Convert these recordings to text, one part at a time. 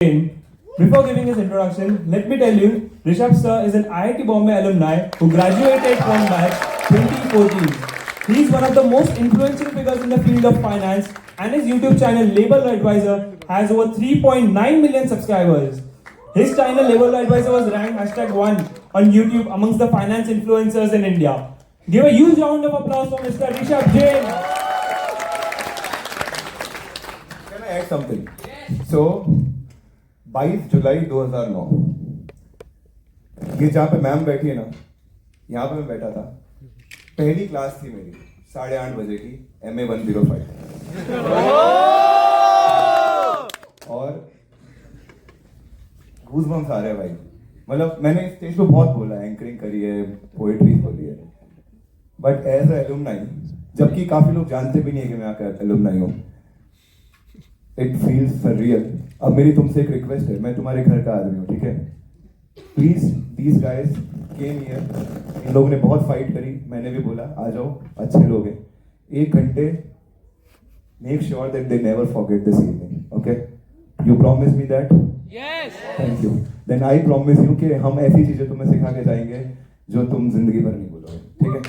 Before giving his introduction, let me tell you, Rishabh sir is an IIT Bombay alumni who graduated from batch 2014. He is one of the most influential figures in the field of finance, and his YouTube channel Label Advisor has over 3.9 million subscribers. His channel Label Advisor was ranked #1 on YouTube amongst the finance influencers in India. Give a huge round of applause for Mr. Rishabh Jain. Can I add something? So, 22 जुलाई 2009 ये जहाँ पे ma'am बैठी है ना, यहाँ पे मैं बैठा था। पहली क्लास थी मेरी 8:30 बजे की MA 105 और गूज़बम्स आ रहे हैं भाई। मतलब मैंने स्टेज पे बहुत बोला, एंकरिंग करी है, पोएट्री बोली है, बट एज ए एलुमनाई, जबकि काफी लोग जानते भी नहीं है कि मैं आपका एलुमनाई हूँ, इट फील्स सररियल। अब मेरी तुमसे एक रिक्वेस्ट है, मैं तुम्हारे घर का आदमी हूँ, ठीक है? Please these guys came here. इन लोगों ने बहुत फाइट करी, मैंने भी बोला आ जाओ, अच्छे लोग हैं। 1 घंटे, make sure that they never forget this evening, okay? You promise me that? Yes. Thank you. Then I promise you कि हम ऐसी चीजें तुम्हें सिखा के जाएंगे जो तुम जिंदगी भर नहीं भूलोगे, ठीक है?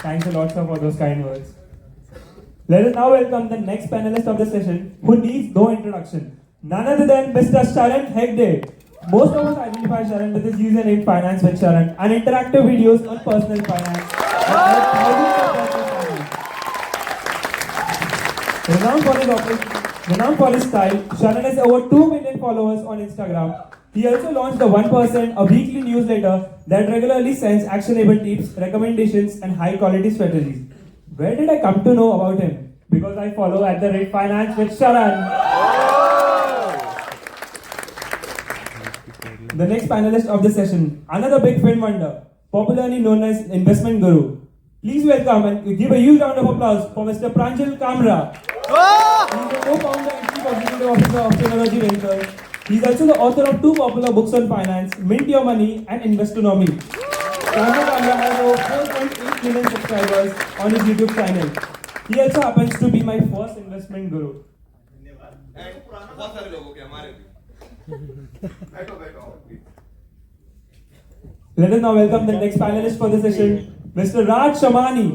Thanks a lot, sir, for those kind words. Let us now welcome the next panelist of the session, who needs no introduction. None other than Mr. Sharan Hegde. Most of us identify Sharan with his username Finance with Sharan and interactive videos on personal finance. that help thousands of personal finance. Renowned for his style, Sharan has over 2 million followers on Instagram. He also launched the 1%, a weekly newsletter that regularly sends actionable tips, recommendations, and high-quality strategies. Where did I come to know about him? Because I follow @Finance with Sharan. The next panelist of the session, another big film wonder, popularly known as Investment Guru. Please welcome and give a huge round of applause for Mr. Pranjal Kamra. He is the co-founder and chief executive officer of Synology Ventures. He is also the author of 2 popular books on finance, Mint Your Money and Investonomy. Pranjal Kamra has over 4.8 million subscribers on his YouTube channel. He also happens to be my first investment guru. बहुत सारे लोगों के हमारे भी। बैठो। Let us now welcome the next panelist for the session, Mr. Raj Shamani.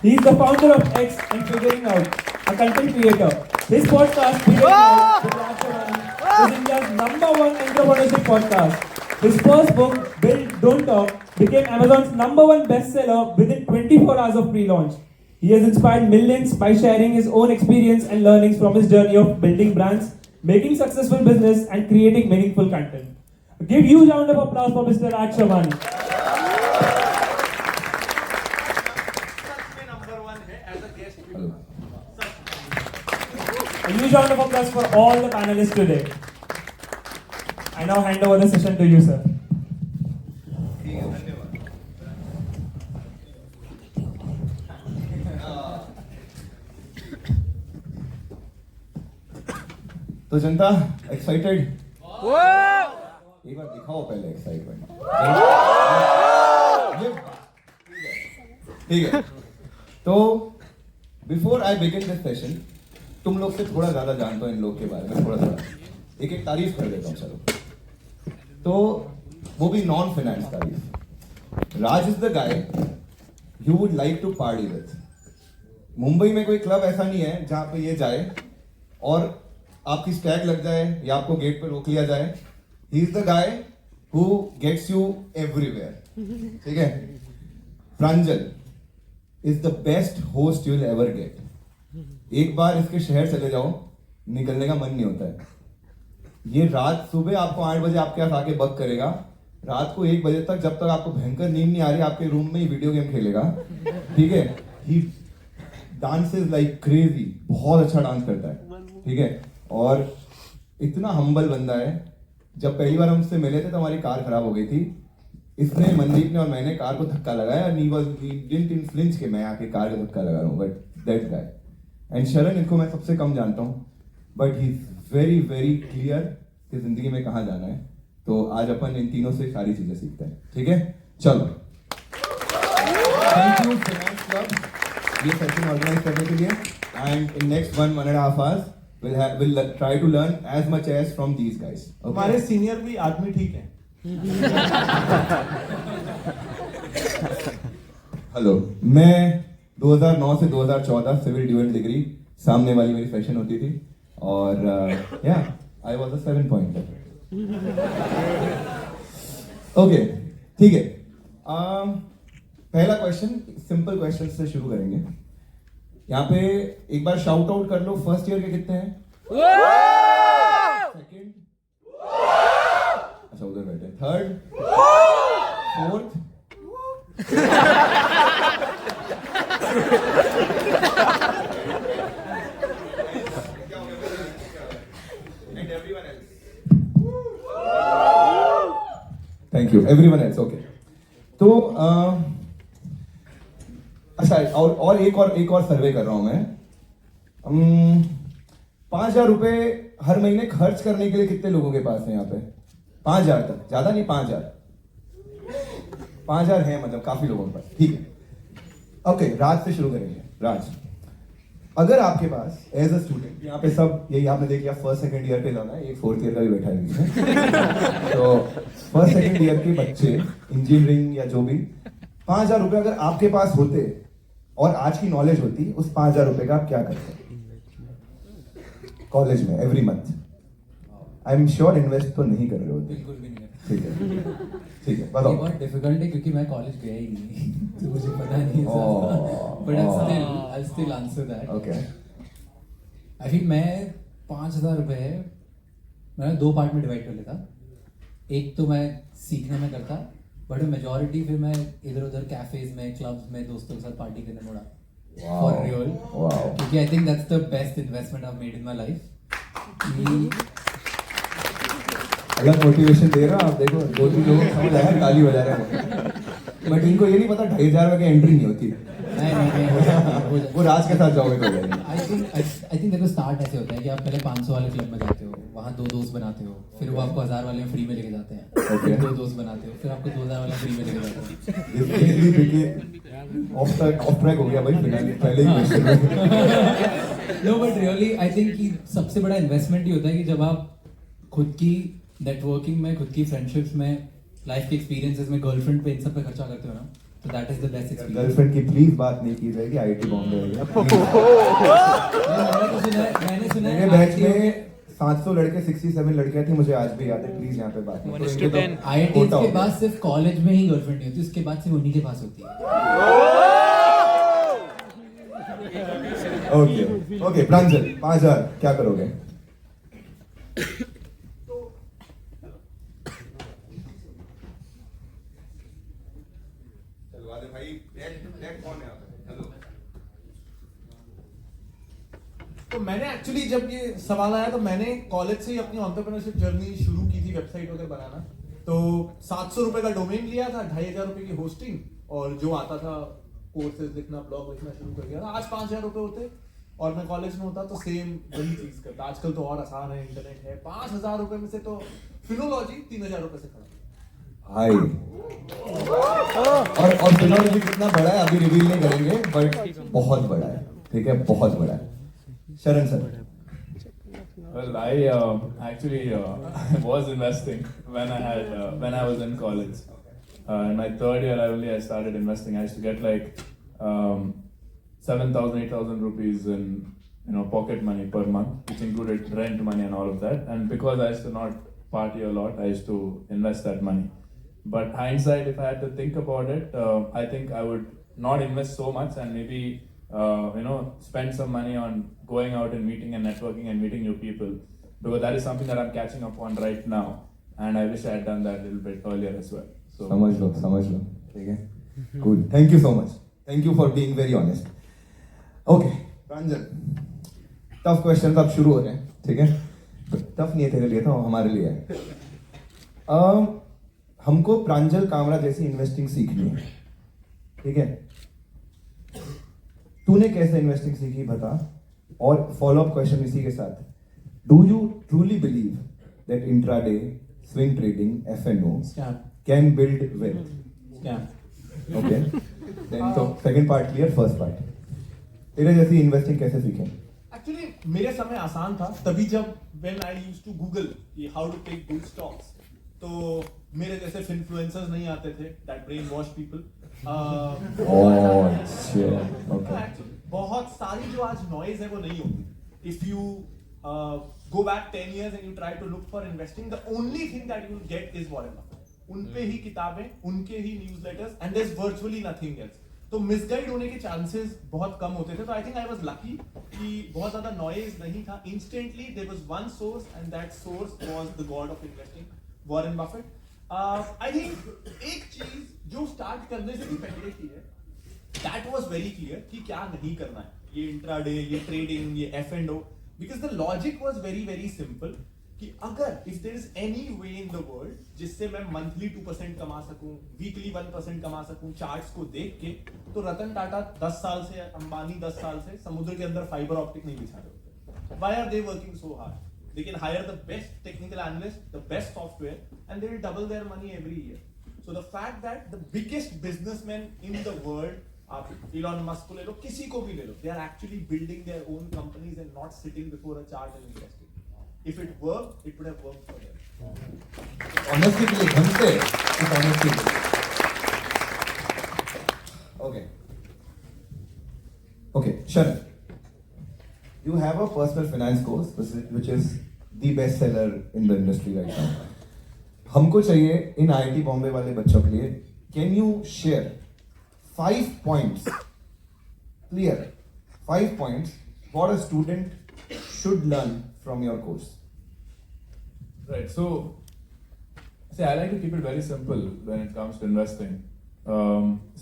He is the founder of X and Figuring Out, a content creator. His podcast, Figuring Out with Raj Shamani, is India's #1 entrepreneurship podcast. His first book, Build, Don't Talk, became Amazon's #1 bestseller within 24 hours of pre-launch. He has inspired millions by sharing his own experience and learnings from his journey of building brands, making successful business, and creating meaningful content. Give huge round of applause for Mr. Raj Shamani. A huge round of applause for all the panelists today. I now hand over the session to you, sir. ठीक है, धन्यवाद। तो जनता excited? एक बार दिखाओ पहले excitement. ठीक है। तो before I begin this session, तुम लोग से थोड़ा ज्यादा जानता हूं इन लोग के बारे में, थोड़ा सा एक तारीफ कर देता हूं। चलो, तो वो भी नॉन फाइनेंस तारीफ। Raj is the guy you would like to party with. Mumbai में कोई क्लब ऐसा नहीं है जहां पे ये जाए और आपकी स्टैग लग जाए या आपको गेट पे रोक लिया जाए। He is the guy who gets you everywhere, ठीक है? Pranjal is the best host you will ever get. एक बार इसके शहर चले जाओ, निकलने का मन नहीं होता है। ये रात सुबह आपको 8 बजे आपके पास आके बग करेगा, रात को 1 बजे तक, जब तक आपको भयंकर नींद नहीं आ रही, आपके रूम में ही वीडियो गेम खेलेगा, ठीक है? ही डांसेस लाइक क्रेजी, बहुत अच्छा डांस करता है, ठीक है? और इतना हम्बल बंदा है। जब पहली बार हमसे मिले थे तो हमारी कार खराब हो गई थी। इसने, मनदीप ने और मैंने कार को धक्का लगाया, डिडंट फ्लिंच के मैं आके कार को धक्का लगा रहा हूँ, बट दैट गाय। एंड शरण, इनको मैं सबसे कम जानता हूँ, but he very very clear कि जिंदगी में कहाँ जाना है। तो आज अपन इन तीनों से सारी चीजें सीखते हैं, ठीक है? चलो, थैंक यू फाइनेंस क्लब। ये सेशन ऑर्गेनाइज करने के लिए and in next 1.5 hours we'll try to learn as much as from these guys. हमारे सीनियर भी आदमी ठीक है. हेलो, मैं 2009 से 2014 सिविल ड्यूएट डिग्री सामने वाली मेरी सेशन होती थी और या I was a 7 pointer. Okay, ठीक है. पहला क्वेश्चन सिंपल क्वेश्चन से शुरू करेंगे. यहाँ पे एक बार शाउट आउट कर लो, फर्स्ट ईयर के कितने हैं? सेकंड, अच्छा उधर बैठे. Third, fourth, thank you everyone else. Okay, तो अच्छा, और एक और सर्वे कर रहा हूं मैं. 5,000 रुपए हर महीने खर्च करने के लिए कितने लोगों के पास है यहाँ पे? 5,000 तक, ज्यादा नहीं, 5,000 है, मतलब काफी लोगों के पास. ठीक है, ओके. राज से शुरू करेंगे. राज, अगर आपके पास एज अ स्टूडेंट, यहाँ पे सब यही आपने देख लिया, फर्स्ट सेकंड ईयर पे ज्यादा है, एक फोर्थ ईयर का भी बैठा है. तो फर्स्ट सेकंड ईयर के बच्चे इंजीनियरिंग या जो भी, 5,000 रुपए अगर आपके पास होते और आज की नॉलेज होती, उस 5,000 रुपए का आप क्या करते कॉलेज में every month? I am sure invest तो नहीं कर रहे हो. बिल्कुल भी नहीं. ठीक है, ठीक है, ये बताओ. बहुत डिफिकल्ट है क्योंकि मैं कॉलेज गया ही नहीं तो मुझे पता नहीं है. But I still answer that. Okay, I think मैं 5,000 रुपए मैंने 2 पार्ट में डिवाइड कर लेता. एक तो मैं सीखने में करता, बट मेजॉरिटी फिर मैं इधर उधर कैफेज में, क्लब्स में दोस्तों के साथ पार्टी करने मोड़ा. For real. क्योंकि I think that's the best investment I have made in my life. अलग मोटिवेशन दे रहा. आप देखो, 2-3 लोग समझ आया, ताली बजा रहे हैं, बट इनको ये नहीं पता 2,500 रुपए की एंट्री नहीं होती. नहीं हो जाता. वो राज के साथ जाओगे तो जाएगी. आई थिंक देखो, स्टार्ट ऐसे होता है कि आप पहले 500 वाले क्लब में जाते हो, वहाँ 2 दोस्त बनाते हो, फिर वो आपको 1,000 वाले में फ्री में लेके जाते हैं. फिर 2 दोस्त बनाते हो, फिर आपको 2,000 वाला फ्री में लेके जाते हैं. ऑफ ट्रैक हो गया भाई फिलहाल, पहले ही क्वेश्चन में. No, but really I think कि सबसे बड़ा इन्वेस्टमेंट ही होता है कि जब आप खुद की नेटवर्किंग में, खुद की फ्रेंडशिप्स में, लाइफ के एक्सपीरियंसेस में, गर्लफ्रेंड पे, इन सब पे खर्चा करते हो ना, तो that is the best experience. Girlfriend की प्लीज बात नहीं की जाएगी, आईआईटी बॉम्बे हो गया. मैंने सुना मेरे है बैच में 700 लड़के, 67 लड़कियां थी, मुझे आज भी याद है. प्लीज यहाँ पे बात नहीं. आईआईटी के बाद सिर्फ कॉलेज में ही गर्लफ्रेंड नहीं होती, उसके बाद सिर्फ उन्हीं के पास होती है. Okay, okay. प्रांजल, 5,000 क्या करोगे? तो मैंने एक्चुअली जब ये सवाल आया तो मैंने कॉलेज से ही अपनी एंटरप्रेन्योरशिप जर्नी शुरू की थी, वेबसाइट वगैरह बनाना. तो 700 रुपए का डोमेन लिया था, 2,500 रुपए की होस्टिंग, और जो आता था कोर्सेज लिखना, ब्लॉग लिखना शुरू कर दिया था. आज 5,000 रुपए होते और मैं कॉलेज में होता तो सेम वही चीज करता. आजकल तो और आसान है, इंटरनेट है. 5,000 रुपए में से तो फिलोलॉजी 3,000 रुपए से खड़ा. हाय. और फिलोलॉजी कितना बड़ा है अभी रिवील नहीं करेंगे, बट बहुत बड़ा है. ठीक है, बहुत बड़ा है. शरण sir. Well, I actually was investing when I was in college. In my third year, I started investing. I used to get like 7,000, 8,000 rupees in pocket money per month, which included rent money and all of that. And because I used to not party a lot, I used to invest that money. But hindsight, if I had to think about it, I think I would not invest so much and maybe spend some money on going out and meeting and networking and meeting new people, because that is something that I'm catching up on right now, and I wish I had done that a little bit earlier as well. So समझ लो. ठीक है, cool. Thank you so much. Thank you for being very honest. Okay, Pranjal, tough question अब शुरू हो रहे हैं. ठीक है, टफ नहीं है तेरे लिए, तो हमारे लिए है. हमको प्रांजल कामरा जैसी इन्वेस्टिंग सीखनी है. ठीक है, तूने कैसे इन्वेस्टिंग सीखी बता. और फॉलोअप क्वेश्चन इसी के साथ, do you truly believe that intraday, swing trading, F&O can build wealth? क्या? ओके, देन तो second part clear, first part. तेरे जैसी इन्वेस्टिंग कैसे सीखें? एक्चुअली मेरे समय आसान था तभी जब when I used to Google how to pick good stocks, तो मेरे जैसे इन्फ्लुएंसर्स नहीं आते थे दैट ब्रेन वॉश पीपल। बहुत सारी जो आज नॉइज है वो नहीं होती। If you go back 10 years and you try to look for investing, the only thing that you will get is Warren Buffett. उनपे ही किताबें, उनके ही newsletters, and there's virtually nothing else. तो मिसगाइड होने के चांसेस बहुत कम होते थे। तो I think I was lucky कि बहुत ज्यादा नॉइज नहीं था। Instantly there was one source and that source was the god of investing, Warren Buffett. I think एक चीज जो स्टार्ट करने से भी पहले की है, दैट वाज वेरी क्लियर कि क्या नहीं करना है, ये इंट्राडे, ये ट्रेडिंग, ये F&O, because the logic was very very simple कि अगर if there is any way in the world जिससे मैं मंथली 2% कमा सकूं, वीकली 1% कमा सकूं चार्ट्स को देख के, तो रतन टाटा 10 साल से, अंबानी 10 साल से समुद्र के अंदर फाइबर ऑप्टिक नहीं बिछा रहे होते। Why are they working so hard? They can hire the best technical analyst, the best software, and they will double their money every year. So the fact that the biggest businessmen in the world, आप Elon Musk को ले लो, किसी को भी ले लो, they are actually building their own companies and not sitting before a chart and investing. If it worked, it would have worked for them. Honesty के लिए घंटे, इस honesty के लिए. Okay. Okay, Sharan. You have a personal finance course, which is the best seller in the industry right now. हमको चाहिए इन IIT Bombay वाले बच्चों के लिए, can you share 5 points, clear, 5 points what a student should learn from your course? Right. So, see, I like to keep it very simple when it comes to investing.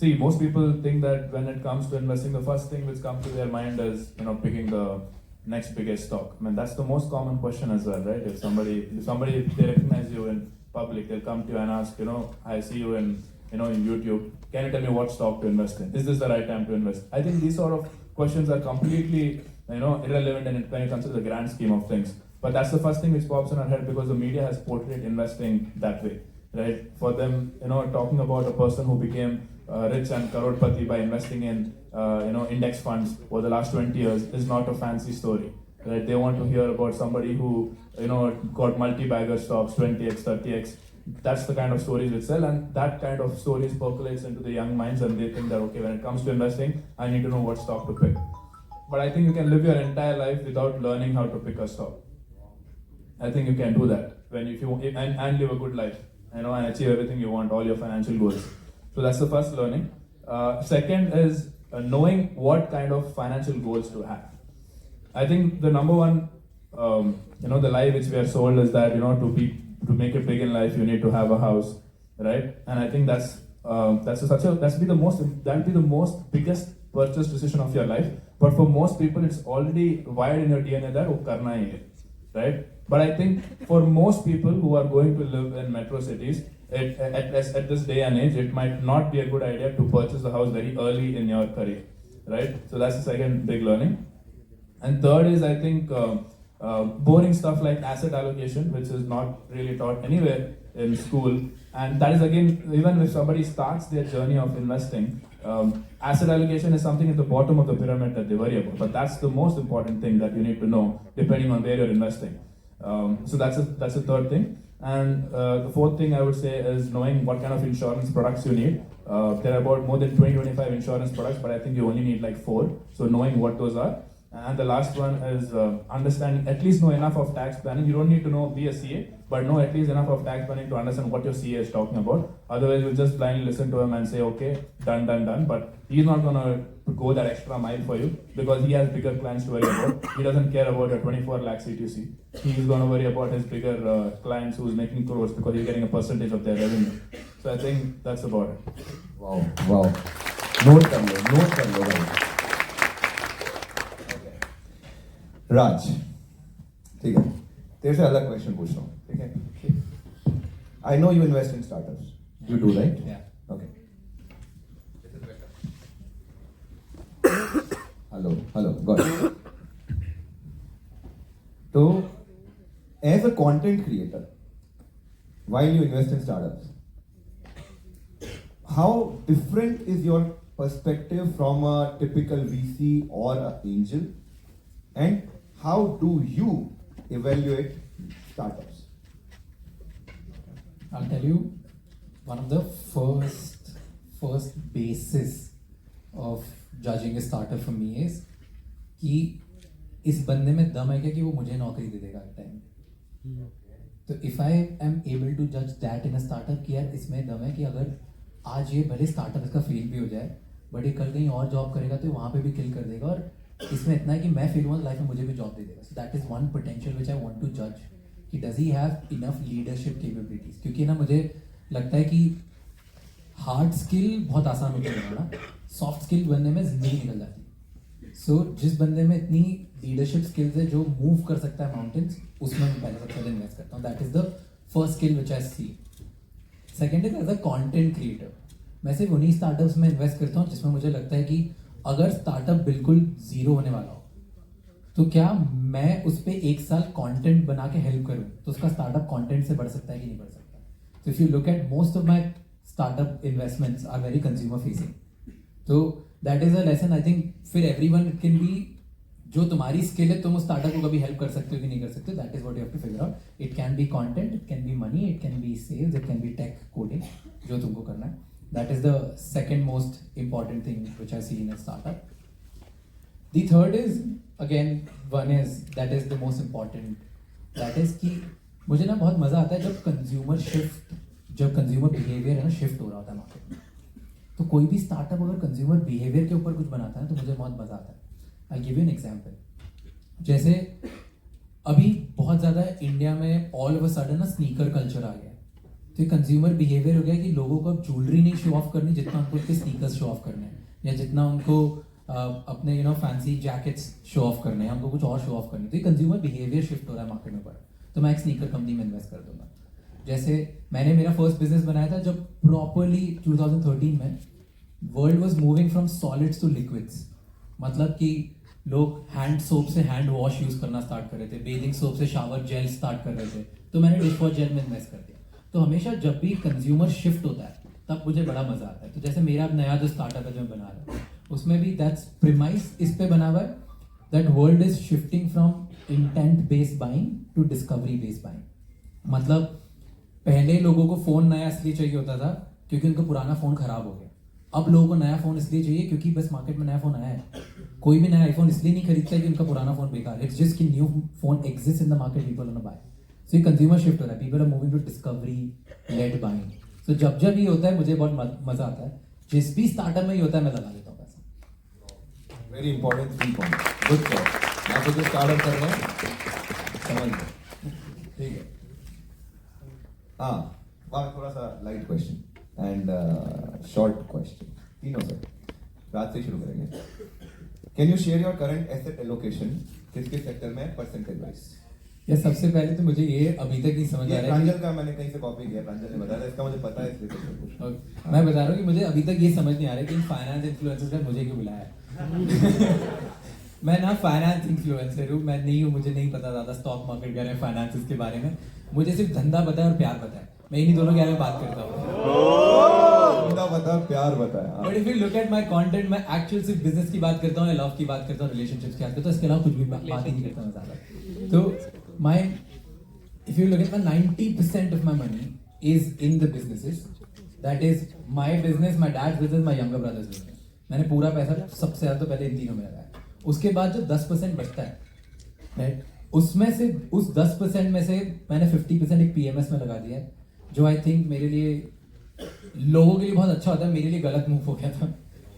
See, most people think that when it comes to investing, the first thing which comes to their mind is, picking the next biggest stock. I mean, that's the most common question as well, right? If somebody, if they recognize you in public, they'll come to you and ask, I see you in YouTube. Can you tell me what stock to invest in? Is this the right time to invest? I think these sort of questions are completely, irrelevant when you consider the grand scheme of things. But that's the first thing which pops in our head because the media has portrayed investing that way, right? For them, talking about a person who became rich and crorepati by investing in, index funds over the last 20 years is not a fancy story, right? They want to hear about somebody who, got multi-bagger stocks, 20x, 30x. That's the kind of stories which sell, and that kind of stories percolates into the young minds, and they think that, okay, when it comes to investing, I need to know what stock to pick. But I think you can live your entire life without learning how to pick a stock. I think you can do that and live a good life, and achieve everything you want, all your financial goals. So that's the first learning. Second is knowing what kind of financial goals to have. I think the number one, the lie which we are sold is that to make it big in life you need to have a house, right? And I think that'll be the most biggest purchase decision of your life. But for most people, it's already wired in your DNA that karna hi hai, right? But I think for most people who are going to live in metro cities, at this day and age, it might not be a good idea to purchase a house very early in your career, right? So that's the second big learning. And third is, I think, boring stuff like asset allocation, which is not really taught anywhere in school. And that is, again, even if somebody starts their journey of investing, asset allocation is something at the bottom of the pyramid that they worry about. But that's the most important thing that you need to know, depending on where you're investing. So that's the third thing. And the fourth thing I would say is knowing what kind of insurance products you need. There are about more than 20-25 insurance products, but I think you only need like 4. So knowing what those are. And the last one is understanding, at least know enough of tax planning. You don't need to be a CA, but know at least enough of tax planning to understand what your CA is talking about. Otherwise, you'll just blindly listen to him and say, okay, done. But he's not going to go that extra mile for you because he has bigger clients to worry about. He doesn't care about your 24 lakh CTC. He's going to worry about his bigger clients who's making crores because he's getting a percentage of their revenue. So I think that's about it. Wow. Note कर लो भाई. राज, ठीक है, तेरे से अलग question पूछ रहा हूँ, ठीक है? I know you invest in startups. You do, right? Yeah. Okay. Hello, got it. So, as a content creator, while you invest in startups, how different is your perspective from a typical VC or an angel, and how do you evaluate startups? I'll tell you, one of the first basis of judging a startup for me is कि इस बंदे में दम है क्या कि वो मुझे नौकरी दे देगा टाइम। तो if I am able to जज दैट इन अ स्टार्टअप कि यार इसमें दम है कि अगर आज ये भले स्टार्टअप इसका फेल भी हो जाए बट ये कल कहीं और जॉब करेगा तो वहाँ पे भी किल कर देगा, और इसमें इतना है कि मैं फेल हुआ लाइफ में मुझे भी जॉब दे देगा। So that is one potential which I want to जज कि does he have enough leadership capabilities. क्योंकि ना मुझे लगता है कि हार्ड स्किल बहुत आसान होती है ना, सॉफ्ट स्किल बनने में जिंदगी निकल जाती है। सो जिस बंदे में इतनी लीडरशिप स्किल्स है जो मूव कर सकता है माउंटेन्स, उसमें मैं पहले सबसे पहले इन्वेस्ट करता हूँ। That is the first skill which I see. Second is as a content creator. मैं सिर्फ उन्हीं स्टार्टअप्स में इन्वेस्ट करता हूँ जिसमें मुझे लगता है कि अगर स्टार्टअप बिल्कुल जीरो होने वाला हो तो क्या मैं उस पर 1 साल कंटेंट बना के हेल्प करूँ तो उसका स्टार्टअप कंटेंट से बढ़ सकता है कि नहीं बढ़ सकता। तो if you look at most of my startup investments are very consumer facing. तो that is a lesson I think फिर एवरीवन इट कैन बी, जो तुम्हारी स्किल है तुम उस स्टार्टअप को कभी हेल्प कर सकते हो कि नहीं कर सकते, that is what you have to figure out. It can be content, it can be money, it can be sales, it can be tech coding, जो तुमको करना है। That is the second most important thing which I see in a startup. The third is, again, one is, that is the most important, that is कि मुझे ना बहुत मज़ा आता है जब कंज्यूमर बिहेवियर है ना शिफ्ट हो रहा होता है मार्केट में। तो कोई भी स्टार्टअप अगर कंज्यूमर बिहेवियर के ऊपर कुछ बनाता है तो मुझे बहुत मज़ा आता है। I give you an example. जैसे अभी बहुत ज़्यादा इंडिया में ऑल ऑफ अ सडन ना स्नीकर कल्चर आ गया है। तो ये कंज्यूमर बिहेवियर हो गया कि लोगों को अब ज्वेलरी नहीं शो ऑफ करनी जितना उनको उसके स्नीकर्स शो ऑफ करने हैं, या जितना उनको अपने फैंसी जैकेट्स शो ऑफ करने हैं, हमको कुछ और शो ऑफ करने। तो ये कंज्यूमर बिहेवियर शिफ्ट हो रहा है मार्केट में। तो मैं एक स्नीकर कंपनी में इन्वेस्ट कर दूंगा। जैसे मैंने मेरा फर्स्ट बिजनेस बनाया था जब प्रॉपरली 2013 में world was moving from solids two liquids. मतलब कि लोग हैंड सोप से हैंड वॉश यूज करना स्टार्ट कर रहे थे, बेदिंग सोप से शावर जेल स्टार्ट कर रहे थे। तो मैंने डिश वॉश जेल में इन्वेस्ट कर दिया। तो हमेशा जब भी कंज्यूमर शिफ्ट होता है तब मुझे बड़ा मजा आता है। तो जैसे मेरा नया जो स्टार्टअप है जो मैं बना रहा हूँ उसमें भी दैट्स प्रीमाइस इस पे बना हुआ है that world is shifting from intent based buying to discovery based buying. मतलब पहले लोगों को फोन नया इसलिए चाहिए होता था क्योंकि उनका पुराना फोन खराब हो गया। अब लोगों को नया फोन इसलिए चाहिए क्योंकि बस मार्केट में नया फोन आया है। कोई भी नया आईफोन इसलिए नहीं खरीदता है कि उनका पुराना फोन बेकार है, इट्स जस्ट कि new phone exist in the market, people want to buy. So ये कंज्यूमर शिफ्ट हो रहा है, people are moving to discovery led buying. So जब ये होता है मुझे बहुत मजा आता है। जिस भी स्टार्टअप में ये होता है मैं लगा लेता हूँ पैसा। Very important 3 points. Good job. आप जो स्टार्टअप कर रहे हैं समझ लो, ठीक है। हाँ, वहाँ थोड़ा सा light question and short question, तीनों से रात से शुरू करेंगे। Can you share your current asset allocation किसके सेक्टर में परसेंटेज वाइज? ये सबसे पहले तो मुझे ये अभी तक नहीं समझ आ ये रहा है प्रांजल का मैंने कहीं से कॉपी किया, प्रांजल ने बताया, इसका मुझे पता है इसलिए तुमसे पूछ रहा हूं। मैं बता रहा हूँ कि मुझे अभी तक ये समझ नहीं आ रहा है कि फाइनेंस इन्फ्लुएंसर्स ने मुझे क्यों बुलाया है। मैं ना फाइनेंस इन्फ्लुएंसर हूँ, मैं नहीं हूँ, मुझे नहीं पता ज़्यादा स्टॉक मार्केट के फाइनेंस के बारे में। मुझे सिर्फ धंधा पता है और प्यार पता है। मैं इन्हीं दोनों के बारे में बात करता हूँ। धंधा बता, प्यार बताया। But if you look at my content, मैं एक्चुअल सिर्फ बिजनेस की बात करता हूँ, लव की बात करता हूँ, रिलेशनशिप्स की बात करता हूँ, इसके अलावा कुछ भी बात ही नहीं करता मैं ज़्यादा। तो my if you look at my 90% of my money is in the businesses. That is my business, my dad's business, my younger brother's business. मैंने पूरा पैसा सबसे ज़्यादा तो पहले इन तीनों में लगाया। उसके बाद जो 10% बचता है, right? उसमें से उस 10% में से मैंने 50% एक PMS में लगा दिया है, जो आई थिंक मेरे लिए लोगों के लिए बहुत अच्छा होता है, मेरे लिए गलत मूव हो गया था।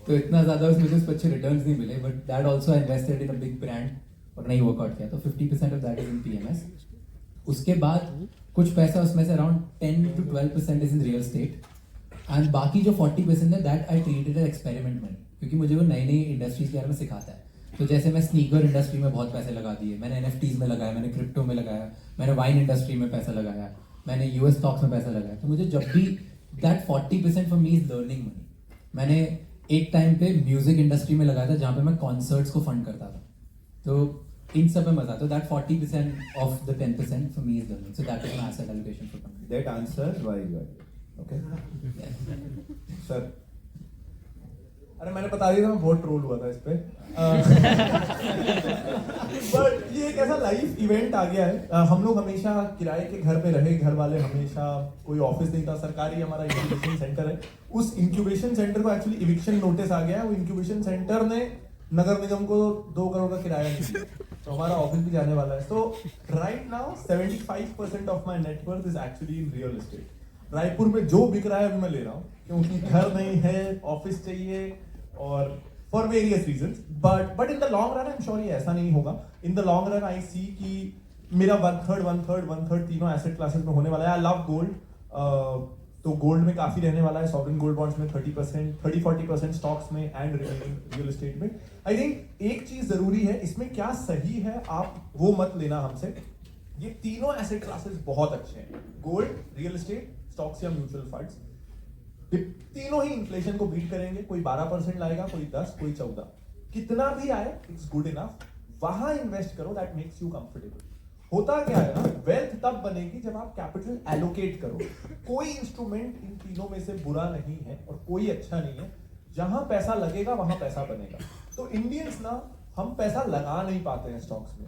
तो इतना ज़्यादा उसमें मुझे अच्छे रिटर्न्स नहीं मिले, but that also I invested in a big brand और नहीं वर्कआउट किया। तो 50% of that is in PMS। उसके बाद कुछ पैसा उसमें से around 10 to 12% is in real estate, and बाकी जो 40% है that I treated as experiment money, क्योंकि मुझे वो नई नई इंडस्ट्रीज के बारे में सिखाता है। तो जैसे मैं स्नीकर इंडस्ट्री में बहुत पैसे लगा दिए, मैंने NFTs में लगाया, मैंने क्रिप्टो में लगाया, मैंने वाइन इंडस्ट्री में पैसा लगाया, मैंने US स्टॉक्स में पैसा लगाया। तो मुझे जब भी that 40% for me is learning money. मैंने एक टाइम पे म्यूजिक इंडस्ट्री में लगाया था जहाँ पे मैं कॉन्सर्ट्स को फंड करता था। तो इन सब में मजा आता है। That 40% of the 10% for me is learning. So that is my asset allocation for company. That answers why you are here. Okay. Sir, अरे मैंने बता दिया था, मैं बहुत ट्रोल हुआ था इस पे। बट ये एक ऐसा लाइफ इवेंट आ गया है। हम लोग हमेशा किराए के घर पे रहे, घर वाले हमेशा, कोई ऑफिस नहीं था, सरकारी हमारा इंक्यूबेशन सेंटर है। उस इंक्यूबेशन सेंटर को एक्चुअली इविक्शन नोटिस आ गया है। वो इंक्यूबेशन सेंटर ने नगर निगम को 2 करोड़ का किराया नहीं दिया, तो हमारा ऑफिस भी जाने वाला है। तो right now 75% of my net worth is actually in real estate. Raipur में जो बिक रहा है अभी मैं ले रहा हूँ, क्योंकि घर नहीं है, ऑफिस चाहिए, और for various reasons. But in the long run I am sure ये ऐसा नहीं होगा। In the long run I see कि मेरा 1/3 तीनों एसेट क्लासेस में होने वाला है। आई लव गोल्ड, तो गोल्ड में काफी रहने वाला है। सॉवरेन गोल्ड बॉन्ड्स में 30-40% स्टॉक्स में, एंड रियल एस्टेट में। आई थिंक एक चीज जरूरी है, इसमें क्या सही है आप वो मत लेना हमसे। ये तीनों एसेट क्लासेस बहुत अच्छे हैं, गोल्ड, रियल एस्टेट, स्टॉक्स या म्यूचुअल फंड्स। तीनों ही इन्फ्लेशन को बीट करेंगे। कोई 12% लाएगा, कोई 10, कोई 14, कितना भी आए इट्स गुड इनफ। वहां इन्वेस्ट करो, दैट मेक्स यू कंफर्टेबल। होता क्या है ना, वेल्थ तब बनेगी जब आप कैपिटल एलोकेट करो। कोई इंस्ट्रूमेंट इन तीनों में से बुरा नहीं है और कोई अच्छा नहीं है। जहां पैसा लगेगा वहां पैसा बनेगा। तो इंडियंस ना, हम पैसा लगा नहीं पाते हैं स्टॉक्स में।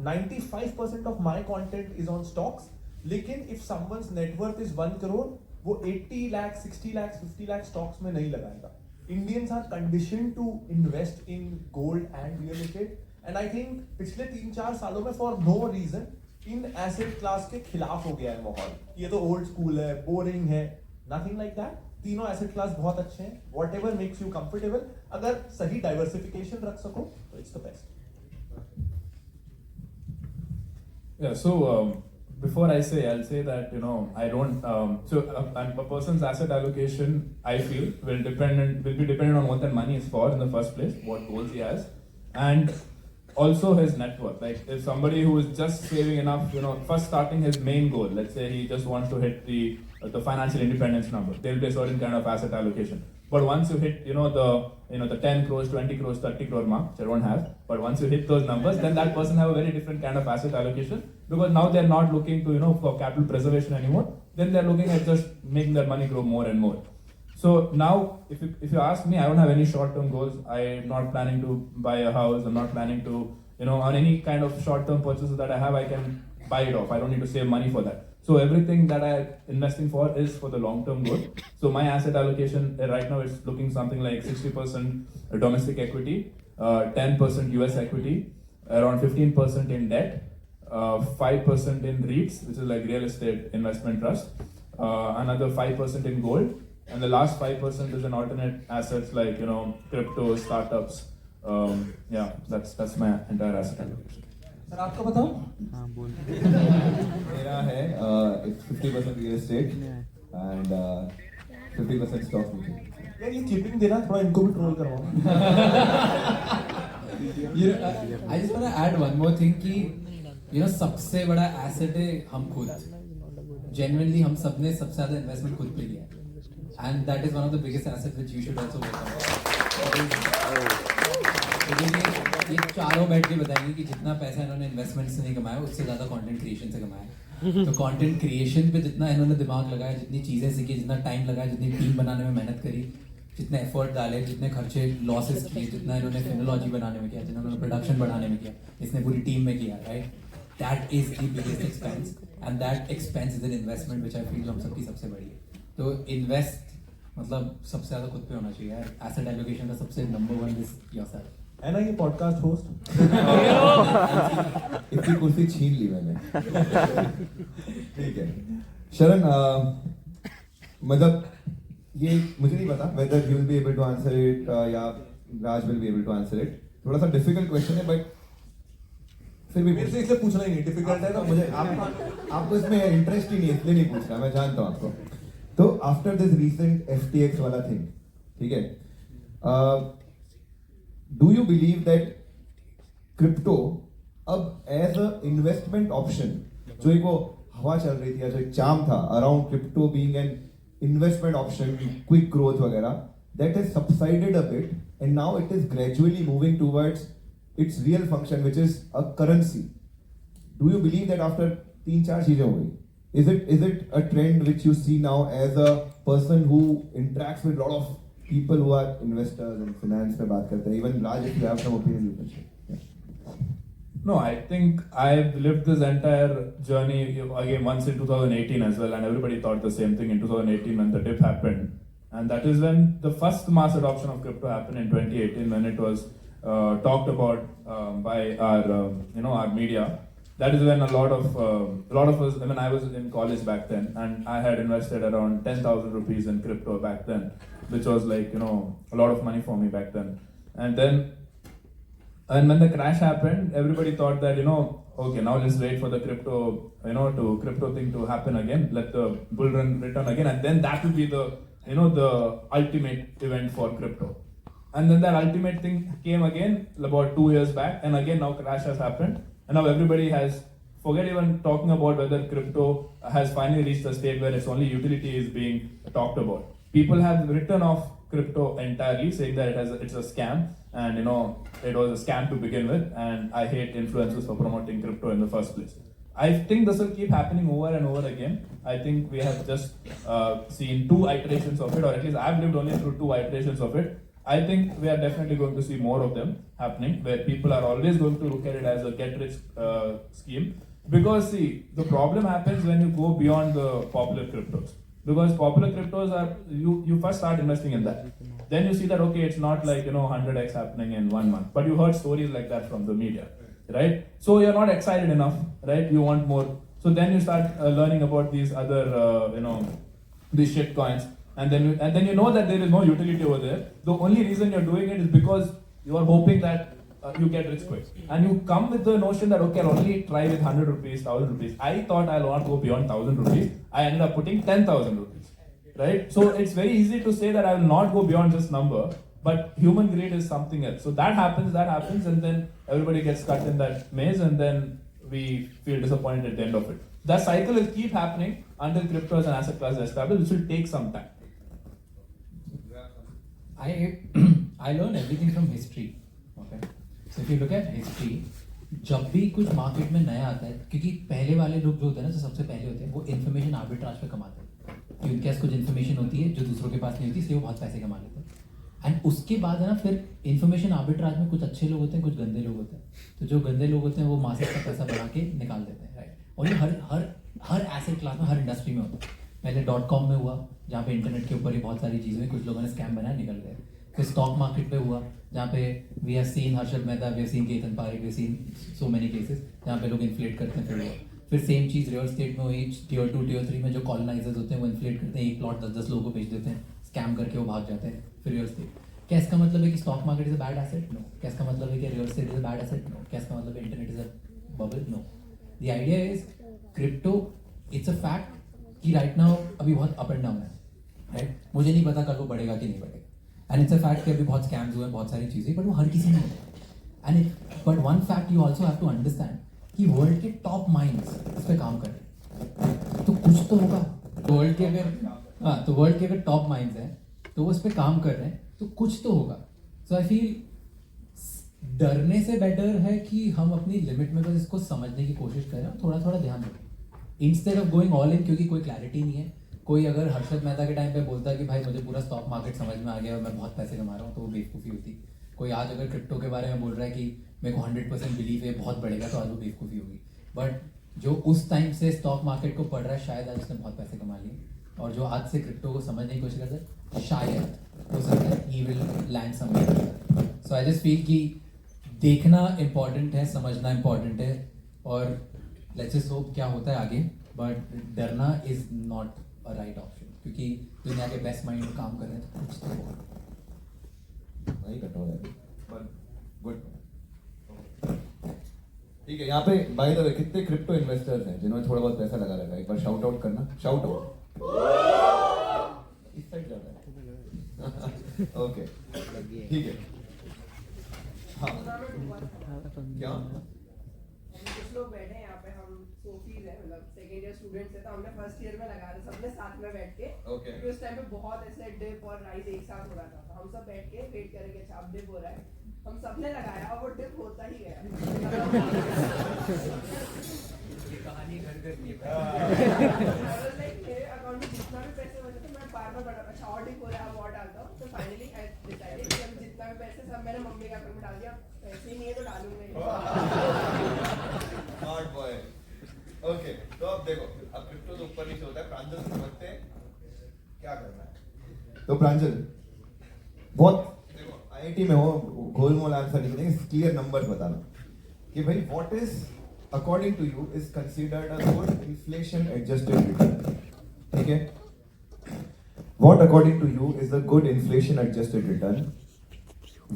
95% of my content is on stocks, लेकिन if someone's networth is 1 crore, वो 80 लाख, 60 लाख, 50 लाख स्टॉक्स में नहीं लगाएगा। Indians are conditioned to invest in gold and real estate. And I think पिछले 3-4 सालों में for no reason in asset class के खिलाफ हो गया है माहौल। ये तो ओल्ड स्कूल है, बोरिंग है, नथिंग लाइक दैट। तीनों एसेट क्लास बहुत अच्छे हैं। Whatever makes you comfortable, अगर सही डाइवर्सिफिकेशन रख सको तो it's the best. Yeah, so before I say, I'll say that I don't. And a person's asset allocation, I feel, will be dependent on what that money is for in the first place, what goals he has, and also his net worth. Like if somebody who is just saving enough, first starting his main goal, let's say he just wants to hit the financial independence number, there'll be a certain kind of asset allocation. But once you hit, the 10 crores, 20 crores, 30 crore mark, which everyone has, but once you hit those numbers, then that person have a very different kind of asset allocation, because now they're not looking to, for capital preservation anymore. Then they're looking at just making their money grow more and more. So now, if you ask me, I don't have any short-term goals. I'm not planning to buy a house. I'm not planning to, on any kind of short-term purchases that I have, I can buy it off. I don't need to save money for that. So everything that I'm investing for is for the long-term goal. So my asset allocation right now is looking something like 60% domestic equity, 10% US equity, around 15% in debt, 5% in REITs, which is like real estate investment trust, another 5% in gold, and the last 5% is in alternate assets like crypto, startups. Yeah, that's my entire asset allocation. Sir आपका बताओ। मेरा है 50% real estate and 50% stock mutual. यार ये clipping देना, थोड़ा इनको भी ट्रोल करवाओ। I just want to add one more thing कि सबसे बड़ा एसेट है हम खुद। Genuinely हम सबने सबसे ज्यादा इन्वेस्टमेंट खुद पे किया है, and that is one of the biggest assets which you should also work on. ये चारों बैठ के बताएंगे कि जितना पैसा इन्होंने इन्वेस्टमेंट से नहीं कमाया, उससे ज्यादा कंटेंट क्रिएशन से कमाया। तो कंटेंट क्रिएशन पे जितना इन्होंने दिमाग लगाया, जितनी चीजें सीखी, जितना टाइम लगाया, जितनी टीम बनाने में मेहनत करी, जितने एफर्ट डाले, जितने खर्चे लॉसेस किए, जितना इन्होंने फिनोलॉजी बनाने में किया, जितना इन्होंने प्रोडक्शन बढ़ाने में किया, इसने पूरी टीम में किया, right? That is the biggest expense, and that expense is an investment which I feel हम सबकी सबसे बड़ी है। तो इन्वेस्ट मतलब सबसे ज्यादा खुद पे होना चाहिए यार। एसेट एलोकेशन का सबसे नंबर 1 इज योरसेल्फ। है ना ये पॉडकास्ट होस्ट। इतनी कुर्सी छीन ली मैंने। ठीक है शरण, मतलब ये मुझे नहीं पता whether you will be able to answer it या राज will be able to answer it. थोड़ा सा डिफिकल्ट क्वेश्चन है बट फिर भी मेरे से इसलिए पूछना ही नहीं, डिफिकल्ट है तो मुझे आपको इसमें इंटरेस्ट ही नहीं, इसलिए नहीं पूछ रहा, मैं जानता हूँ आपको। तो आफ्टर दिस रीसेंट FTX वाला थिंग, ठीक है, do you believe that crypto अब एज अ इन्वेस्टमेंट ऑप्शन, जो एक वो हवा चल रही थी या जो एक चाम था around crypto being an investment option, quick growth वगैरह, that has subsided a bit and now it is gradually moving towards its real function, which is a currency. Do you believe that after 3-4 चीजें हो गई, is it a trend which you see now as a person who interacts with a lot of people who are investors and finance पे बात करते हैं. Even Raj, if you have some opinion, you can share. No, I think I've lived this entire journey again once in 2018 as well, and everybody thought the same thing in 2018 when the dip happened. And that is when the first mass adoption of crypto happened in 2018, when it was talked about by our our media. That is when a lot of us. I mean, I was in college back then, and I had invested around 10,000 rupees in crypto back then, which was like a lot of money for me back then. And when the crash happened, everybody thought that okay, now let's wait for the crypto crypto thing to happen again. Let the bull run return again, and then that will be the the ultimate event for crypto. And then that ultimate thing came again about 2 years back, and again now crash has happened, and now everybody has forget even talking about whether crypto has finally reached a state where its only utility is being talked about. People have written off crypto entirely, saying that it's a scam, and it was a scam to begin with, and I hate influencers for promoting crypto in the first place. I think this will keep happening over and over again. I think we have just seen 2 iterations of it, or at least I've lived only through 2 iterations of it. I think we are definitely going to see more of them happening, where people are always going to look at it as a get-rich scheme. Because see, the problem happens when you go beyond the popular cryptos. Because popular cryptos are, you first start investing in that. Then you see that, okay, it's not like 100x happening in 1 month. But you heard stories like that from the media, right? So you're not excited enough, right? You want more. So then you start learning about these other, these shit coins. And then you know that there is no utility over there. The only reason you're doing it is because you are hoping that you get rich quick. And you come with the notion that, okay, I'll only try with 100 rupees, 1000 rupees. I thought I'll not go beyond 1000 rupees. I ended up putting 10,000 rupees, right? So it's very easy to say that I will not go beyond this number, but human greed is something else. So that happens, and then everybody gets stuck in that maze, and then we feel disappointed at the end of it. That cycle will keep happening until crypto as an asset class is established, which will take some time. I learned everything from history. Okay, so if you look at history, जब भी कुछ market में नया आता है, क्योंकि पहले वाले लोग जो होते हैं ना, जो सबसे पहले होते हैं, वो इन्फॉर्मेशन आर्बिट्राज पे कमाते हैं, कि उनके पास कुछ इन्फॉर्मेशन होती है जो दूसरों के पास नहीं होती, इसलिए वो बहुत पैसे कमा लेते हैं. एंड उसके बाद है ना, फिर इन्फॉर्मेशन आर्बिट्राज में कुछ अच्छे लोग होते हैं, कुछ गंदे लोग होते हैं. तो जो गंदे लोग होते हैं वो मार्केट का पैसा बढ़ा के निकाल देते हैं, राइट. और ये हर एसेट क्लास में, हर इंडस्ट्री में होता है. पहले .com में हुआ, जहाँ पे इंटरनेट के ऊपर ही बहुत सारी चीज़ें, कुछ लोगों ने स्कैम बनाया, निकल गए. फिर स्टॉक मार्केट पे हुआ, जहाँ पे we have seen Harshad Mehta, we have seen Ketan Parekh, we have seen so many cases जहाँ पे लोग इन्फ्लेट करते हैं. फिर हुआ, फिर सेम चीज़ रियल एस्टेट में हुई. टियर 2 टियर 3 में जो कॉलोनाइजर्स होते हैं वो इन्फ्लेट करते हैं, एक प्लॉट 10-10 लोगों को बेच देते हैं, स्कैम करके वो भाग जाते हैं. फिर रियल एस्टेट. क्या इसका मतलब है कि stock market is a bad asset? No. क्या इसका मतलब है कि real estate is a bad asset? No. क्या इसका मतलब है internet is a bubble? No. The idea is crypto, it's a fact कि राइट नाउ अभी बहुत अप एंड डाउन है, राइट. मुझे नहीं पता कल वो बढ़ेगा कि नहीं बढ़ेगा. एंड इट्स अ फैक्ट कि अभी बहुत स्कैम्स हुए हैं, बहुत सारी चीज़ें, बट वो हर किसी में होता है. But one fact you also have to understand कि वर्ल्ड के टॉप माइंड्स इस पर काम कर रहे हैं, तो कुछ तो होगा. वर्ल्ड के अगर टॉप माइंड्स हैं तो वो इस पर काम कर रहे हैं, तो कुछ तो होगा. सो आई फील डरने से बेटर है कि हम अपनी लिमिट में बस इसको समझने की कोशिश करें और थोड़ा थोड़ा ध्यान दें, instead of going all in. क्योंकि कोई क्लैरिटी नहीं है. कोई अगर हर्षद मेहता के टाइम पे बोलता है कि भाई मुझे पूरा स्टॉक मार्केट समझ में आ गया और मैं बहुत पैसे कमा रहा हूँ, तो वो बेवकूफ़ी होती. कोई आज अगर क्रिप्टो के बारे में बोल रहा है कि मेरे को 100% बिलीव है बहुत बढ़ेगा, तो आज वो बेवकूफ़ी होगी. बट जो उस टाइम से स्टॉक मार्केट को पढ़ रहा है, शायद आज उसने बहुत पैसे कमा लिए. और जो आज से क्रिप्टो को समझने की कोशिश करता है, शायद हो सकता है he will land somewhere. So I just feel कि देखना इंपॉर्टेंट है, समझना इंपॉर्टेंट है, और लेट्स जस्ट होप क्या होता है आगे. बट डरना is not a right option, क्योंकि दुनिया के बेस्ट माइंड में काम कर रहे हैं, तो कुछ तो होगा. नहीं कटो है, but good. ठीक है. यहाँ पे बाय द वे कितने क्रिप्टो इन्वेस्टर्स हैं जिन्होंने थोड़ा बहुत पैसा लगा रखा है? एक बार शाउट आउट करना. शाउट आउट इस साइड जाना है. ओके, ठीक है. हाँ, क्या कुछ लोग बैठे हैं यहाँ पे, हम सोफीज है, मतलब सेकेंड ईयर स्टूडेंट्स है, तो हमने फर्स्ट ईयर में लगा रहे सबने साथ में बैठ के. Okay. क्योंकि उस टाइम पे बहुत ऐसे डिप और राइज एक साथ हो रहा था, तो हम सब बैठ के वेट करेंगे, अच्छा अब डिप हो रहा है, हम सबने लगाया और वो डिप होता ही गया. कहानी घर की मेरे अकाउंट में जितना भी पैसे बचे थे मैं बार बार अच्छा और डिप हो रहा है, अब और डालता हूँ, तो फाइनली पैसे ही नहीं है तो डालूंगा ही। Smart boy. ओके, तो अब देखो, अब क्रिप्टो तो ऊपर नीचे होता है, प्रांजल से समझते हैं क्या करना है। तो प्रांजल, बहुत देखो आईआईटी में हो, गोलमोल आंसर नहीं देंगे, क्लियर नंबर्स बताना कि भाई what is according to you is considered a good inflation adjusted return. ठीक है, what according to you is a good inflation adjusted return?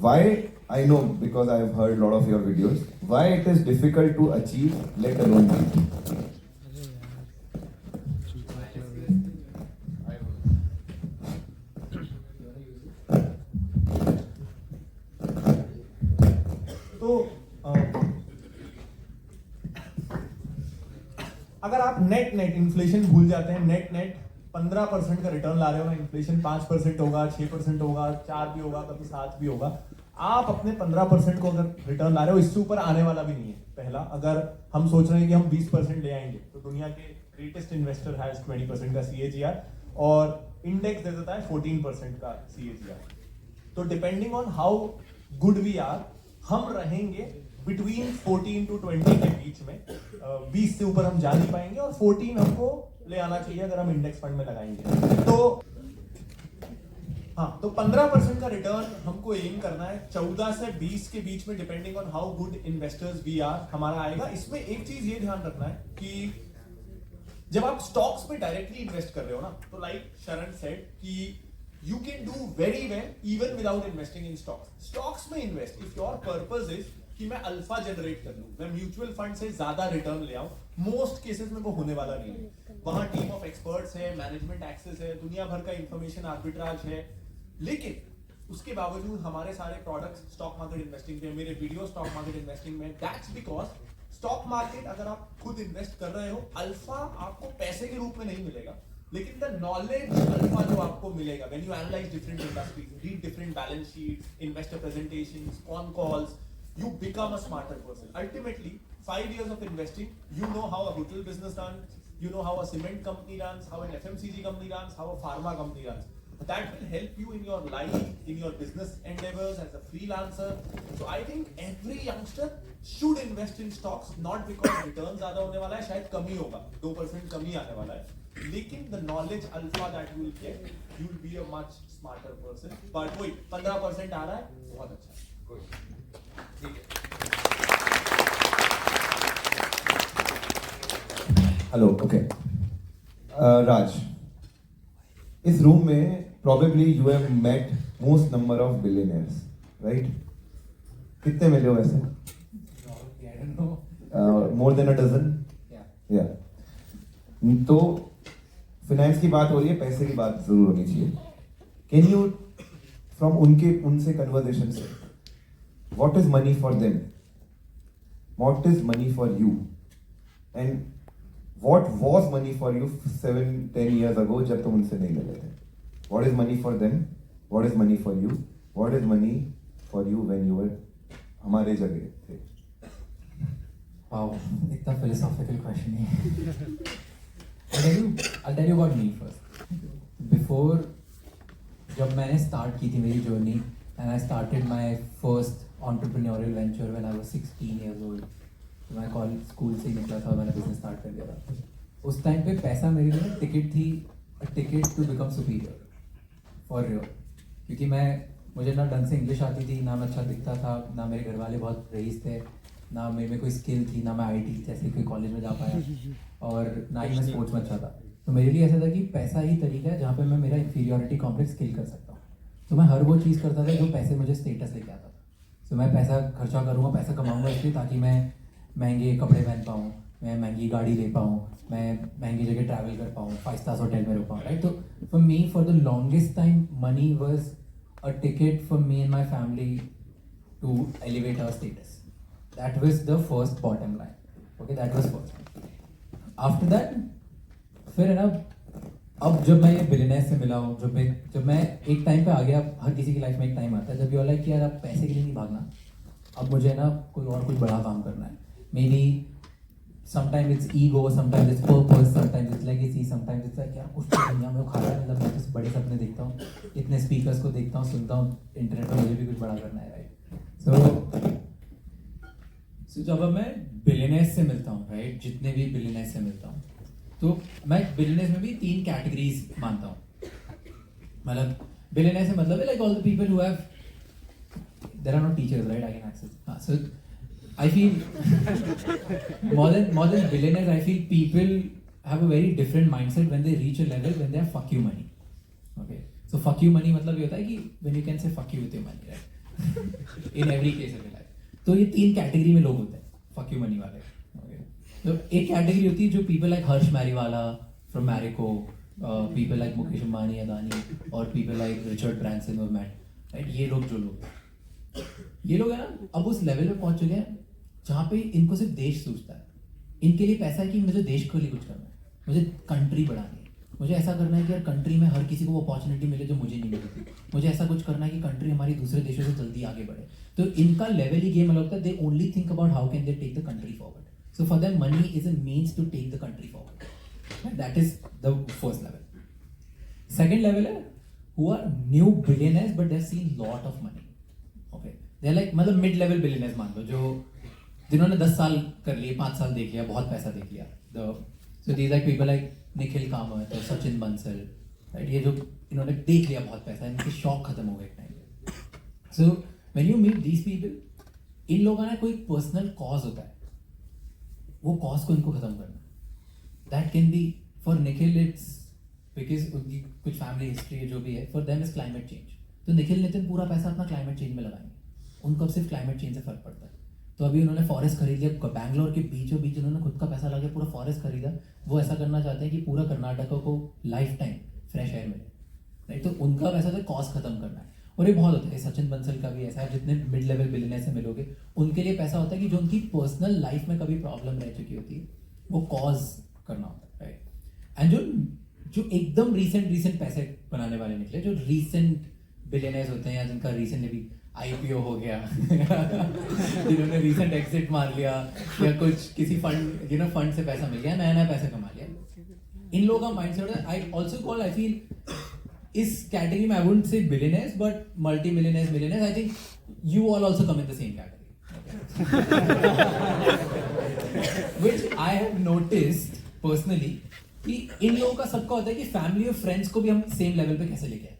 Why? I know because I have heard a lot of your videos. Why it is difficult to achieve, let alone beat? तो अगर आप net inflation भूल जाते हैं, net 15% का return ला रहे हो ना, इन्फ्लेशन 5% होगा, 6% होगा, 4 भी होगा, कभी 7 भी होगा, आप अपने 15% को अगर रिटर्न ला रहे हो, इससे ऊपर आने वाला भी नहीं है। पहला, अगर हम सोच रहे हैं कि हम 20% ले आएंगे, तो दुनिया के ग्रेटेस्ट इन्वेस्टर हैज 20% का CAGR और इंडेक्स दे देता है 14% का CAGR। तो depending on how good we are, हम रहेंगे बिटवीन 14 to 20 के बीच में। 20 से ऊपर हम जा नहीं पाएंगे और 14 हमको ले आना चाहिए अगर हम इंडेक्स फंड में लगाएंगे। तो हाँ, तो 15% का रिटर्न हमको एम करना है। 14 से 20 के बीच में, depending on how good investors we are, हमारा आएगा। इसमें एक चीज ये ध्यान रखना है कि जब आप स्टॉक्स में डायरेक्टली इन्वेस्ट कर रहे हो ना, तो लाइक शरण सेड कि you can do very well even without investing in stocks. Stocks में invest if your purpose is कि मैं अल्फा जनरेट कर लूं, मैं म्यूचुअल फंड से ज्यादा रिटर्न ले आऊं, मोस्ट केसेस में वो होने वाला नहीं है। वहां टीम ऑफ एक्सपर्ट्स है, मैनेजमेंट एक्सेस है, दुनिया भर का इंफॉर्मेशन आर्बिट्राज है, लेकिन उसके बावजूद हमारे सारे प्रोडक्ट्स स्टॉक मार्केट इन्वेस्टिंग में, मेरे वीडियो स्टॉक मार्केट इन्वेस्टिंग में। दैट्स बिकॉज स्टॉक मार्केट अगर आप खुद इन्वेस्ट कर रहे हो, अल्फा आपको पैसे के रूप में नहीं मिलेगा, लेकिन द नॉलेज अल्फा जो आपको मिलेगा when you analyse different industries, read different balance sheets, investor presentations, con calls, you become a smarter person. Ultimately, 5 years of investing, you know how a hotel business runs, you know how a cement company runs, how an FMCG company runs, how a pharma company runs. That will help you in your life, in your business endeavors as a freelancer. So I think every youngster should invest in stocks, not because returns ज़्यादा होने वाला है, शायद कम ही होगा, 2% कम ही आने वाला है, लेकिन the knowledge alpha that you will get, you will be a much smarter person. But वही 15% आ रहा है, बहुत अच्छा है। Hello, okay. राज, इस रूम में probably you have met most number of billionaires, right? कितने मिले हो वैसे? I don't know. More than a dozen? Yeah. तो फाइनेंस की बात हो रही है, पैसे की बात जरूर होनी चाहिए। कैन यू फ्रॉम उनसे कन्वर्सेशन से, what is money for them? What is money for you? And what was money for you 7-10 years ago जब तुम उनसे नहीं मिले थे? What is money for them? What is money for you? What is money for you when you were हमारे जगह थे? Wow, इतना philosophical question है। I'll tell you about me first. Before, जब मैंने start की थी मेरी journey, and I started my first entrepreneurial venture when I was 16 years old. मैं कॉलेज स्कूल से ही निकला था, मैंने बिजनेस स्टार्ट कर दिया था। उस टाइम पे पैसा मेरे लिए टिकट थी, ticket to become superior for real. क्योंकि मुझे ना ढंग से इंग्लिश आती थी, ना मैं अच्छा दिखता था, ना मेरे घर वाले बहुत रईस थे, ना मेरे में कोई स्किल थी, ना मैं IT जैसे कोई कॉलेज में जा पाया, और ना ही मैं स्पोर्ट्स में अच्छा था। तो मेरे लिए ऐसा था कि पैसा ही तरीका है जहाँ पे मैं मेरा इंफीरियरिटी कॉम्प्लेक्स किल कर सकता हूँ। तो मैं हर वो चीज़ करता था जो पैसे मुझे स्टेटस लेके आता था। तो मैं पैसा खर्चा करूँगा, पैसा कमाऊँगा इसलिए ताकि मैं महंगे कपड़े पहन पाऊँ, मैं महंगी गाड़ी ले पाऊँ, मैं महंगी जगह ट्रैवल कर पाऊँ, 5 स्टार होटल में रुक पाऊँ, राइट। तो for me for the longest time money was a ticket for me and my family to elevate our status. That was the first bottom line, okay, that was first. After that फिर है ना, अब जब मैं ये billionaire से मिला हूँ, जब मैं एक टाइम पे आ गया, हर किसी की लाइफ में एक टाइम आता है जब यू लाइक कि यार अब पैसे के लिए नहीं भागना, अब मुझे ना कोई और कुछ बड़ा काम करना है। May be sometime it's ego, sometimes it's purpose, sometimes it's legacy, sometimes it's like यार कुछ दुनिया में खा रहा है, मतलब मैं तो बड़े सपने देखता हूँ, इतने स्पीकर्स को देखता हूँ, सुनता हूँ इंटरनेट पर, मुझे भी कुछ बड़ा करना है, राइट। सो So, जब अब मैं बिलियनर्स से मिलता हूँ, राइट, जितने भी बिलियनर्स से मिलता हूँ, तो मैं बिलियनर्स में भी 3 कैटेगरीज मानता हूँ. मतलब बिलियनर्स से मतलब है like all the people who have, there are not teachers, right, I can access. हाँ, so I feel more than billionaires, I feel people have a very different mindset when they reach a level when they have fuck you money. Okay, so fuck you money मतलब ये होता है कि when you can say fuck you with your money, right? In every case of your life. तो ये 3 category में लोग होते हैं fuck you money वाले. Okay, तो एक कैटेगरी होती है जो people like Harsh मैरीवाला from Marico, people like Mukesh Ambani, Adani, और people like रिचर्ड ब्रांसन और मैट, right? ये लोग जो लोग है ना, अब उस लेवल पे पहुंच चुके हैं जहाँ पे इनको सिर्फ देश सोचता है. इनके लिए पैसा है कि मुझे देश के लिए कुछ करना है, मुझे कंट्री बढ़ानी है, मुझे ऐसा करना है कि यार कंट्री में हर किसी को वो अपॉर्चुनिटी मिले जो मुझे नहीं मिली थी, मुझे ऐसा कुछ करना है कि कंट्री हमारी दूसरे देशों से जल्दी आगे बढ़े. तो इनका लेवल ही गेम अलग होता है. They only think about how can they take the country forward. So for them money is a means to take the country forward. That is the first level. Second level है who are new billionaires but they have seen lot of money. Okay, they are like मतलब mid level billionaires मान लो, जो जिन्होंने 10 साल कर लिए, 5 साल देख लिया, बहुत पैसा देख लिया. So these like people like Nikhil Kamat और सचिन बंसल, राइट, ये जो इन्होंने देख लिया बहुत पैसा, इनके शौक खत्म हो गए एक टाइम पे. So when you meet these people, इन लोगों का कोई पर्सनल कॉज होता है, वो कॉज को इनको खत्म करना. That can be for Nikhil it's because उनकी कुछ फैमिली हिस्ट्री जो भी है, for them is climate change. तो निखिल नितिन पूरा पैसा अपना क्लाइमेट चेंज में लगाएंगे, उनको अब सिर्फ क्लाइमेट चेंज से फर्क पड़ता है. तो अभी उन्होंने फॉरेस्ट खरीद लिया, बैंगलोर के बीचों बीच उन्होंने खुद का पैसा लगा पूरा फॉरेस्ट खरीदा. वो ऐसा करना चाहते हैं कि पूरा कर्नाटक को लाइफ टाइम फ्रेश एयर मिले, राइट. तो उनका पैसा तो कॉस्ट खत्म करना है. और ये बहुत होता है, सचिन बंसल का भी ऐसा है, जितने मिड लेवल बिलियनर से मिलोगे उनके लिए पैसा होता है कि जो उनकी पर्सनल लाइफ में कभी प्रॉब्लम रह चुकी होती है वो कॉज करना होता है, राइट. एंड जो एकदम रिसेंट पैसे बनाने वाले निकले, जो रिसेंट बिलियनर्स होते हैं या जिनका रिसेंटली भी IPO हो गया जिन्होंने रिसेंट एग्जिट मार लिया या कुछ किसी फंड फंड से पैसा मिल गया, नया पैसा कमा लिया, इन लोगों का माइंडसेट है. I also call, I feel इस कैटेगरी में I wouldn't say billionaires but multi millionaires. I think you all also come in the same category, which I have noticed personally कि इन लोगों का सबका होता है कि फैमिली और फ्रेंड्स को भी हम सेम लेवल पे कैसे लेके आए.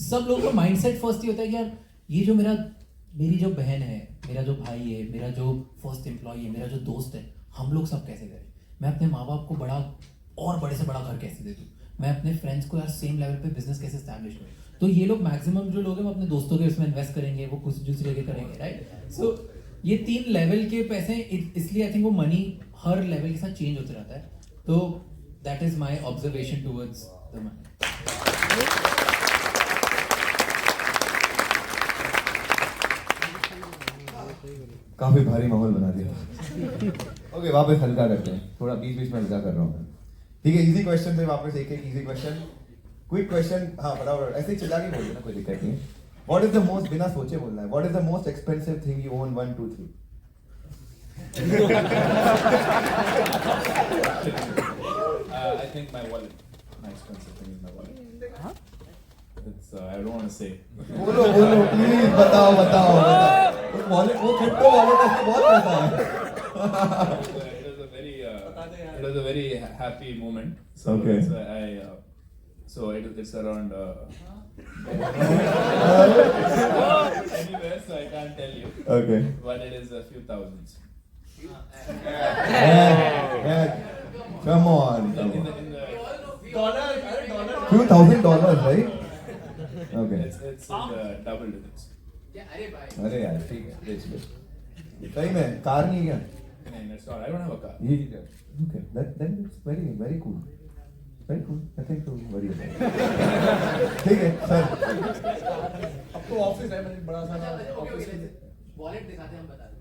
सब लोगों का माइंडसेट फर्स्ट ही होता है कि यार ये जो मेरी जो बहन है, मेरा जो भाई है, मेरा जो फर्स्ट एम्प्लॉय है, मेरा जो दोस्त है, हम लोग सब कैसे करें. मैं अपने माँ बाप को बड़े से बड़ा घर कैसे दे दूँ, मैं अपने फ्रेंड्स को यार सेम लेवल पे बिजनेस कैसे स्टैब्लिश करूँ. तो ये लोग मैक्सिमम जो लोग हैं वो अपने दोस्तों के उसमें इन्वेस्ट करेंगे, वो कुछ दूसरे के करेंगे, राइट. सो ये 3 लेवल के पैसे, इसलिए आई थिंक वो मनी हर लेवल के साथ चेंज होते रहता है. तो that is my observation towards the money. काफी भारी माहौल बना दिया. ओके, वापस हल्का करते हैं, थोड़ा बीच में हल्का कर रहा हूँ. ठीक है, इजी क्वेश्चन थे, वापस एक इजी क्वेश्चन, क्विक क्वेश्चन. हाँ बराबर, ऐसे ही चिल्ला के बोलिए ना, कोई दिक्कत नहीं. व्हाट इज द मोस्ट, बिना सोचे बोलना है, what is the most expensive thing you own? 1 2 3. I think my wallet. My expensive thing is my wallet. It's I don't want to say. बोलो प्लीज, बताओ. वो क्रिप्टो वॉलेट है, बहुत पैसा है. It was a very happy moment. So Okay. It's around. Anyway, so I can't tell you. Okay. But it is a few thousands. Yeah. Come on. In the Few $1,000s, right? Okay. it's in the double digits. अरे यार ठीक है, rich. सही में car नहीं है क्या? No, it's not. I don't have a car. Okay, then it's very cool. Very cool. Nothing to worry about. ठीक है सर. अब तो ऑफिस है, मैंने बड़ा सा ऑफिस. वॉलेट दिखाते हैं, हम बता दें.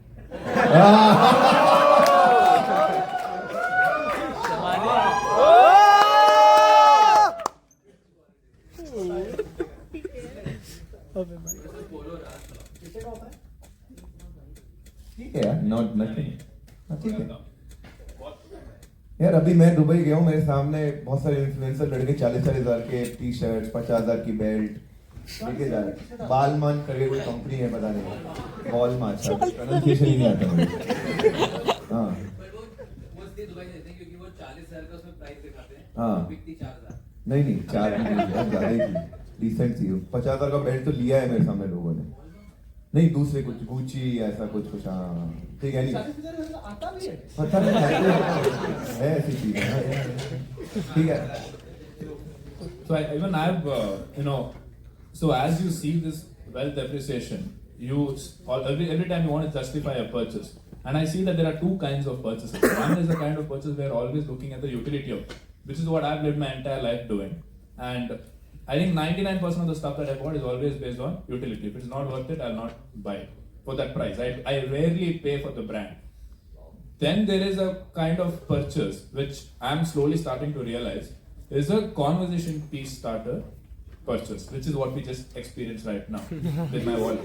ठीक है यार, नॉट नथिंग. ठीक है यार. अभी मैं दुबई गया हूँ, मेरे सामने बहुत सारे इन्फ्लुएंसर लड़के 40,000 के टी शर्ट, 50,000 की बेल्ट लेके जा रहे. बालमान करके कोई कंपनी है, पता नहीं, बॉल माचा, प्रोनाउंसिएशन ही नहीं आता मुझे. क्योंकि वो 40,000 का उसमें प्राइस दिखाते हैं, हाँ। बिकती 4,000। नहीं 4 बहुत ज्यादा ही थी, डिसेंट थी। 50,000 का बेल्ट तो लिया है मेरे सामने लोगों ने, नहीं दूसरे कुछ गुची ऐसा कुछ हाँ ठीक है। नहीं आता भी है, पता नहीं है ऐसी चीज ठीक है। So even I've, so as you see this wealth depreciation, every time you want to justify a purchase, and I see that there are two kinds of purchases. One is the kind of purchase where always looking at the utility of it, which is what I've lived my entire life doing, and I think 99% of the stuff that I bought is always based on utility. If it's not worth it, I'll not buy it for that price. I rarely pay for the brand. Then there is a kind of purchase which I'm slowly starting to realize is a conversation piece starter purchase, which is what we just experienced right now with my wallet.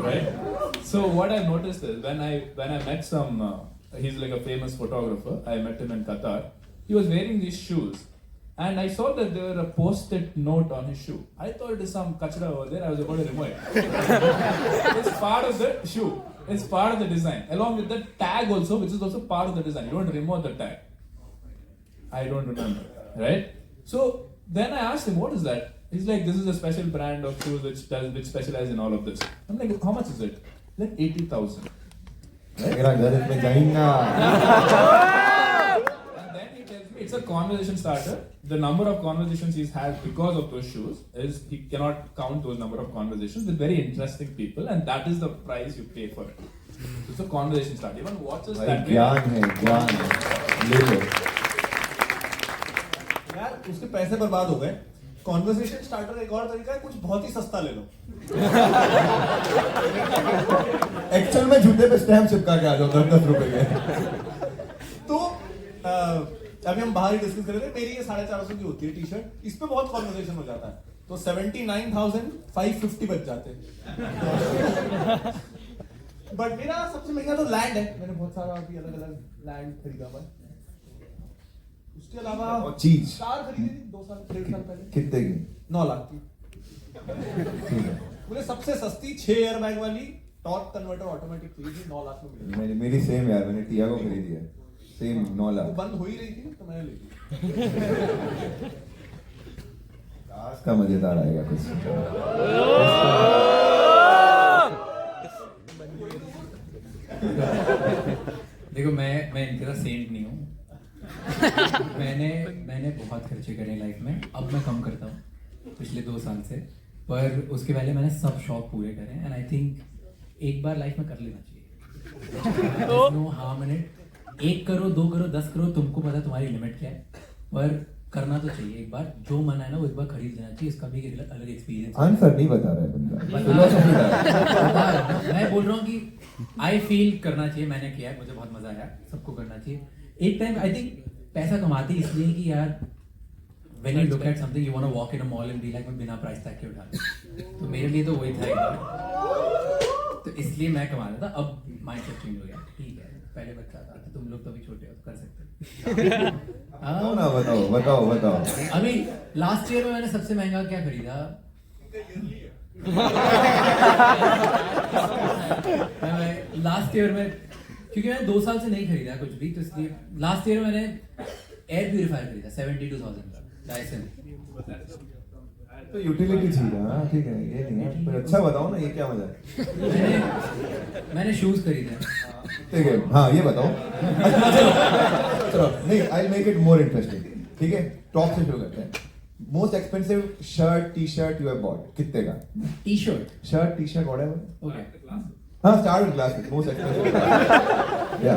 Right? So what I've noticed is when I met some, he's like a famous photographer. I met him in Qatar. He was wearing these shoes, and I saw that there were a post-it note on his shoe. I thought it is some kachra over there. I was about to remove it. It's part of the shoe. It's part of the design, along with the tag also, which is also part of the design. You don't remove the tag. I don't remember, right? So then I asked him, what is that? He's like, this is a special brand of shoes which specialize in all of this. I'm like, how much is it? Like 80,000. मेरा घर इसमें जाएगा। And then he tells me it's a conversation starter. The number of conversations he's had because of those shoes is he cannot count those number of conversations with very interesting people, and that is the price you pay for it. So it's a conversation starter. Even watches भाई that ज्ञान है ले लो। यार उसके पैसे बर्बाद हो गए। कॉन्वर्सेशन स्टार्टर एक और तरीका है, कुछ बहुत ही सस्ता ले लो। एक्चुअल में जूते पे स्टैम्प चिपका के आ जाओ 10 रुपए के। तो अभी हम बाहर ही डिस्कस कर रहे थे, मेरी ये 450 की होती है टी शर्ट, इस पे बहुत कॉन्वर्सेशन हो जाता है, तो 79,550 बच जाते हैं। बट मेरा सबसे महंगा तो लैंड है, मैंने बहुत सारा अभी अलग अलग लैंड खरीदा हुआ है। उसके अलावा और चीज कार खरीदी थी 2 साल 1.5 साल पहले, कितने की? 9 लाख की। ठीक है। मुझे सबसे सस्ती 6 एयर बैग वाली टॉर्क कन्वर्टर ऑटोमेटिक चाहिए थी, 9 लाख में मिली। मेरी सेम यार, मैंने टियागो खरीदी है, सेम 9 वो लाख। बंद हो ही रही थी तो मैंने ले ली। काश का मजेदार आएगा कुछ। देखो मैं इनके साथ सेंट नहीं हूँ। मैंने बहुत खर्चे करे लाइफ में, अब मैं कम करता हूँ पिछले 2 साल से, पर उसके पहले मैंने सब शौक पूरे करे एंड आई थिंक एक बार लाइफ में कर लेना चाहिए। No harm in it. 1 करो 2 करो 10 करो, तुमको पता तुम्हारी लिमिट क्या है, पर करना तो चाहिए। एक बार जो मन है ना वो एक बार खरीद लेना चाहिए, इसका भी एक अलग एक्सपीरियंस। आंसर नहीं बता रहा है बंदा, फिलॉसफी बता रहा है। मैं बोल रहा हूँ कि आई फील करना चाहिए, मैंने किया है, मुझे बहुत मजा आया, सबको करना चाहिए। एक टाइम आई थिंक पैसा कमाते इसलिए कि यार when you look at something you want to walk in a mall and be like मैं बिना प्राइस टैग के उठा लूं, तो मेरे लिए तो वही था एक बार, तो इसलिए मैं कमा रहा था। अब माइंडसेट चेंज हो गया, ठीक है पहले बच्चा था, तुम लोग तो अभी छोटे हो तो कर सकते हो। ना बताओ। अभी लास्ट ईयर में मैंने सबसे महंगा क्या खरीदा? लास्ट ईयर में, क्योंकि मैंने 2 साल से नहीं खरीदा कुछ भी, तो इसलिए लास्ट ईयर में मैंने एयर प्यूरिफायर खरीदा 72,000 का डायसन। तो यूटिलिटी चीज है। हाँ ठीक है, ये नहीं है, पर अच्छा बताओ ना ये क्या मजा है। मैंने शूज खरीदे। ठीक है, हाँ ये बताओ। चलो नहीं, I make it more interesting. ठीक है, टॉप से शुरू करते हैं। Most expensive shirt T shirt you have bought, कितने का? T shirt whatever. ओके, हाँ start with glasses. Most expensive या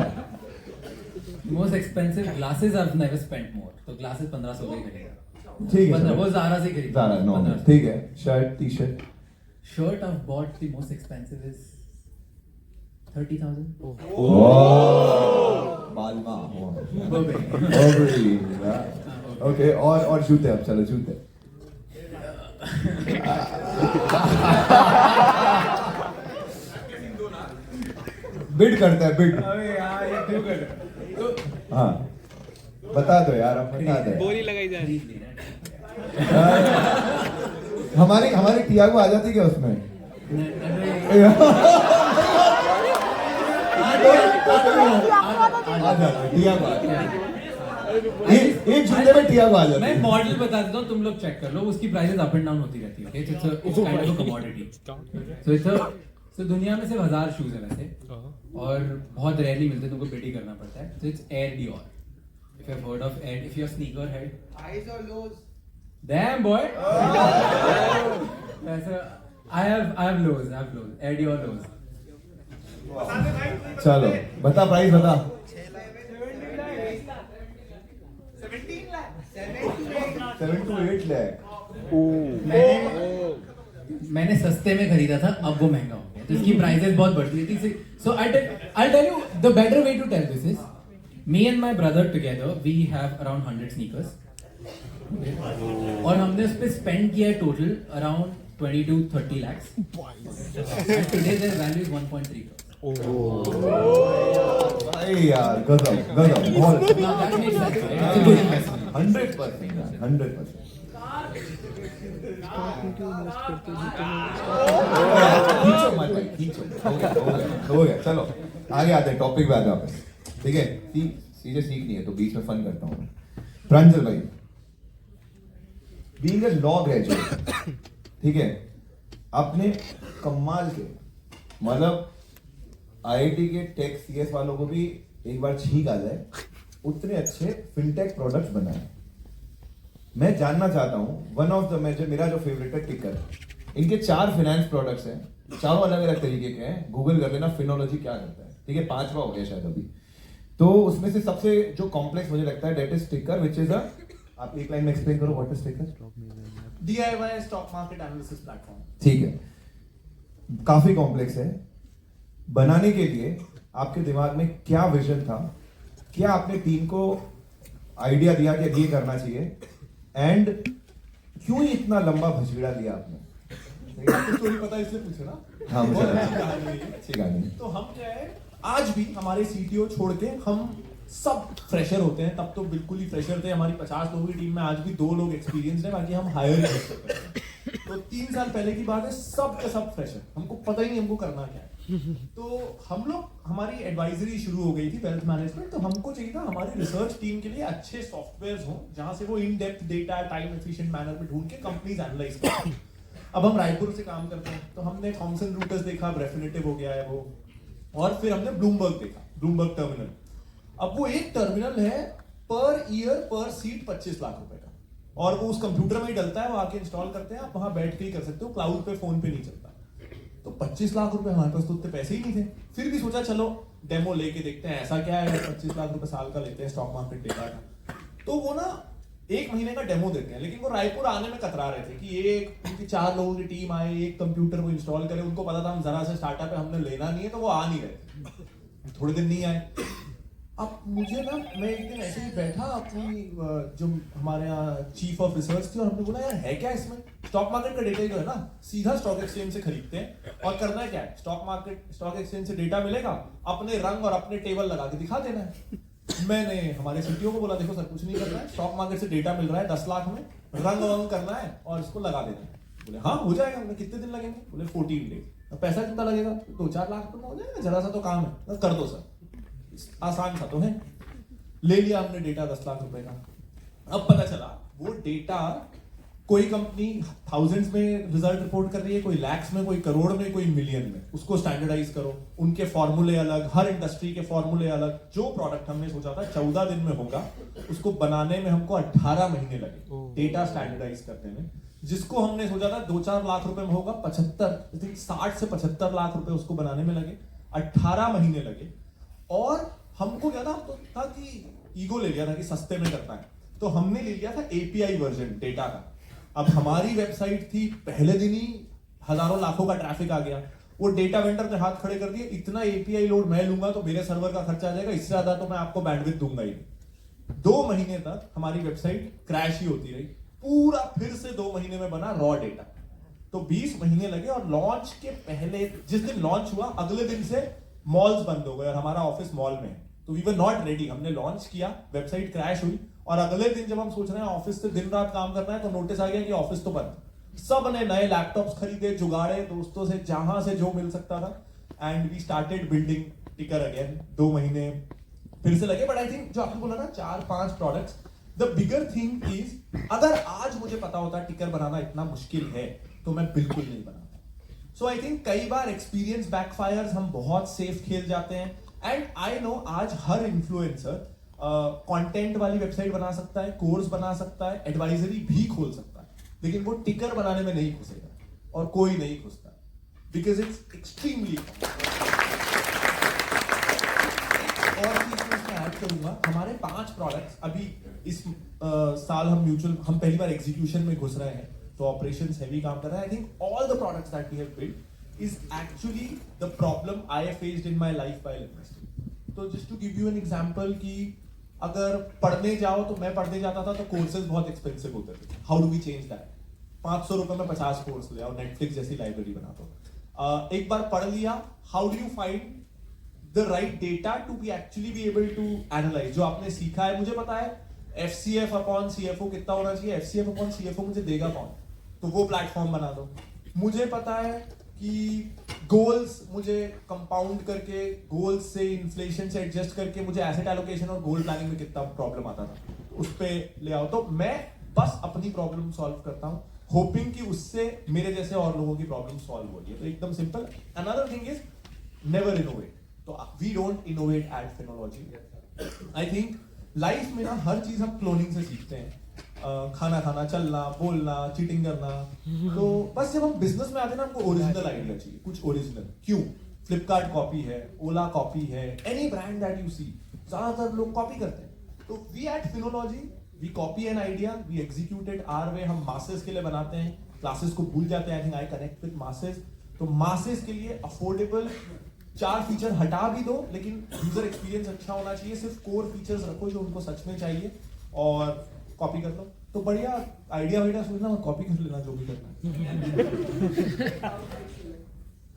most expensive glasses I have never spent more, तो ग्लासेस 1500 के खरीदा। ठीक है, वो ज़ारा से खरीदा। ज़ारा नो, ठीक है। Shirt T shirt I've bought the most expensive is 30,000. बालमा Okay. ओके, और जूते, अब चलो जूते। बिड करता है, बिड। हाँ बता दो यार, अब बता दो। बोली लगाई जा रही हमारी टियागो आ जाती क्या उसमें? आ जाती टियागो। एक जूते में टियागो आ जाता मैं है। मॉडल बता देता हूँ, तुम लोग चेक कर लो, उसकी प्राइसेस अप एंड डाउन होती रहती है। It's kind of a commodity. So दुनिया में सिर्फ 1000 शूज है वैसे, और बहुत रेयरली मिलते हैं, तुमको पेटी करना पड़ता है। So it's Air Dior. If you have heard of Air, if you are sneaker head, Highs or lows? Damn boy. I have lows, Air Dior lows. चलो बता प्राइस बता। 7 to 8 लाख। मैंने सस्ते में खरीदा था, अब वो महंगा हो गया, तो इसकी प्राइसेस बहुत बढ़ती थी। So I tell you the better way to tell this is, me and my brother together we have around 100 sneakers, और हमने उस पे स्पेंड किया है total around 20 to 30 lakhs, and today their value is 1.3 crore. भाई यार गजब गजब बहुत अच्छा। Now that makes sense, right? It's a good investment. 100%, 100%। खींचो मत भाई, खींचो। हो गया, चलो आगे आते हैं, टॉपिक पे आते हैं वापस। ठीक है, चीजें सीखनी है तो बीच में फन करता हूँ। प्रांजल भाई, बीइंग अ लॉ ग्रेजुएट, ठीक है, आपने कमाल के, मतलब आईआईटी के टेक सीएस वालों को भी एक बार छींक आ जाए, उतने अच्छे फिनटेक प्रोडक्ट्स बनाए। मैं जानना चाहता हूं, वन ऑफ द मेरा जो फेवरेट है टिकर, इनके 4 फाइनेंस प्रोडक्ट्स हैं, चारों अलग अलग तरीके के हैं। गूगल कर लेना फिनोलॉजी क्या करता है, ठीक है, 5वां हो गया शायद अभी। तो उसमें से सबसे जो कॉम्प्लेक्स मुझे लगता है डेट इज टिकर, विच इज अ, आप एक लाइन में एक्सप्लेन करो व्हाट इज टिकर। DIY stock market analysis platform. ठीक है, काफी कॉम्प्लेक्स है। बनाने के लिए आपके दिमाग में क्या विजन था, क्या आपने टीम को आइडिया दिया कि ये करना चाहिए, एंड क्यों ही इतना लंबा भजबीड़ा लिया आपने? आपको स्टोरी पता है इसलिए पूछे ना। हाँ, मुझे बहुत लगा। अच्छी कहानी है ये। अच्छी कहानी है। तो हम क्या है, आज भी हमारे सीटीओ छोड़ के हम सब फ्रेशर होते हैं। तब तो बिल्कुल ही फ्रेशर थे। हमारी 50 लोगों की टीम में आज भी 2 लोग एक्सपीरियंस है, बाकी हम हायर ही कर सकते हैं। तो 3 साल पहले की बात है, सब के सब फ्रेशर, हमको पता ही नहीं हमको करना क्या है। तो हम लोग, हमारी एडवाइजरी शुरू हो गई थी वेल्थ मैनेजमेंट, तो हमको चाहिए था हमारी रिसर्च टीम के लिए अच्छे सॉफ्टवेयर हो जहां से वो in depth data time efficient manner में ढूंढ के कंपनीज एनालाइज करें। अब हम रायपुर से काम करते हैं, तो हमने थॉमसन रूटर्स देखा, रेफिनेटिव हो गया है वो, और फिर हमने ब्लूमबर्ग देखा, ब्लूमबर्ग टर्मिनल। अब वो एक टर्मिनल है पर ईयर पर सीट 25 लाख रुपए का, और वो उस कंप्यूटर में ही डलता है, वो आके इंस्टॉल करते हैं, आप वहां बैठ के ही कर सकते हो, क्लाउड पे, फोन पे नहीं चलता। तो 25 लाख रुपए, हमारे पास तो उतने पैसे ही नहीं थे। फिर भी सोचा चलो डेमो लेके देखते हैं, ऐसा क्या है 25 लाख रुपए साल का लेते हैं स्टॉक मार्केट डेटा का। तो वो ना 1 महीने का डेमो देते हैं, लेकिन वो रायपुर आने में कतरा रहे थे कि एक उनकी 4 लोगों की टीम आए, एक कंप्यूटर को इंस्टॉल करे। उनको पता था हम जरा से स्टार्टअप है, हमने लेना नहीं है, तो वो आ नहीं रहे। थोड़े दिन नहीं आए। अब मुझे ना, मैं एक दिन ऐसे ही बैठा, अपनी जो हमारे यहाँ चीफ ऑफ रिसर्च थी, और हमने बोला यार है क्या इसमें, स्टॉक मार्केट का डेटा जो है ना सीधा स्टॉक एक्सचेंज से खरीदते हैं, और करना है क्या है, स्टॉक एक्सचेंज से डेटा मिलेगा, अपने रंग और अपने टेबल लगा के दिखा देना है। मैंने हमारे सीटीओ को बोला देखो सर कुछ नहीं करना है, स्टॉक मार्केट से डेटा मिल रहा है 10 लाख में, रंग वंग करना है और इसको लगा देना है। बोले हाँ हो जाएगा। बोले कितने दिन लगेंगे? बोले 14 डेज। पैसा कितना लगेगा? 2-4 लाख रुपए में हो जाएगा, जरा सा तो काम है, कर दो सर, आसान सा तो है। ले लिया हमने डेटा 10 लाख रुपए का। अब पता चला वो डेटा कोई कंपनी थाउजेंड्स में रिजल्ट रिपोर्ट कर रही है, कोई लैक्स में, कोई करोड़ में, कोई मिलियन में। उसको स्टैंडर्डाइज करो, उनके फॉर्मूले अलग, हर इंडस्ट्री के फॉर्मूले अलग। जो प्रोडक्ट हमने सोचा था 14 दिन में होगा, उसको बनाने में हमको 18 महीने लगे डेटा स्टैंडर्डाइज करने में। जिसको हमने सोचा था 2-4 लाख रुपए में होगा, 60 से 75 लाख रुपए उसको बनाने में लगे, 18 महीने लगे। और हमको क्या था कि ईगो ले लिया था कि सस्ते में करना है, तो हमने ले लिया था एपीआई वर्जन डेटा का। अब हमारी वेबसाइट थी, पहले दिन ही हजारों लाखों का ट्रैफिक आ गया। वो डेटा वेंडर ने हाथ खड़े कर दिए, इतना एपीआई लोड मैं लूंगा तो मेरे सर्वर का खर्चा आ जाएगा, इससे ज्यादा तो मैं आपको बैंडविड्थ दूंगा ही नहीं। 2 महीने तक हमारी वेबसाइट क्रैश ही होती रही। पूरा फिर से 2 महीने में बना रॉ डेटा, तो 20 महीने लगे। और लॉन्च के पहले, जिस दिन लॉन्च हुआ अगले दिन से मॉल्स बंद हो गए, और हमारा ऑफिस मॉल में, तो वी वर नॉट रेडी। हमने लॉन्च किया, वेबसाइट क्रैश हुई, और अगले दिन जब हम सोच रहे हैं ऑफिस से दिन रात काम करना है, तो नोटिस आ गया कि ऑफिस तो बंद। सब ने नए लैपटॉप्स खरीदे, जुगाड़े दोस्तों से, जहां से जो मिल सकता था, एंड वी स्टार्टेड बिल्डिंग टिकर अगेन। 2 महीने फिर से लगे. बट आई थिंक जो आपने बोला ना 4-5 products, the bigger thing is अगर आज मुझे पता होता टिकर बनाना इतना मुश्किल है तो मैं बिल्कुल नहीं बनाता. सो आई थिंक कई बार एक्सपीरियंस बैकफायर्स, हम बहुत सेफ खेल जाते हैं. एंड आई नो आज हर इन्फ्लुएंसर कंटेंट वाली वेबसाइट बना सकता है, कोर्स बना सकता है, एडवाइजरी भी खोल सकता है, लेकिन वो टिकर बनाने में नहीं घुसेगा और कोई नहीं घुसता बिकॉज इट्स एक्सट्रीमली. और चीज मैं इसमें ऐड करूंगा, हमारे 5 प्रोडक्ट्स अभी इस साल हम पहली बार एग्जीक्यूशन में घुस रहे हैं, तो ऑपरेशंस हैवी काम कर रहे हैं. I think all the products that we have built is actually the problem I have faced in my life while investing. तो just to give you an example कि अगर पढ़ने जाओ तो मैं पढ़ने जाता था तो कोर्सेज बहुत एक्सपेंसिव होते थे. How do we change that? 500 रुपए में 50 कोर्स ले आओ, नेटफ्लिक्स जैसी लाइब्रेरी बना दो. एक बार पढ़ लिया, how do you find the right data to be actually be able to analyse. जो आपने सीखा है, मुझे पता है FCF अपॉन CFO कितना होना चाहिए, FCF अपॉन CFO मुझे देगा कौन, तो वो प्लेटफॉर्म बना दो. मुझे पता है कि गोल्स मुझे कंपाउंड करके, गोल्स से इन्फ्लेशन से एडजस्ट करके मुझे एसेट एलोकेशन और गोल प्लानिंग में कितना प्रॉब्लम आता था, तो उस पे ले आओ. तो मैं बस अपनी प्रॉब्लम सॉल्व करता हूँ, होपिंग कि उससे मेरे जैसे और लोगों की प्रॉब्लम सॉल्व हो रही है. तो एकदम simple. Another thing is never innovate. तो we don't innovate at Finology. I think life में ना हर चीज हम क्लोनिंग से सीखते हैं. खाना खाना, चलना, बोलना, चीटिंग करना. तो बस जब हम बिजनेस में आते हैं ना, हमको ओरिजिनल आइडिया चाहिए, कुछ ओरिजिनल. क्यों? फ्लिपकार्ट कॉपी है, ओला कॉपी है, any brand that you see, ज्यादातर लोग कॉपी करते हैं. तो we at Finology we copy an idea, we execute it our way. हम मासेस के लिए बनाते हैं, क्लासेस को भूल जाते हैं. I think I connect with masses. तो मासेस के लिए अफोर्डेबल 4 फीचर हटा भी दो, लेकिन यूजर एक्सपीरियंस अच्छा होना चाहिए. सिर्फ कोर फीचर्स रखो जो उनको सच में चाहिए और कॉपी कर लो. तो बढ़िया आइडिया वाइडिया सोचना और कॉपी कर लेना जो भी करना है.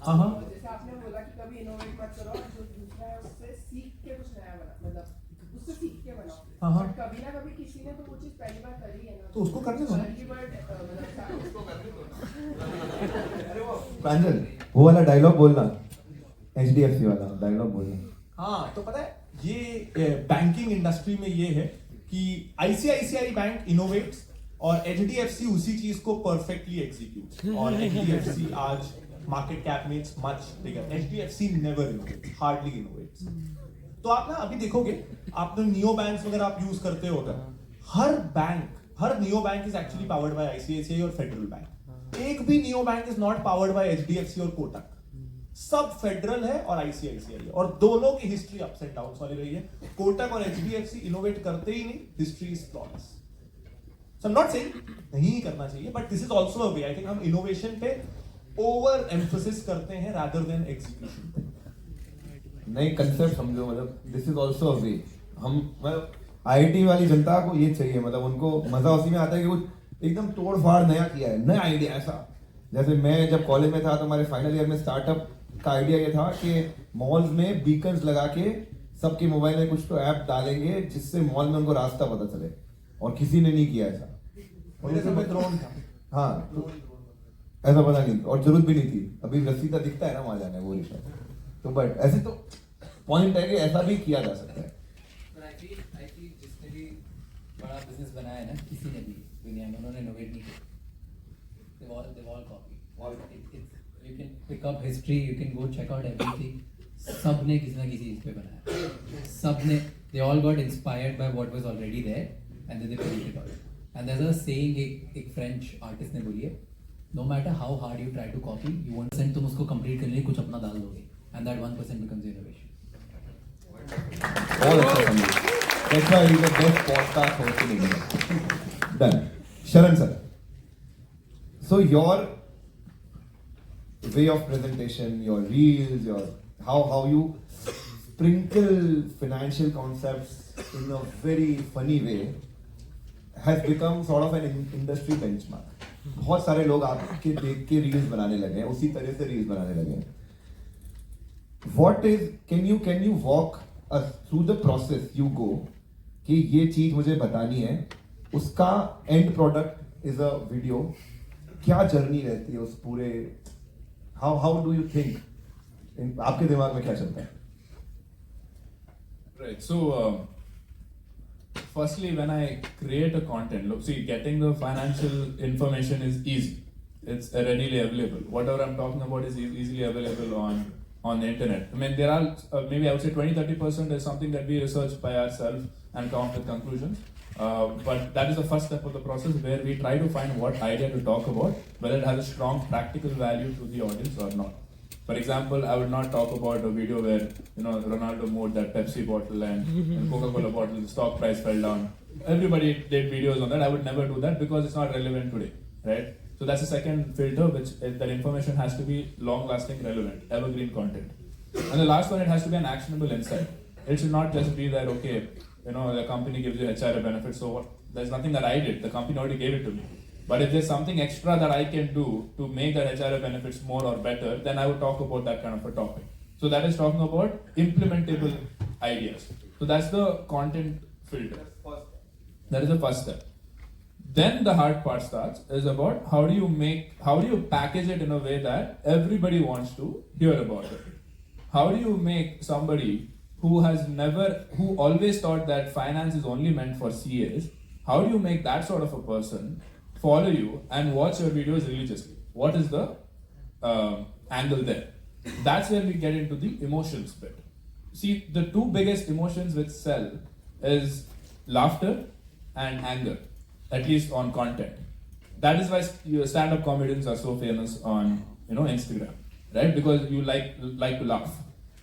हाँ हाँ. जैसे आपने बोला कि कभी इनोवेट मत करो और जो दूसरा है उससे सीख के कुछ नया बना, मतलब उससे सीख के बनाओ. हाँ हाँ. बट कभी ना कभी किसी ने तो वो चीज पहली बार करी है ना, तो उसको करने दो ना. पहली बार, मतलब उसको करने दो. प्रांजल, वो वाला डायलॉग बोलना, HDFC वाला डायलॉग बोलना. हाँ, तो पता है ये बैंकिंग इंडस्ट्री में ये है कि ICICI बैंक इनोवेट्स और HDFC उसी चीज को परफेक्टली एग्जीक्यूट. और HDFC आज मार्केट कैप में it's much bigger. HDFC never innovates, hardly innovates. तो आप ना अभी देखोगे, आपने नियो बैंक्स वगैरह आप यूज करते हो अगर, हर neo bank is actually powered by ICICI और फेडरल बैंक. एक भी neo bank is not powered by HDFC और कोटक. सब फेडरल है और ICICI है, और दोनों की हिस्ट्री अप्स एंड डाउन्स वाली रही है. कोटक और HDFC इनोवेट करते ही नहीं. History is flawless. So I am not saying नहीं करना चाहिए, but this is also a way. I think हम इनोवेशन पे ओवर एम्फोसिस करते हैं रादर देन एग्जीक्यूशन पे. नई कंसेप्ट समझो, मतलब दिस इज ऑल्सो अ वे. हम मतलब IIT वाली जनता को ये चाहिए, मतलब उनको मजा उसी में आता है कि कुछ एकदम तोड़ फाड़ नया किया है, नया आइडिया. ऐसा जैसे मैं जब कॉलेज में था तो हमारे फाइनल ईयर में स्टार्टअप का आइडिया ये था कि मॉल्स में बीकन्स लगा के सबके मोबाइल में कुछ तो ऐप डालेंगे जिससे मॉल में उनको रास्ता पता चले, और किसी ने नहीं किया ऐसा. और जैसे मैं ड्रोन था. हाँ, तो ऐसा पता नहीं और जरूरत भी नहीं थी. अभी रसीदा दिखता है ना वहां जाना है वो रिश्ता. तो बट ऐसे तो पॉइंट है कि ऐसा भी किया जा सकता है. I feel जिसने भी बड़ा बिजनेस बनाया है ना, किसी ने भी दुनिया में, उन्होंने इनोवेट नहीं किया. They've all copied. You can pick up history, you can go check out everything. सबने किसी ना किसी चीज पे बनाया. सबने, they all got inspired by what was already there and then they built it out. And there's a saying, एक French artist ने बोली है, no matter how hard you try to copy, you 1% तुम उसको complete करने के लिए कुछ अपना डाल दोगे, and that 1% becomes innovation. बहुत अच्छा समझे. That's why he's the best podcast host in India. Done. Sharan sir. So your way of presentation, your reels, your how you sprinkle financial concepts in a very funny way has become sort of an industry benchmark. बहुत सारे लोग आपके देख के reels बनाने लगे हैं, उसी तरह से रील्स बनाने लगे हैं. What is, can you walk us through the process you go कि ये चीज मुझे बतानी है, उसका end product is a video, क्या जर्नी रहती है उस पूरे, how do you think, आपके दिमाग में क्या चलता है? Right. So, firstly, when I create a content, look, see, getting the financial information is easy. It's readily available. Whatever I'm talking about is easily available on the internet. I mean, there are maybe I would say 20-30% is something that we research by ourselves and come up with conclusions. But that is the first step of the process where we try to find what idea to talk about, whether it has a strong practical value to the audience or not. For example, I would not talk about a video where Ronaldo moved that Pepsi bottle and Coca-Cola bottle, the stock price fell down. Everybody did videos on that. I would never do that because it's not relevant today, right? So that's the second filter, which that information has to be long-lasting, relevant, evergreen content. And the last one, it has to be an actionable insight. It should not just be that the company gives you HRA benefits, so what? There's nothing that I did. The company already gave it to me. But if there's something extra that I can do to make that HRA benefits more or better, then I would talk about that kind of a topic. So that is talking about implementable ideas. So that's the content filter. That is the first step. Then the hard part starts is about how do you package it in a way that everybody wants to hear about it. How do you make somebody who always thought that finance is only meant for CAs, how do you make that sort of a person follow you and watch your videos religiously? What is the angle there? That's where we get into the emotions bit. See, the two biggest emotions which sell is laughter and anger, at least on content. That is why stand-up comedians are so famous on Instagram, right? Because you like to laugh.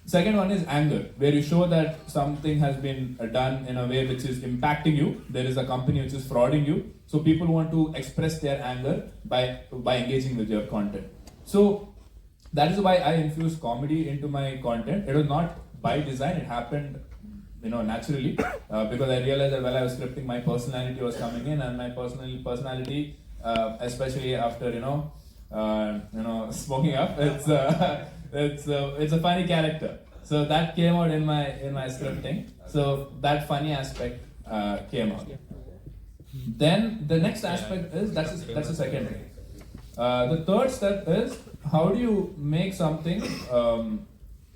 Second one is anger, where you show that something has been done in a way which is impacting you. There is a company which is frauding you. So people want to express their anger by engaging with your content. So that is why I infused comedy into my content. It was not by design, it happened naturally, because I realized that while I was scripting, my personality was coming in, and my personality, especially after smoking up, it's a funny character. So that came out in my scripting. So that funny aspect came out. Then the next aspect is that's the second thing. The third step is how do you make something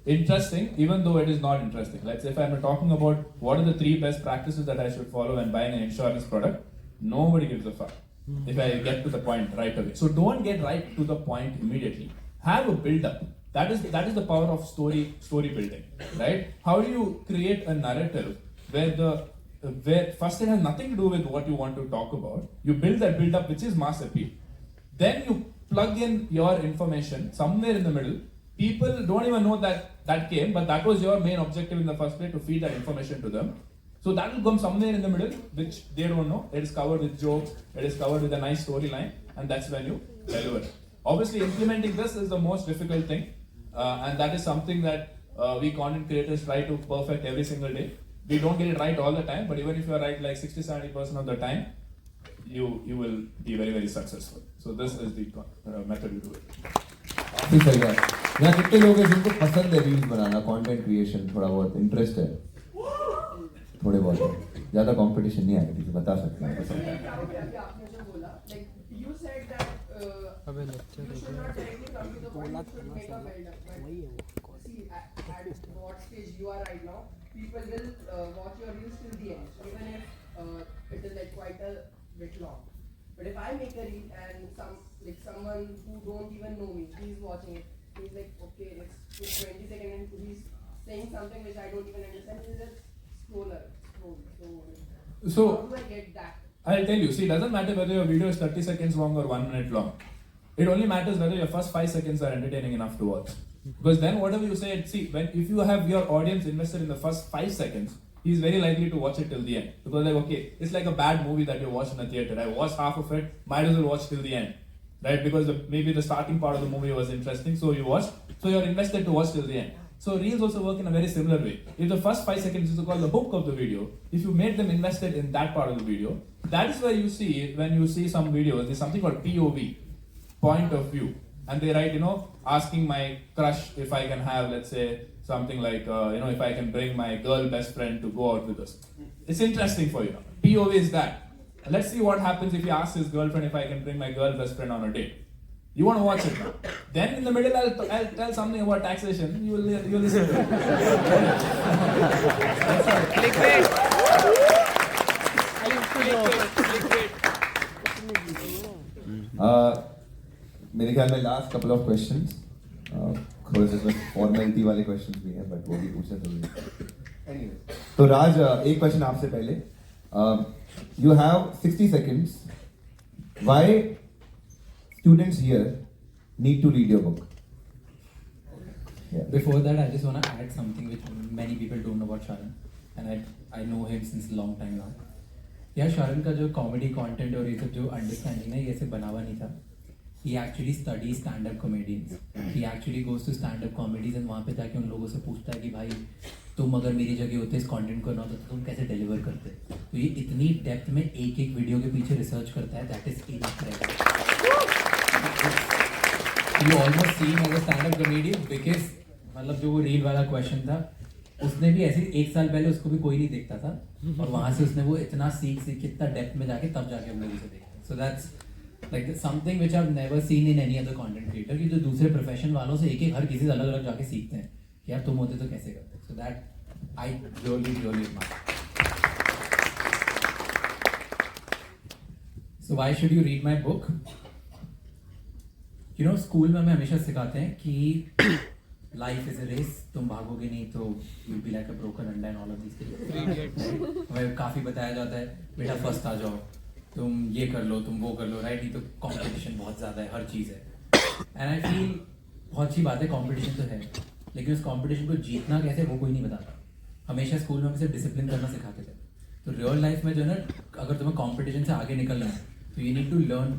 interesting even though it is not interesting. Let's say if I'm talking about what are the 3 best practices that I should follow when buying an insurance product, nobody gives a fuck if I get to the point right away. So don't get right to the point immediately. Have a build-up. That is the power of story building, right? How do you create a narrative where first it has nothing to do with what you want to talk about. You build that build-up which is mass appeal. Then you plug in your information somewhere in the middle. People don't even know that came, but that was your main objective in the first place, to feed that information to them. So that will come somewhere in the middle, which they don't know. It is covered with jokes, it is covered with a nice storyline, and that's when you deliver. Obviously, implementing this is the most difficult thing, and that is something that we content creators try to perfect every single day. We don't get it right all the time, but even if you are right like 60-70% of the time, you will be very, very successful. So this is the method you do it. ठीक है यार, यहाँ कितने लोग हैं जिनको पसंद है रील्स बनाना, कंटेंट क्रिएशन, थोड़ा बहुत इंटरेस्ट है, थोड़े बहुत है, ज़्यादा कंपटीशन नहीं आएगा, ठीक बता सकते हैं पसंद है। आपने जो बोला, like you said that you should not directly come to the point, you should make a build-up. But see, at what stage you are right now, people will watch your reels till the end, even if it is like quite a bit long. But if I make a reel and someone who don't even know me, he's watching it, he's like, okay, let's put 20 seconds and he's saying something which I don't even understand, he's just scroll. So how do I get that? I'll tell you, see, it doesn't matter whether your video is 30 seconds long or 1 minute long. It only matters whether your first 5 seconds are entertaining enough to watch. Because then whatever you say, see, if you have your audience invested in the first 5 seconds, he's very likely to watch it till the end. Because like, okay, it's like a bad movie that you watch in a theater. I watched half of it, might as well watch till the end. Right? Because maybe the starting part of the movie was interesting, so you watched. So you're invested to watch till the end. So reels also work in a very similar way. If the first 5 seconds is called the hook of the video, if you made them invested in that part of the video, that is where you see, when you see some videos, there's something called POV, point of view. And they write, asking my crush if I can have, let's say, something like, if I can bring my girl best friend to go out with us. It's interesting for you. POV is that. Let's see what happens if he asks his girlfriend if I can bring my girl best friend on a date. You want to watch it. Then in the middle, I'll tell something about taxation. You'll listen to it. मेरे ख्याल में last couple of questions थोड़े से formality वाले questions भी हैं but वो भी पूछना जरूरी है Anyway, तो राज एक क्वेश्चन आपसे पहले you have 60 seconds why students here need to read your book Before that, I just want to add something which many people don't know about Sharan, and I know him since a long time now. यार शारण का जो comedy content और ये सब जो understanding है ये ऐसे बना हुआ नहीं था. He actually studies stand-up comedians. He actually goes to stand-up comedies and वहाँ पे जाके उन लोगों से पूछता है कि भाई तुम अगर मेरी जगह होते इस कंटेंट को ना होता तो तुम कैसे डिलीवर करते. तो ये इतनी डेप्थ में एक एक वीडियो के पीछे रिसर्च करता है. That is incredible. You almost see him as a stand-up comedian because मतलब जो वो रील वाला क्वेश्चन था उसने भी ऐसे 1 साल पहले उसको भी कोई नहीं देखता था और वहाँ से उसने वो इतना सीख कितना डेप्थ में जाके तब जाके हम लोग उसे देखा. So that's like something which I have never seen in any other content creator कि जो दूसरे प्रोफेशन वालों से एक हर किसी से अलग अलग जाके सीखते हैं कि यार तुम होते तो कैसे करते. So that I really admire. So why should you read my book. You know school में हमें हमेशा सिखाते हैं कि लाइफ इज अ रेस. तुम भागोगे नहीं तो you be like a broken anda and all of this things. हमें काफी बताया जाता है बेटा फर्स्ट आ जाओ, तुम ये कर लो, तुम वो कर लो, राइट. नहीं तो कंपटीशन बहुत ज़्यादा है, हर चीज़ है. एंड आई फील बहुत अच्छी बात है, कंपटीशन तो है, लेकिन उस कंपटीशन को जीतना कैसे वो कोई नहीं बताता. हमेशा स्कूल में हमें सिर्फ डिसिप्लिन करना सिखाते थे. तो रियल लाइफ में जो है ना, अगर तुम्हें कंपटीशन से आगे निकलना है तो you need to learn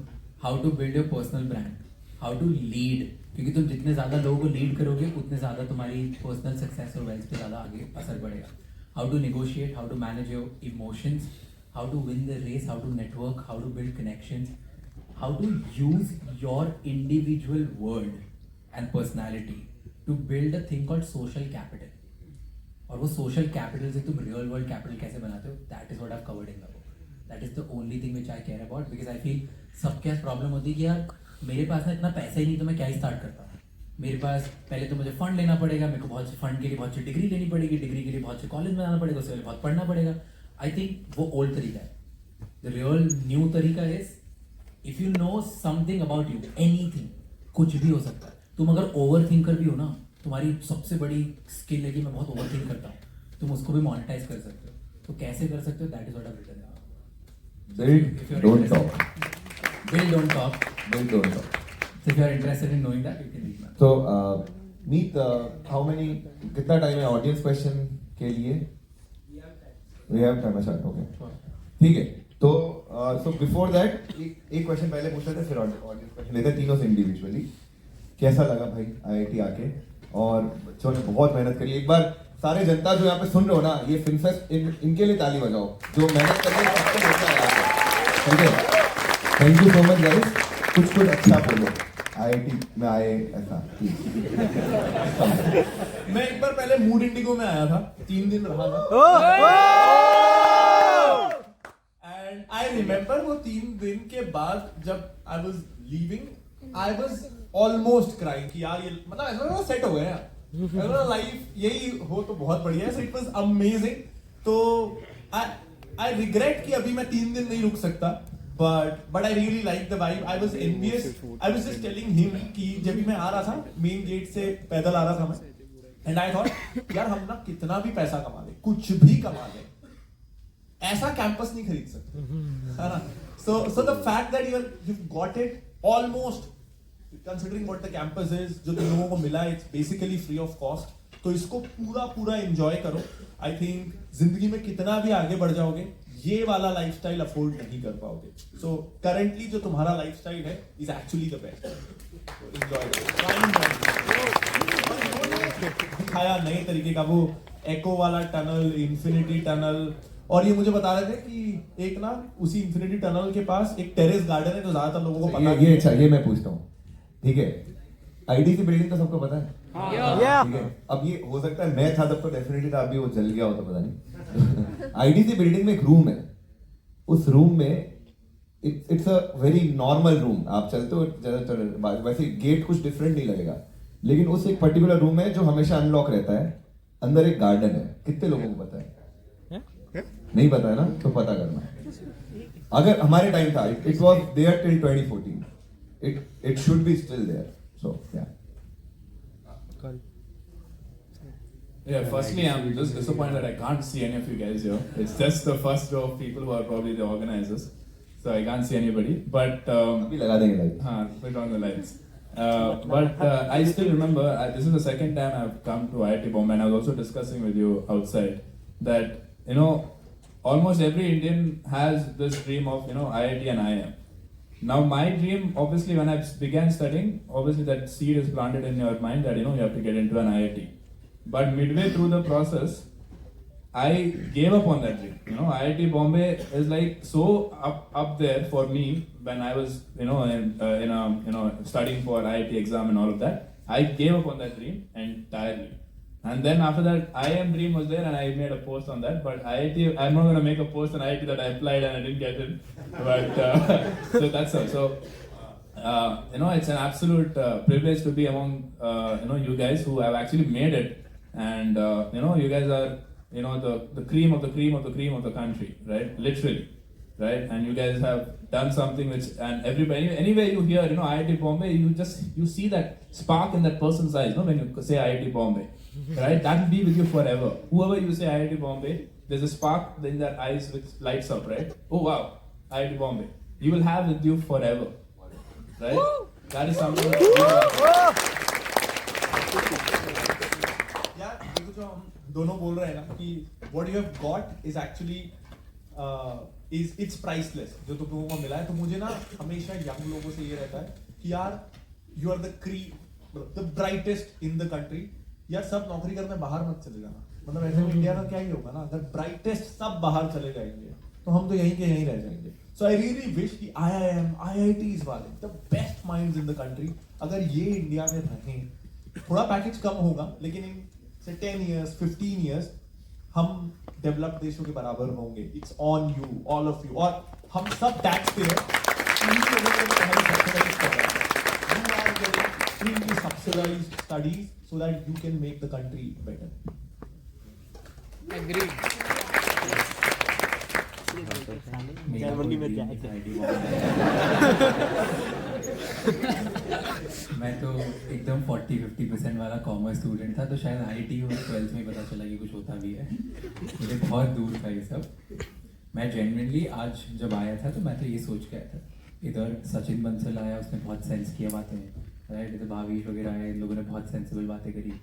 how to build your personal brand, how to lead. क्योंकि तुम जितने ज़्यादा लोगों को लीड करोगे उतने ज़्यादा तुम्हारी पर्सनल सक्सेस और वेल्थ पे ज़्यादा आगे असर पड़ेगा. How to negotiate, how to manage your emotions, how to win the race, how to network, how to build connections, how to use your individual word and personality to build a thing called social capital. और वो social capital से तुम real world capital कैसे बनाते हो, that is what I've covered in the book. That is the only thing which I care about because I feel सबके problem होती है कि यार मेरे पास ना इतना पैसा ही नहीं तो मैं क्या ही स्टार्ट करता हूँ. मेरे पास पहले तो मुझे फंड लेना पड़ेगा, मेरे को बहुत से फंड के लिए बहुत सी डिग्री लेनी पड़ेगी, डिग्री के लिए बहुत से कॉलेज में जाना पड़ेगा, उसके लिए बहुत पढ़ना पड़ेगा. आई थिंक वो ओल्ड तरीका है. द रियल न्यू तरीका is if you know something about you, anything, कुछ भी हो सकता है. तुम अगर ओवर थिंकर भी हो ना, तुम्हारी सबसे बड़ी स्किल है कि मैं बहुत ओवर थिंक करता हूँ, तुम उसको भी मोनेटाइज कर सकते हो. तो कैसे कर सकते हो, that is what I have written. Build, don't talk. Build, don't talk. Build, don't talk. So if you are interested in knowing that, you can read my book. So, Meet, how many, कितना time है audience question के लिए? We have time, अच्छा, okay. ठीक है. तो so before that एक question पहले पूछ लेते हैं, फिर ऑडियंस क्वेश्चन लेते हैं तीनों से इंडिविजुअली. कैसा लगा भाई IIT आके? और बच्चों ने बहुत मेहनत करी. एक बार सारे जनता जो यहाँ पे सुन रहे हो ना, ये फिल्मफेस्ट इनके लिए ताली बजाओ जो मेहनत कर रहे हैं. सबको मौका है. ठीक है. Thank you so much guys. कुछ अच्छा बोलो IIT में आए ऐसा. मैं एक बार पहले मूड इंडिगो में आया था, 3 दिन रहा था. एंड आई रिमेम्बर वो 3 दिन के बाद जब I was leaving, I was almost crying कि यार ये मतलब ऐसा सेट हो गया यार. लाइफ यही हो तो बहुत बढ़िया है. So it was amazing. तो आई रिग्रेट कि अभी मैं 3 दिन नहीं रुक सकता. But I really liked the vibe. I was envious. I was just telling him कि जब भी मैं आ रहा था मेन गेट से पैदल आ रहा था मैं, and I thought यार हम ना कितना भी पैसा कमा ले, कुछ भी कमा ले, ऐसा कैंपस नहीं खरीद सकते, है ना. So the fact that you've got it almost, considering what the campus is, जो तुम लोगों को मिला, it's basically free of cost. तो इसको पूरा एंजॉय करो. आई थिंक जिंदगी में कितना भी आगे बढ़ जाओगे, ये वाला लाइफस्टाइल अफोर्ड नहीं कर पाओगे. सो करंटली जो तुम्हारा लाइफस्टाइल है is actually the best. Enjoy दिखाया नए तरीके का, वो एको वाला टनल, इंफिनिटी टनल. और ये मुझे बता रहे थे कि एक ना उसी इंफिनिटी टनल के पास एक टेरेस गार्डन है जो ज्यादातर लोगों को पता ये अच्छा, ये मैं पूछता हूँ. ठीक है. IDC बिल्डिंग तो सबको पता है. ठीक है. अब ये हो सकता है मैं था तब तो डेफिनेटली था, अभी वो जल गया हो तो पता नहीं. IDC बिल्डिंग में एक रूम है. उस रूम में it's a very normal room. आप चलते हो ज्यादातर वैसे गेट कुछ डिफरेंट नहीं लगेगा, लेकिन उस एक पर्टिकुलर रूम है जो हमेशा अनलॉक रहता है. अंदर एक गार्डन है. कितने लोगों को पता है? नहीं पता है ना, तो पता करना. अगर हमारे टाइम था, it was there till 2014. It should be still there. So yeah. Yeah, firstly, I'm just disappointed that I can't see any of you guys here. It's just the first row of people who are probably the organizers, so I can't see anybody. But अभी लगा देंगे light. put on the lights. But I still remember this is the second time I've come to IIT Bombay, and I was also discussing with you outside that almost every Indian has this dream of IIT and IIM. Now my dream, obviously, when I began studying, obviously that seed is planted in your mind that you have to get into an IIT. But midway through the process, I gave up on that dream. IIT Bombay is like so up there for me when I was studying for IIT exam and all of that. I gave up on that dream entirely. And then after that, IIM dream was there, and I made a post on that. But IIT, I'm not going to make a post on IIT that I applied and I didn't get it. But so that's all. So. It's an absolute privilege to be among you guys who have actually made it, and you guys are the cream of the cream of the cream of the country, right? Literally, right? And you guys have done something which, and everybody, anywhere you hear IIT Bombay, you see that spark in that person's eyes, when you say IIT Bombay, right? That will be with you forever. Whoever you say IIT Bombay, there's a spark in their eyes which lights up, right? Oh wow, IIT Bombay, you will have with you forever. Right? That is something यार देखो जो हम दोनों बोल रहे हैं ना कि what you have got is actually it's priceless. जो तुम लोगों को मिला है, तो मुझे ना हमेशा यंग लोगों से ये रहता है कि यार you are the brightest in the country. यार सब नौकरी करने बाहर मत चले जाना. मतलब ऐसे में इंडिया का क्या ही होगा ना, अगर brightest सब बाहर चले जाएंगे तो हम तो यहीं के यहीं रह जाएंगे. So I really wish कि IIM, IITs वाले, the best minds in the country, अगर ये इंडिया में रहें, थोड़ा पैकेज कम होगा, लेकिन इन से 10 years, 15 years, हम डेवलप्ड देशों के बराबर होंगे. It's on you, all of you. और हम सब टैक्स पे You are getting extremely subsidized studies so that you can make the country better. मैं तो एकदम 40-50% वाला कॉमर्स स्टूडेंट था, तो शायद IIT और 12th में पता चला कि कुछ होता भी है. मुझे बहुत दूर था ये सब. मैं जेन्युइनली आज जब आया था तो मैं तो ये सोच के आया था. इधर सचिन बंसल आया, उसने बहुत सेंस किया बातें, राइट? इधर भावेश वगैरह आए, इन लोगों ने बहुत सेंसिबल बातें करी.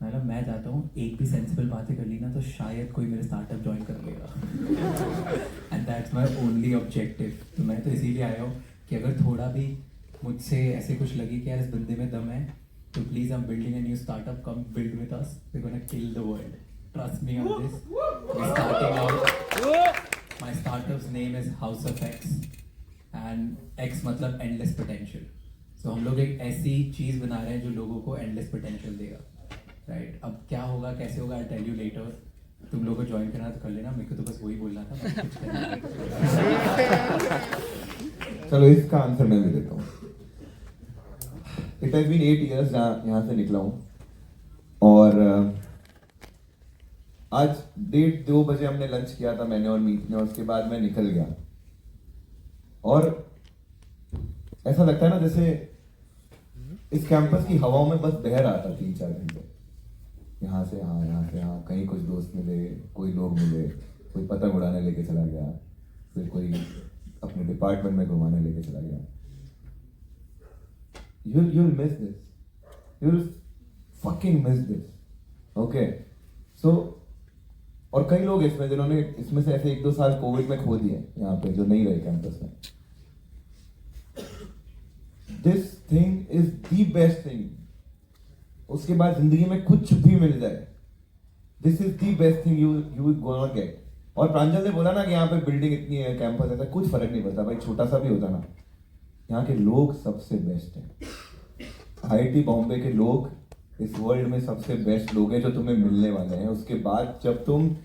मतलब मैं चाहता हूँ एक भी सेंसिबल बातें कर ली ना तो शायद कोई मेरे स्टार्टअप ज्वाइन कर लेगा. And that's my only objective. तो मैं तो इसीलिए आया हूँ कि अगर थोड़ा भी मुझसे ऐसे कुछ लगे कि यार इस बंदे में दम है, तो please I am building a new startup, come build with us, we gonna kill the world. Trust me on this. We starting out. My startup's name is house of X, and X मतलब endless potential. So हम लोग एक ऐसी चीज़ बना रहे हैं जो लोगों को एंडलेस पोटेंशियल देगा, राइट? अब क्या होगा, कैसे होगा, आई टेल यू लेटर. तुम लोगों को ज्वाइन करना तो कर लेना, मेरे को तो बस वही बोलना था. मैं कुछ चलो इसका आंसर मैं भी देता हूँ. इट हैज बीन 8 years यहाँ से निकला हूँ, और आज 1:30-2 बजे हमने लंच किया था मैंने और मीत ने, और उसके बाद मैं निकल गया. और ऐसा लगता है ना जैसे इस कैंपस की हवाओं में बस बह रहा था 3-4 घंटे. यहाँ से यहाँ, कहीं कुछ दोस्त मिले, कोई लोग मिले, कोई पतंग उड़ाने लेके चला गया, फिर कोई अपने डिपार्टमेंट में घुमाने लेके चला गया. You'll miss this. You'll fucking miss this. Okay. So, और कई लोग इसमें जिन्होंने इसमें से ऐसे 1-2 साल कोविड में खो दिए यहाँ पे, जो नहीं रहे कैंपस में. This thing is the best thing. उसके बाद जिंदगी में कुछ भी मिल जाए, this is the best thing you will gonna get. और प्रांजल ने बोला ना कि यहाँ पे बिल्डिंग इतनी है, कैंपस ऐसा, कुछ फर्क नहीं पड़ता भाई, छोटा सा भी होता ना. यहाँ के लोग सबसे बेस्ट हैं. IIT बॉम्बे के लोग इस वर्ल्ड में सबसे बेस्ट लोग हैं जो तुम्हें मिलने वाले हैं. उसके बाद जब तुम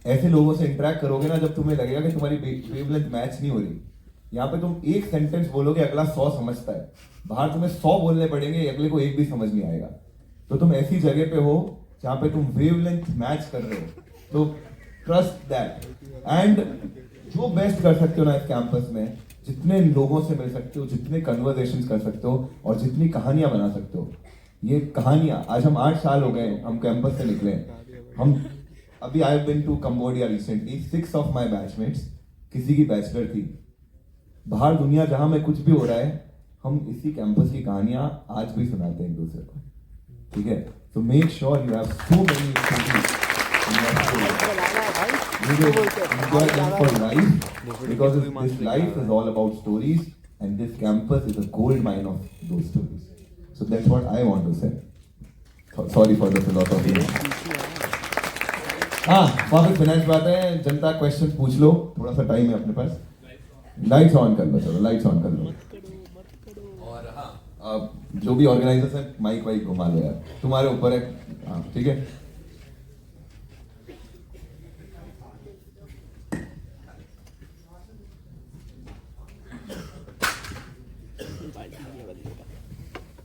ऐसे लोगों से इंटरेक्ट करोगे ना, जब तुम्हें लगेगा कि तुम्हारी वेवलेंथ मैच नहीं हो रही, यहाँ पे तुम एक सेंटेंस बोलोगे, अगला 100 समझता है। बाहर तुम्हें 100 बोलने पड़ेंगे, अगले को एक भी समझ नहीं आएगा। तो तुम ऐसी जगह पे हो जहाँ पे तुम वेवलेंथ मैच कर रहे हो, तो ट्रस्ट दैट। एंड जो बेस्ट कर सकते हो ना इस कैंपस में, जितने लोगों से मिल सकते हो, जितने कन्वर्सेशंस कर सकते हो और जितनी कहानियां बना सकते हो, ये कहानियां, आज हम 8 साल हो गए हम कैंपस से निकले। हम अभी I have been to Cambodia recently, 6 of my batchmates, किसी की बैचलर थी। बाहर दुनिया जहां में कुछ भी हो रहा है, हम इसी कैंपस की कहानियां आज भी सुनाते हैं एक दूसरे को, ठीक है? So make sure you have so many stories in your story. You will enjoy them for life, because this life is all about stories, and this campus is a gold mine of those stories. So that's what I want to say. Sorry for the philosophy. हाँ, वापस finance बात है। जनता question पूछ लो, थोड़ा सा time है अपने पास। Lights on कर लो, चलो लाइट्स ऑन कर लो। और हाँ, जो भी ऑर्गेनाइजर्स है, माइक वाइक घुमा लो यार, तुम्हारे ऊपर है। हाँ ठीक है।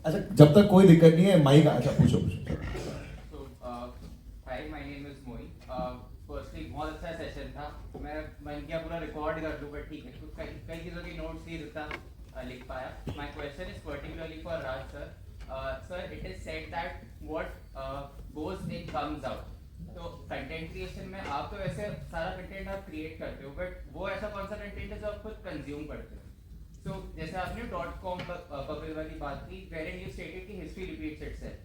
अच्छा, जब तक कोई दिक्कत नहीं है, माइक, अच्छा पूछो पूछो। Hi, my name is Mohit. Firstly बहुत अच्छा सेशन था। मैं मन किया पूरा रिकॉर्ड कर लूं, बट ठीक है, कुछ कई चीज़ों की नोट्स ही लिख पाया। My question is particularly for Raj sir. Sir, it is said that what goes in comes out. तो कंटेंट क्रिएशन में आप तो वैसे सारा कंटेंट आप क्रिएट करते हो, बट वो ऐसा कौन सा कंटेंट है जो आप खुद कंज्यूम करते हो? So, जैसे आपने .com बबल वाली बात की, wherein you stated कि history repeats itself.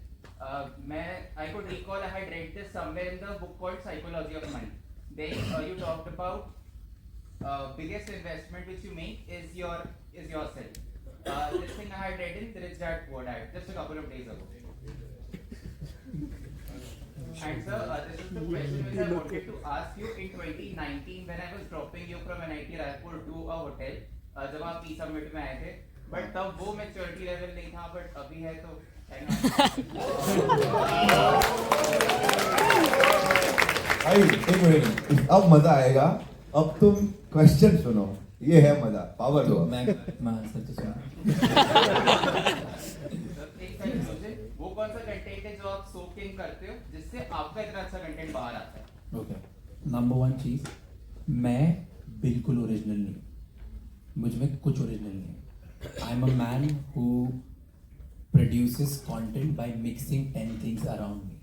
I could recall I had read this somewhere in the book called Psychology of Money. Then you talked about biggest investment which you make is yourself. This thing I had read in The Rich Dad Poor Dad just a couple of days ago. And sir, this is the question which I wanted to ask you. In 2019, when I was dropping you from NIT Raipur to a hotel, जब आप P summit में आए थे, but तब वो maturity level नहीं था, but अभी है तो भाई एक मिनट, अब मजा आएगा। अब तुम क्वेश्चन सुनो, ये है मजा, पावर दो। मैं आंसर तो सुना। वो कौन सा कंटेंट है जो आप सोक इन करते हो जिससे आपका इतना अच्छा कंटेंट बाहर आता है? ओके, नंबर 1 चीज, मैं बिल्कुल ओरिजिनल नहीं, मुझ में कुछ ओरिजिनल नहीं है। I am a man who produces content by mixing 10 things around me.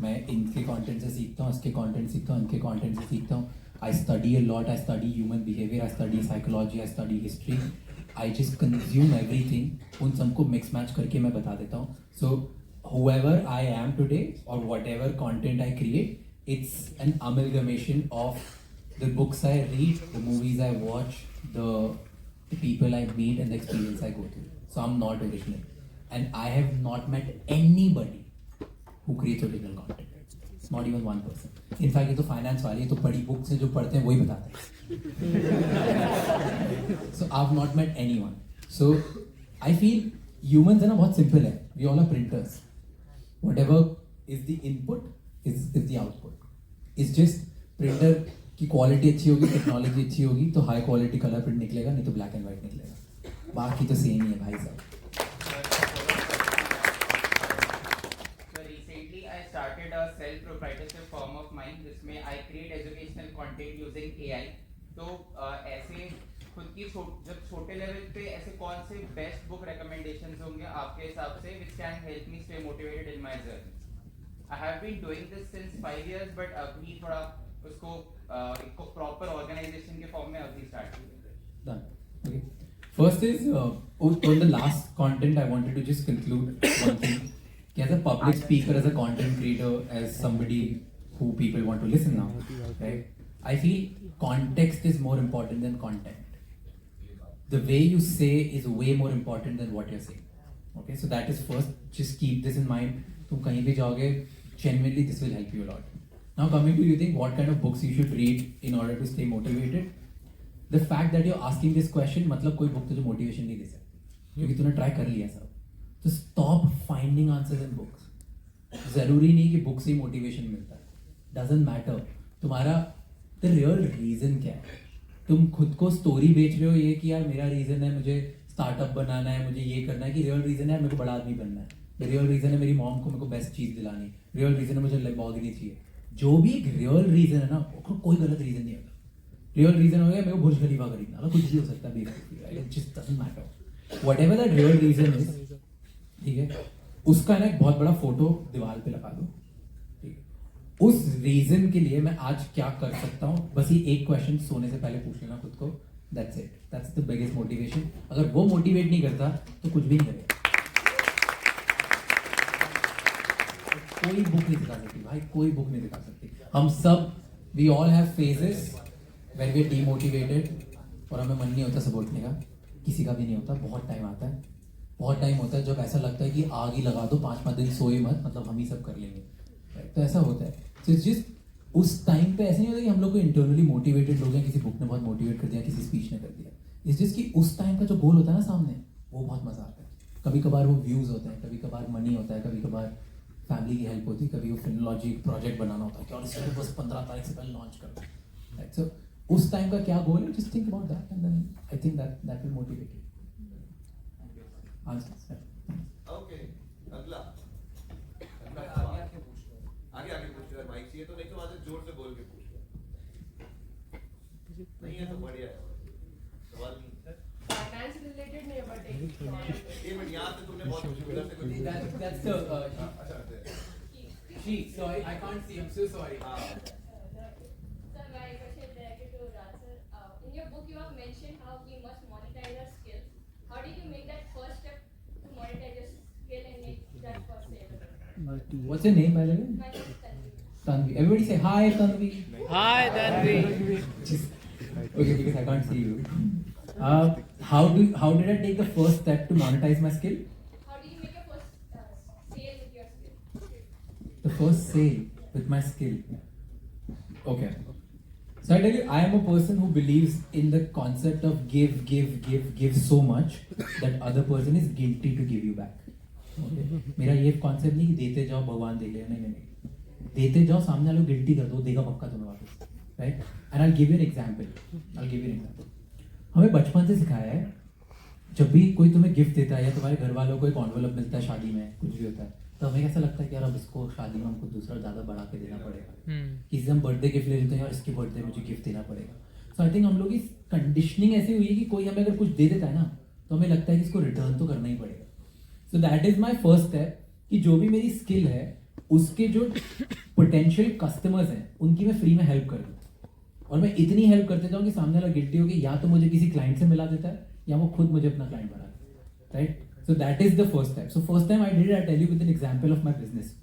मैं इनके कंटेंट से सीखता हूँ, इसके कंटेंट सीखता हूँ, इनके कंटेंट से सीखता हूँ। I study a lot, I study human behaviour, I study psychology, I study history. I just consume everything, उन सबको मिक्स मैच करके मैं बता देता हूँ। सो whoever I am today or whatever content I create, it's an amalgamation of the books I read, the movies I watch, the people I meet and the experience I go through. So I'm not original. And I have not met anybody who creates original content. Not even one person. In fact, ये तो finance वाले, ये तो बड़ी books हैं जो पढ़ते हैं वही बताते हैं. So I've not met anyone. So I feel humans है ना बहुत simple है. We all are printers. Whatever is the input is the output. It's just printer की क्वालिटी अच्छी होगी, टेक्नोलॉजी अच्छी होगी तो हाई क्वालिटी कलर प्रिंट निकलेगा, नहीं तो ब्लैक एंड व्हाइट निकलेगा। बाकी तो सेम ही है भाई साहब। So recently I started a self proprietorship firm of mine जिसमें I create educational content using AI. तो ऐसे खुद की जब छोटे लेवल पे ऐसे कौन से बेस्ट बुक recommendations होंगे आपके हिसाब से which can help me stay motivated in my journey? I have been doing this since 5 years but अभी थोड़ा उसको एक प्रॉपर ऑर्गेनाइजेशन के फॉर्म में अभी स्टार्ट किया। Done. Okay. First is on the last content I wanted to just conclude one thing. As a public speaker, as a content creator, as somebody who people want to listen now, right? I feel context is more important than content. The way you say is way more important than what you're saying. Okay, so that is first. Just keep this in mind. तुम कहीं भी जाओगे, genuinely this will help you a lot. Now coming to you think what kind of books you should read in order to stay motivated. The fact that you're asking this question मतलब कोई book तुझे motivation नहीं दे सकती क्योंकि तूने try कर लिया सब. So stop finding answers in books. जरूरी नहीं कि book से ही motivation मिलता है. Doesn't matter. तुम्हारा the real reason क्या है? तुम खुद को स्टोरी बेच रहे हो ये कि यार मेरा रीजन है मुझे स्टार्टअप बनाना है, मुझे ये करना है, कि रियल रीजन है मेरे को बड़ा आदमी बनना है, रियल रीजन है मेरी मॉम को मेरे को बेस्ट चीज दिलानी, रियल रीजन है मुझे लैम्बोर्गिनी चाहिए। जो भी एक रियल रीजन है ना, उसको कोई गलत रीजन नहीं होता। रियल रीजन हो गया मेरे को बुर्ज खलीफा खरीदना, मतलब कुछ भी हो सकता है basically, it just doesn't matter whatever that real reason is, ठीक है, उसका ना एक बहुत बड़ा फोटो दीवार पे लगा दो, ठीक है। उस रीजन के लिए मैं आज क्या कर सकता हूँ, बस ये एक क्वेश्चन सोने से पहले पूछ लेना खुद को, that's it, that's the biggest motivation. अगर वो मोटिवेट नहीं करता तो कुछ भी नहीं करेगा। कोई बुक नहीं सिखा सकती भाई, कोई बुक नहीं सिखा सकती। हम सब, we all have phases when we are demotivated और हमें मन नहीं होता सपोर्ट करने का, किसी का भी नहीं होता। बहुत टाइम आता है, बहुत टाइम होता है जब ऐसा लगता है कि आग ही लगा दो, 5-5 दिन सोए मत, मतलब हम ही सब कर लेंगे, तो ऐसा होता है। तो जस्ट उस टाइम पे ऐसा नहीं होता कि हम लोग को इंटरनली मोटिवेटेड लोग हैं, किसी बुक ने बहुत मोटिवेट कर दिया, किसी स्पीच ने कर दिया। इट्स जस्ट कि उस टाइम का जो गोल होता है ना सामने, वो बहुत मजा आता है। कभी कभार वो व्यूज होते हैं, कभी कभार मनी होता है, कभी कभार फैमिली की हेल्प होती है, कभी वो फिनोलॉजी प्रोजेक्ट बनाना होता है कि और इसको बस 15 तारीख से पहले लॉन्च कर दो, राइट। सो उस टाइम का क्या गोल है, just think about that and then I think that will motivate you. Answer okay, अगला आगे आगे पूछ लो, माइक चाहिए तो, नहीं तो वहां से जोर से बोल के पूछ लो, नहीं है तो बढ़िया है, सवाल नहीं। फाइनेंस रिलेटेड नहीं है बट ये मिनट, यहाँ से तुमने बहुत उधर से कुछ that's the she, so I can't see, I'm so sorry. Sir, my question is directed to Raj sir. In your book, you have mentioned how we must monetize our skills. How did you make that first step to monetize your skill and make that first sale? What's your name, by the way? My name is Tanvi. Tanvi. Everybody say hi, Tanvi. Hi, Tanvi. Okay, because I can't see you. How did I take the first step to monetize my skill? How did you make your first sale with your skill? The first sale with my skill. Okay. So I tell you, I am a person who believes in the concept of give so much that other person is guilty to give you back. Okay. मेरा ये concept नहीं कि देते जाओ भगवान दे ले, नहीं, देते जाओ, सामने वाले को गिल्टी कर दो, देगा पक्का तुम्हें वापस, right. And I give you an example. हमें बचपन से सिखाया है, जब भी कोई तुम्हें गिफ्ट देता है या तुम्हारे घर वालों को एक एनवेलप मिलता है शादी में, कुछ भी होता है, तो हमें ऐसा लगता है कि यार अब इसको शादी में हमको दूसरा ज़्यादा बढ़ा के देना पड़ेगा। किसी से हम बर्थडे गिफ्ट ले लेते हैं और इसके बर्थडे मुझे गिफ्ट देना पड़ेगा। सो आई थिंक हम लोग की कंडीशनिंग ऐसी हुई है कि कोई हमें अगर कुछ दे देता है ना, तो हमें लगता है कि इसको रिटर्न तो करना ही पड़ेगा। सो that is my first step, कि जो भी मेरी स्किल है उसके जो पोटेंशियल कस्टमर्स हैं उनकी मैं फ्री में हेल्प कर दूँ, और मैं इतनी हेल्प करते जाऊँ कि सामने वाला गिल्टी हो कि या तो मुझे किसी क्लाइंट से मिला देता है या वो खुद मुझे अपना क्लाइंट बना देता है, right. So that is the first step. So first time I did, I tell you with an example of my business.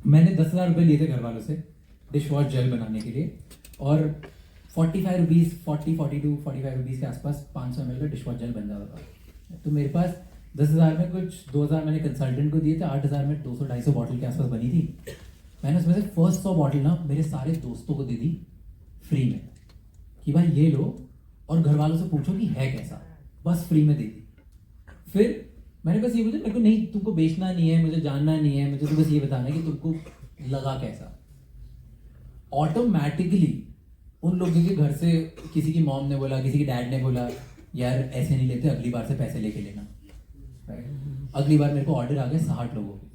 मैंने 10,000 रुपये लिए थे घर वालों से डिश वॉश जेल बनाने के लिए, और 45 रुपीज़ 45 रुपीज़ के आसपास 500 ml का डिश वॉश जेल बन जाता था। तो मेरे पास 10,000 में कुछ 2,000 मैंने कंसल्टेंट को दिए थे, 8,000 में 200-250 बॉटल के आसपास बनी थी। मैंने उसमें से फर्स्ट 100 बॉटल ना मेरे सारे दोस्तों को दे दी फ्री में, कि भाई ये लो और घर वालों से पूछो कि है कैसा, बस फ्री में दे दी। फिर मैंने बस ये बोला, मेरे को नहीं, तुमको बेचना नहीं है, मुझे जानना नहीं है, मुझे तो बस ये बताना है कि तुमको लगा कैसा। ऑटोमेटिकली उन लोगों के घर से किसी की मॉम ने बोला, किसी के डैड ने बोला, यार ऐसे नहीं लेते, अगली बार से पैसे लेके लेना, राइट। अगली बार मेरे को ऑर्डर आ गए 60 लोगों के।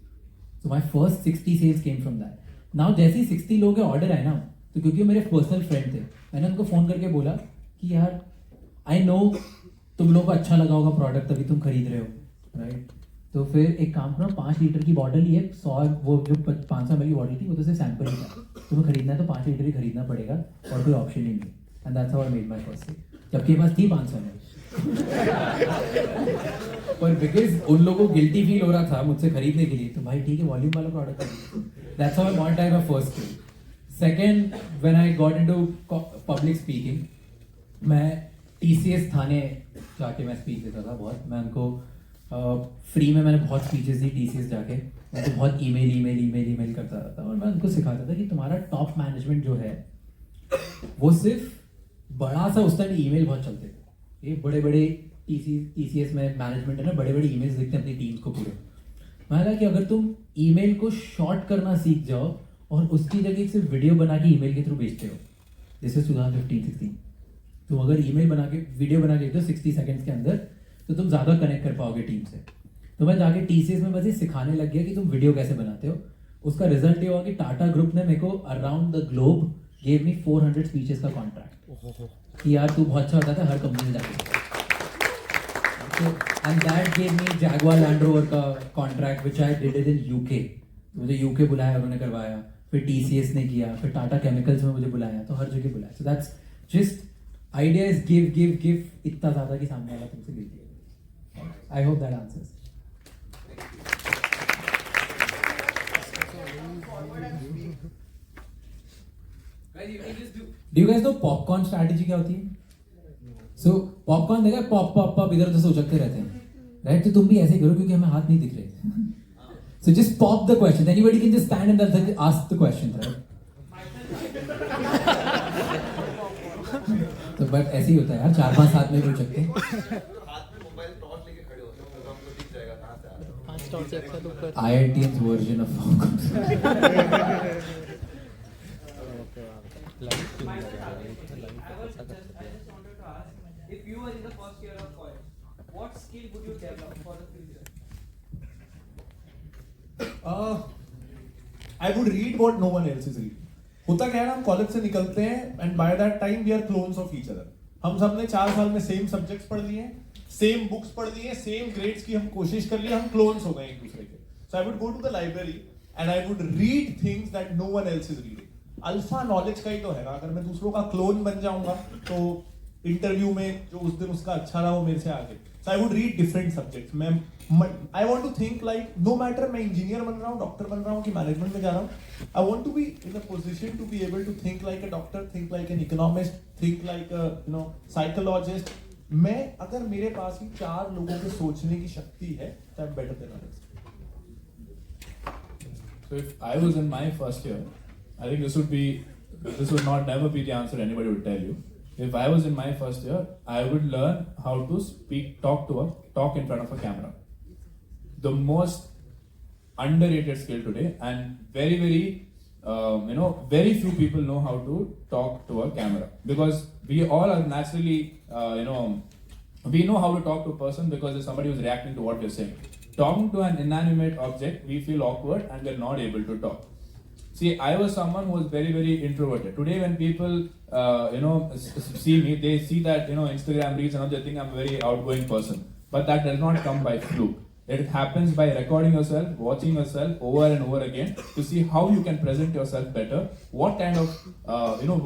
So my first 60 sales came from that. Now जैसे ही 60 लोगों के ऑर्डर आए ना, तो क्योंकि मेरे पर्सनल फ्रेंड थे, मैंने उनको फ़ोन करके बोला कि यार आई नो तुम लोगों को अच्छा लगा होगा प्रोडक्ट, तभी तुम खरीद रहे हो, राइट। तो फिर एक काम करो, 5 लीटर की बॉटल ही है, 100 वो जो 500 ml की बॉटल थी वो तो सिर्फ सैंपल ही था, तुम्हें खरीदना है तो 5 लीटर ही खरीदना पड़ेगा और कोई ऑप्शन ही नहीं। And that's how I made my first sale, जबकि पास थी 500 ml। पर बिकॉज उन लोगों को गिल्टी फील हो रहा था मुझसे खरीदने के लिए, तो भाई ठीक है वॉल्यूम वाला प्रोडक्ट खरीद। That's how I monetize my first sale. Second, when I got into public speaking, मैं TCS थाने जाके मैं स्पीच देता था बहुत। मैं उनको फ्री में मैंने बहुत स्पीचेस दी TCS जाके, मैं तो बहुत ईमेल करता रहता, और मैं उनको सिखाता था कि तुम्हारा टॉप मैनेजमेंट जो है वो सिर्फ बड़ा सा, उस टाइम ईमेल बहुत चलते थे, ये बड़े बड़े TCS में मैनेजमेंट है ना, बड़े बड़े ईमेल्स लिखते हैं अपनी टीम्स को पूरे। मैंने कहा कि अगर तुम ईमेल को शॉर्ट करना सीख जाओ और उसकी जगह सिर्फ वीडियो बना के ईमेल के थ्रू भेजते हो, दिस इज 2015-16, तुम अगर ईमेल बना के वीडियो बना के देते हो 60 सेकंड्स के अंदर तो तुम ज़्यादा कनेक्ट कर पाओगे टीम से। तो मैं जाके TCS में बस ये सिखाने लग गया कि तुम वीडियो कैसे बनाते हो। उसका रिजल्ट ये हुआ कि टाटा ग्रुप ने मेरे को around the globe gave me 400 speeches का कॉन्ट्रैक्ट कि यार तू बहुत अच्छा होता था हर कंपनी में जाके। And that gave me Jaguar Land Rover का contract which I did it in UK. मुझे यूके बुलाया, उन्होंने करवाया, फिर TCS ने किया, फिर टाटा केमिकल्स में मुझे बुलाया, तो हर जगह बुलाया। So that's just idea is give give give इतना ज़्यादा कि सामने वाला तुमसे गिव दिया। I hope that answers. Do you guys know popcorn strategy क्या होती है? सो पॉपकॉर्न देखा, पॉप पॉप पॉप इधर उधर से उछलते रहते हैं, राइट? तो तुम भी ऐसे करो क्योंकि हमें हाथ नहीं दिख रहे। So just pop the question. Anybody can just stand and ask the question, right? तो बट ऐसे ही होता है यार, 4-5 हाथ में बोल सकते हैं। हाथ में मोबाइल टॉर्च लेके खड़े होते हो तो हमको दिख जाएगा कहां से आ रहा है। IIT's version of focus. I was just wanted to ask, if you were in the first year of college, what skill would you develop for the future? I would read what no one else is reading. होता क्या है ना, हम college से निकलते हैं and by that time we are clones of each other. हम सब ने 4 साल में सेम सब्जेक्ट्स पढ़ लिए, सेम बुक्स पढ़ लिए, सेम ग्रेड्स की हम कोशिश कर लिए, हम क्लोन्स हो गए एक दूसरे के। So I would go to the library and I would read things that no one else is reading. Alpha knowledge का ही तो है, अगर मैं दूसरों का क्लोन बन जाऊंगा तो इंटरव्यू में जो उस दिन उसका अच्छा रहा वो मेरे से आगे। So I would read different subjects. मैं I want to think like, no matter मैं इंजीनियर बन रहा हूँ, डॉक्टर बन रहा हूँ कि मैनेजमेंट में जा रहा हूँ, I want to be in a position to be able to think like a doctor, think like an economist, think like a psychologist. मैं अगर मेरे पास ही 4 लोगों के सोचने की शक्ति है तो I am better than others. So if I was in my first year, I think this would not never be the answer anybody would tell you. If I was in my first year, I would learn how to talk in front of a camera. The most underrated skill today, and very few people know how to talk to a camera, because we all are naturally, we know how to talk to a person because there's somebody who's reacting to what you're saying. Talking to an inanimate object, we feel awkward and we're not able to talk. See, I was someone who was very, very introverted. Today, when people, see me, they see that, Instagram reels and all, they think I'm a very outgoing person. But that does not come by fluke. It happens by recording yourself, watching yourself over and over again to see how you can present yourself better. What kind of,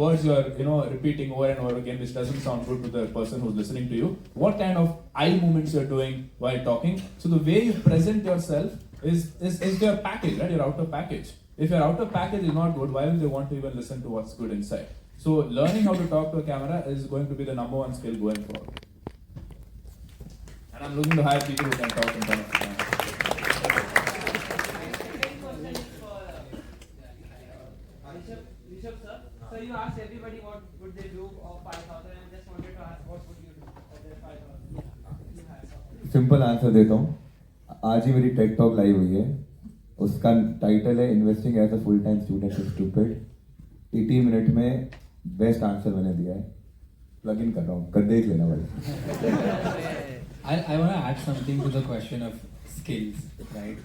words you are, repeating over and over again, which doesn't sound good to the person who's listening to you. What kind of eye movements you're doing while talking. So the way you present yourself is your package, right? Your outer package. If your outer package is not good, why will they want to even listen to what's good inside? So learning how to talk to a camera is going to be the #1 skill going forward. And I'm looking to hire people who can talk in front of the camera. Rishabh sir, so you asked everybody what would they do of 5,000, and just wanted to ask what would you do of their 5,000? Simple answer देता हूँ। आज ही मेरी take talk live हुई है, उसका title है investing as a full time student is stupid. 80 minute में best answer मैंने दिया है, प्लग इन कर रहा हूँ, कर देख लेना भाई। I want to add something to the question of skills, right?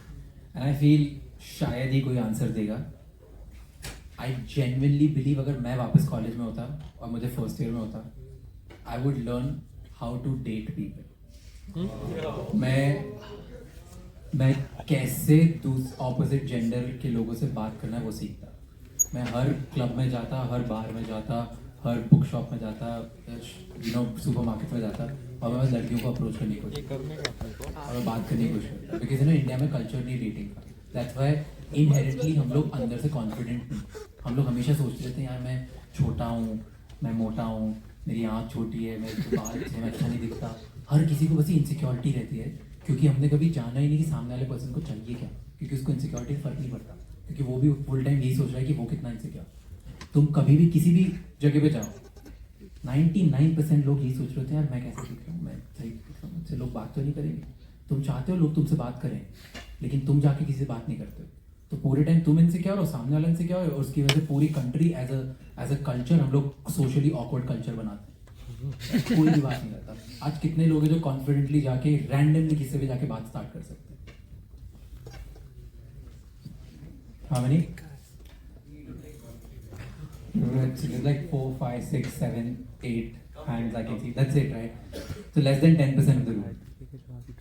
And I feel शायद ही कोई आंसर देगा। I genuinely believe अगर मैं वापस कॉलेज में होता और मुझे फर्स्ट ईयर में होता, I would learn how to date people. मैं कैसे ऑपोजिट जेंडर के लोगों से बात करना है वो सीखता। मैं हर क्लब में जाता, हर बार में जाता, हर बुक शॉप में जाता, सुपरमार्केट में जाता और मैं लड़कियों को अप्रोच करने की कोशिश करता और मैं बात करने की कोशिश करता। बिकॉज इंडिया में कल्चर नहीं डेटिंग का, दैट्स वाई इनहेरेंटली हम लोग अंदर से कॉन्फिडेंट नहीं। हम लोग हमेशा सोचते रहते हैं यार मैं छोटा हूँ, मैं मोटा हूँ, मेरी आँख छोटी है, मेरे बाल मैं अच्छा नहीं दिखता। हर किसी को बस इनसिक्योरिटी रहती है, क्योंकि हमने कभी जाना ही नहीं कि सामने वाले पर्सन को चाहिए क्या, क्योंकि उसको इनसिक्योरिटी फर्क नहीं पड़ता, क्योंकि वो भी फुल टाइम यही सोच रहा है कि वो कितना इनसिक्योर। तुम कभी भी किसी भी जगह पे जाओ, 99% लोग यही सोच रहे होते हैं यार मैं कैसे दिख रहा हूँ, मैं सही दिख रहा हूँ, मुझसे लोग बात तो नहीं करेंगे। तुम चाहते हो लोग तुमसे बात करें, लेकिन तुम जाके किसी से बात नहीं करते हो, तो पूरे टाइम तुम इनसिक्योर हो, सामने वाला इनसिक्योर हो, और उसकी वजह से पूरी कंट्री एज अ कल्चर हम लोग सोशली ऑकवर्ड कल्चर बनाते हैं। कोई भी बात नहीं करता। आज कितने लोग हैं जो कॉन्फिडेंटली जाके रैंडमली किसी भी जाके बात स्टार्ट कर सकते हैं? How many? It's like 4, 5, 6, 7, 8 hands I can see. That's it, right? So less than 10% of the room.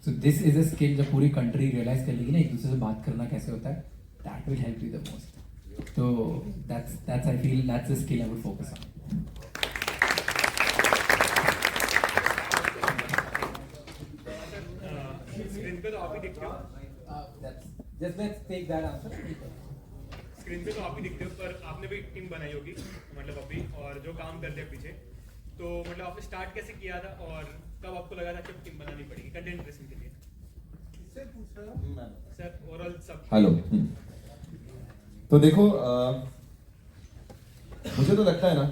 So this is a skill जो पूरी country realize कर लेगी ना, एक दूसरे से बात करना कैसे होता है. That will help you the most. So that's I feel that's the skill I would focus on. Screen पे तो आप ही दिखते हो, Just let's take that answer. Screen पे तो आप ही दिखते हो, पर आपने भी टीम बनाई होगी मतलब अभी, और जो काम करते हैं पीछे, तो मतलब आपने स्टार्ट कैसे किया था और कब आपको लगा था कि टीम बनानी पड़ेगी कंटेंट क्रिएशन के लिए? सर ओवरऑल सब हेलो। तो देखो मुझे तो लगता है ना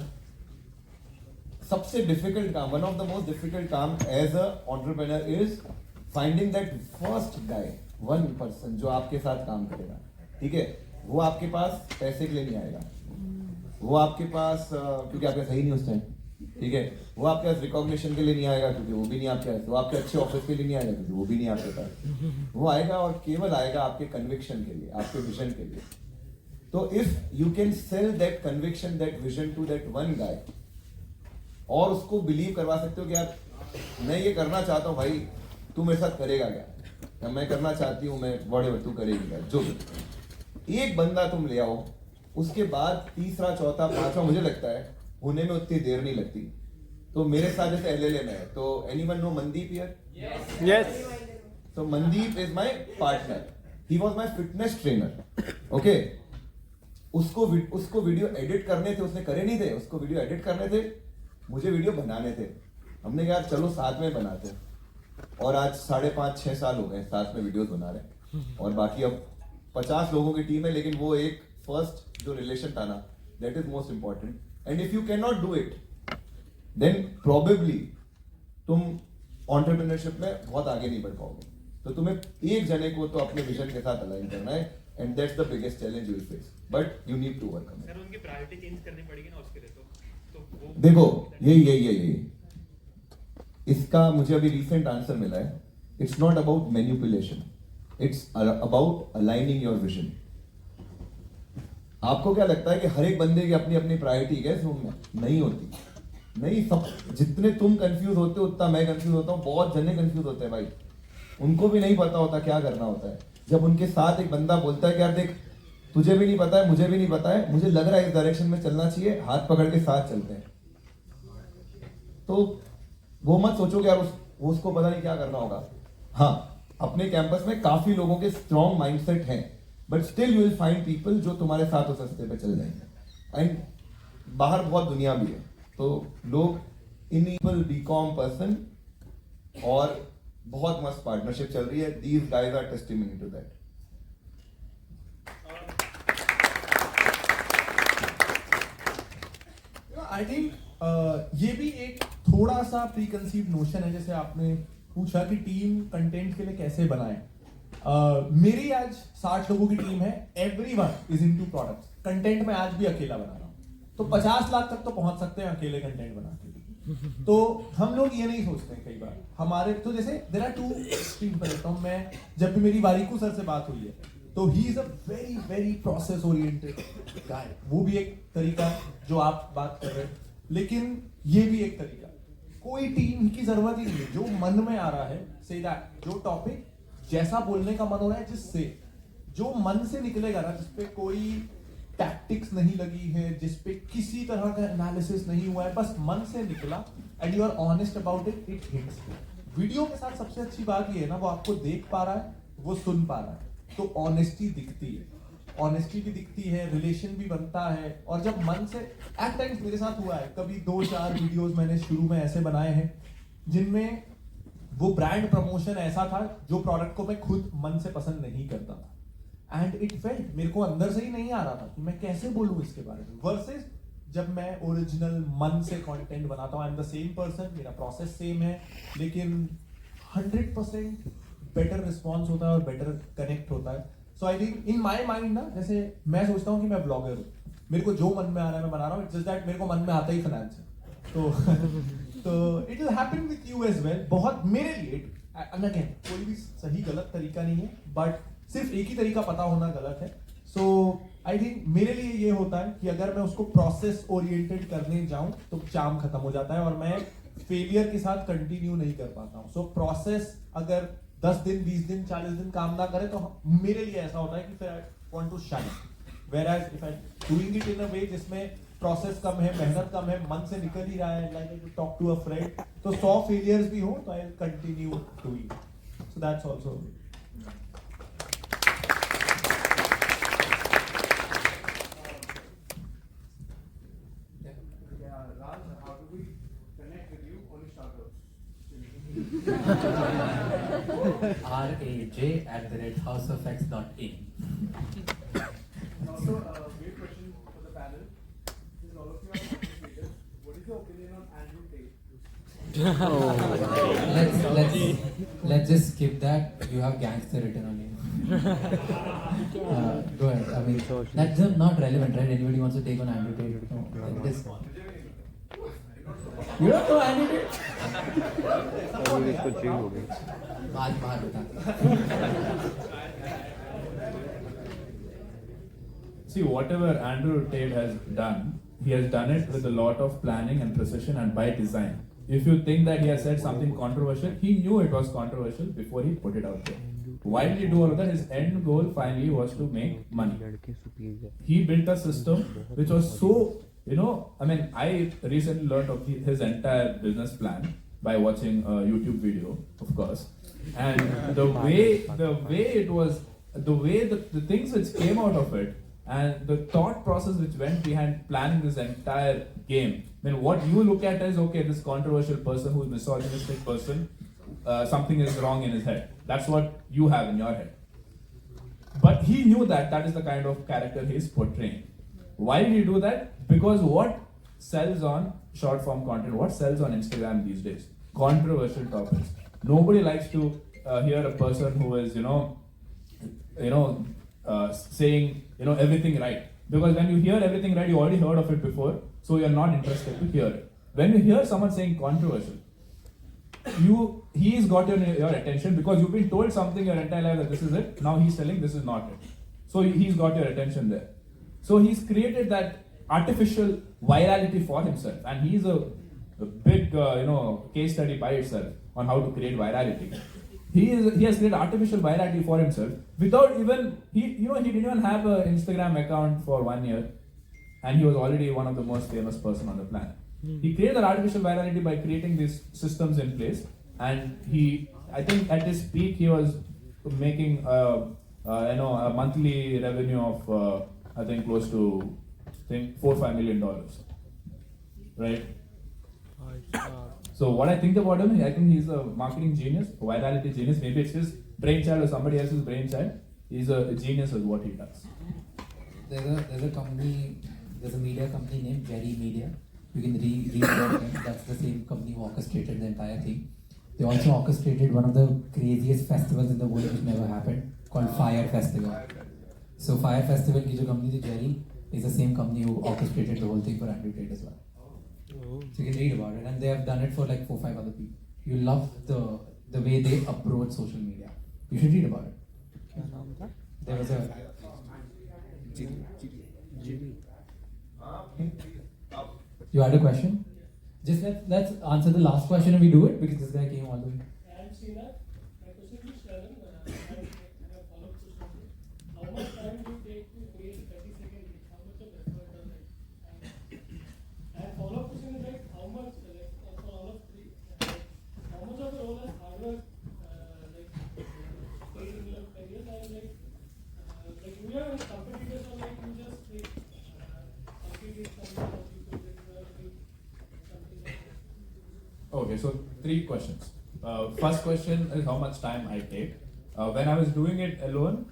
सबसे डिफिकल्ट काम, one of the most difficult काम as a entrepreneur is finding that first guy, one person जो आपके साथ काम करेगा। ठीक है, वो आपके पास पैसे के लिए नहीं आएगा, वो आपके पास क्योंकि आपका सही नहीं उस टाइम, ठीक है, वो आपके पास रिकॉग्निशन के लिए नहीं आएगा क्योंकि वो भी नहीं आपके पास, वो आपके अच्छे ऑफिस के लिए नहीं आएगा क्योंकि वो भी नहीं आपके पास, वो आएगा और केवल आएगा आपके कन्विक्शन के लिए, आपके विजन के लिए। तो if you can sell that conviction, that vision to that one guy, और उसको बिलीव करवा सकते हो कि यार मैं ये करना चाहता हूँ भाई, तू मेरे साथ करेगा क्या, या मैं करना चाहती हूँ, मैं वॉटेवर तू करेगी क्या, जो भी। एक बंदा तुम ले आओ, उसके बाद तीसरा, चौथा, पांचवा मुझे लगता है होने में उतनी देर नहीं लगती। तो मेरे साथ जैसे एलएलए में है, तो anyone know Mandeep here? Yes. So Mandeep is my partner. He was my fitness trainer. Okay. उसको वीडियो एडिट करने थे, उसने करे नहीं थे, उसको वीडियो एडिट करने थे, मुझे वीडियो बनाने थे। हमने कहा चलो साथ में बनाते, और आज 5.5-6 साल हो गए साथ में वीडियोस बना रहे, और बाकी अब 50 लोगों की टीम है, लेकिन वो एक फर्स्ट जो रिलेशन था ना, that is most important. And if you can not do it, then probably तुम एंटरप्रेन्योरशिप में बहुत आगे नहीं बढ़ पाओगे। तो तुम्हें एक जने को तो अपने विजन के साथ अलाइन करना है, and that's the biggest challenge you will face, but you need to work on it. Sir उनकी प्रायोरिटी चेंज करनी पड़ेगी ना उसके लिए, तो वो देखो यही इसका मुझे अभी रिसेंट आंसर मिला है। It's not about manipulation, it's about aligning your vision. आपको क्या लगता है कि हर एक बंदे की अपनी अपनी प्रायोरिटी है रूम में? नहीं होती, नहीं। सब जितने तुम कंफ्यूज होते हो उतना मैं कंफ्यूज होता हूँ, बहुत जने कंफ्यूज होते हैं भाई, उनको भी नहीं पता होता क्या करना होता है। जब उनके साथ एक बंदा बोलता है कि यार देख तुझे भी नहीं पता है, मुझे भी नहीं पता है, मुझे लग रहा है इस डायरेक्शन में चलना चाहिए, हाथ पकड़ के साथ चलते हैं, तो वो मत सोचो कि यार उसको पता नहीं क्या करना होगा। हाँ, अपने कैंपस में काफी लोगों के स्ट्रॉन्ग माइंडसेट हैं, but still you will find people जो तुम्हारे साथ उस रास्ते पे चल जाएंगे। एंड बाहर बहुत दुनिया भी है, तो लोग इनेबल बीकॉम पर्सन, और बहुत मस्त पार्टनरशिप चल रही है। These guys are testimony to that. I think ये भी एक थोड़ा सा प्री कंसीव नोशन है। जैसे आपने पूछा कि टीम कंटेंट के लिए कैसे बनाए, मेरी आज 60 लोगों की टीम है, everyone is into products. Content में आज भी अकेला बना रहा हूँ, तो 50 लाख तक तो पहुंच सकते हैं अकेले कंटेंट बना के। तो हम लोग ये नहीं सोचते हैं कई बार हमारे, तो जैसे देयर आर टू एक्सट्रीम पर रहता हूँ मैं। जब भी मेरी वारिकू सर से बात हुई है, तो he is a very very process oriented guy. वो भी एक तरीका जो आप बात कर रहे हैं, लेकिन ये भी एक तरीका। कोई टीम की जरूरत ही नहीं है, जो मन में आ रहा है से दैट, जो टॉपिक जैसा बोलने का मन हो रहा है, जिससे जो मन से निकलेगा ना, जिसपे कोई टैक्टिक्स नहीं लगी है, जिसपे किसी तरह का एनालिसिस नहीं हुआ है, बस मन से निकला and you are honest about it, it hits. Video के साथ सबसे अच्छी बात ये है ना, वो आपको देख पा रहा है, वो सुन पा रहा है, तो ऑनेस्टी दिखती है, ऑनेस्टी भी दिखती है, रिलेशन भी बनता है। और जब मन से, एट टाइम्स मेरे साथ हुआ है, कभी 2-4 वीडियोस मैंने शुरू में ऐसे बनाए हैं जिनमें वो ब्रांड प्रमोशन ऐसा था जो प्रोडक्ट को मैं खुद मन से पसंद नहीं करता था, एंड इट फेल्ट, मेरे को अंदर से ही नहीं आ रहा था कि मैं कैसे बोलूं इसके बारे में। वर्सेस जब मैं ओरिजिनल मन से कंटेंट बनाता हूं, I am the same person, मेरा प्रोसेस सेम है, लेकिन 100% बेटर रिस्पॉन्स होता है और बेटर कनेक्ट होता है। सो I think in my mind ना, जैसे मैं सोचता हूँ कि मैं ब्लॉगर हूँ, मेरे को जो मन में आ रहा है मैं बना रहा हूँ, इट्स जस्ट दैट मेरे को मन में आता ही फाइनेंस है, it will happen with you as well. बहुत मेरे लिए and again कोई भी सही गलत तरीका नहीं है, but सिर्फ एक ही तरीका पता होना गलत है. So I think मेरे लिए ये होता है कि अगर मैं उसको प्रोसेस ओरिएंटेड करने जाऊं तो चार्म खत्म हो जाता है और मैं फेलियर के साथ कंटिन्यू नहीं कर पाता हूं. सो प्रोसेस अगर 10 दिन 20 दिन 40 दिन काम ना करे तो मेरे लिए ऐसा होता है कि फिर I want to shine. Whereas if I'm doing it in a way जिसमें प्रोसेस कम है, मेहनत कम है, मन से निकल ही रहा है, like I talk to a friend, तो 100 फेलियर्स भी हो तो I continue doing. So that's also. raj@houseofx.in. Also, great question for the panel. Since all of you are content creators, what is your opinion on Andrew Tate? Let's just skip that. You have gangster written on you. Go ahead. I mean, that's not relevant, right? Anybody wants to take on Andrew Tate? No, like this. You don't know Andrew Tate? बाहर बता. See, whatever Andrew Tate has done, he has done it with a lot of planning and precision and by design. If you think that he has said something controversial, he knew it was controversial before he put it out there. Why did he do all of that? His end goal finally was to make money. He built a system which was so, I mean, I recently learned of his entire business plan by watching a YouTube video, of course. And the way it was, the things which came out of it, and the thought process which went behind planning this entire game. I mean, what you look at is, okay, this controversial person who's misogynistic person, something is wrong in his head. That's what you have in your head. But he knew that is the kind of character he's portraying. Why did he do that? Because what sells on short form content, what sells on Instagram these days? Controversial topics. Nobody likes to hear a person who is, saying everything right, because when you hear everything right, you already heard of it before, so you're not interested to hear it. When you hear someone saying controversial, he's got your attention because you've been told something your entire life that this is it. Now he's telling this is not it, so he's got your attention there. So he's created that artificial virality for himself, and he's a big case study by itself on how to create virality. He has created artificial virality for himself without even he didn't even have an Instagram account for 1 year, and he was already one of the most famous person on the planet. He created that artificial virality by creating these systems in place, and I think at his peak he was making a monthly revenue of I think close to $4-5 million, right? So what I think about him, I think he's a marketing genius, a virality genius. Maybe it's his brainchild or somebody else's brainchild. He's a genius at what he does. There's a media company named Jerry Media. You can read about them. That's the same company who orchestrated the entire thing. They also orchestrated one of the craziest festivals in the world which never happened, called Fire Festival. So Fire Festival की जो company थी Jerry is the same company who orchestrated the whole thing for Andrew Tate as well. So you can read about it, and they have done it for like 4-5 other people. You love the way they approach social media. You should read about it. There was a You had a question? Just let's answer the last question and we do it because this guy came all the way. I'm Srinath. My question is Sharon. I have follow-up question. How much time do you take to create 30-second video? How much of effort does it? And follow-up question is like how much for all of three? How much of the role has hard work played in your career? And like you have competitors or like you just compete with someone or you could something like that? Okay, so 3 questions. First question is how much time I take. When I was doing it alone,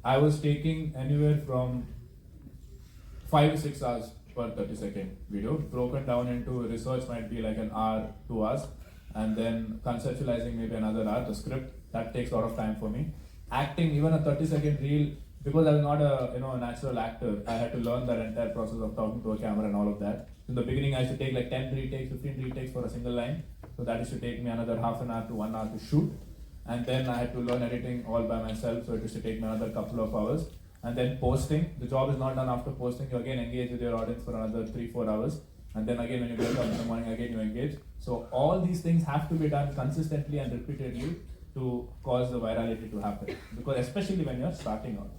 I was taking anywhere from 5 to 6 hours per 30-second video. Broken down into research might be like an hour, 2 hours, and then conceptualizing maybe another hour. The script, that takes a lot of time for me. Acting, even a 30-second reel, because I was not a natural actor, I had to learn that entire process of talking to a camera and all of that. In the beginning, I used to take like 10 retakes, 15 retakes for a single line. So that used to take me another half an hour to 1 hour to shoot. And then I had to learn editing all by myself, so it used to take me another couple of hours. And then posting, the job is not done after posting. You again engage with your audience for another 3-4 hours. And then again, when you wake up in the morning, again you engage. So all these things have to be done consistently and repeatedly to cause the virality to happen. Because especially when you're starting out.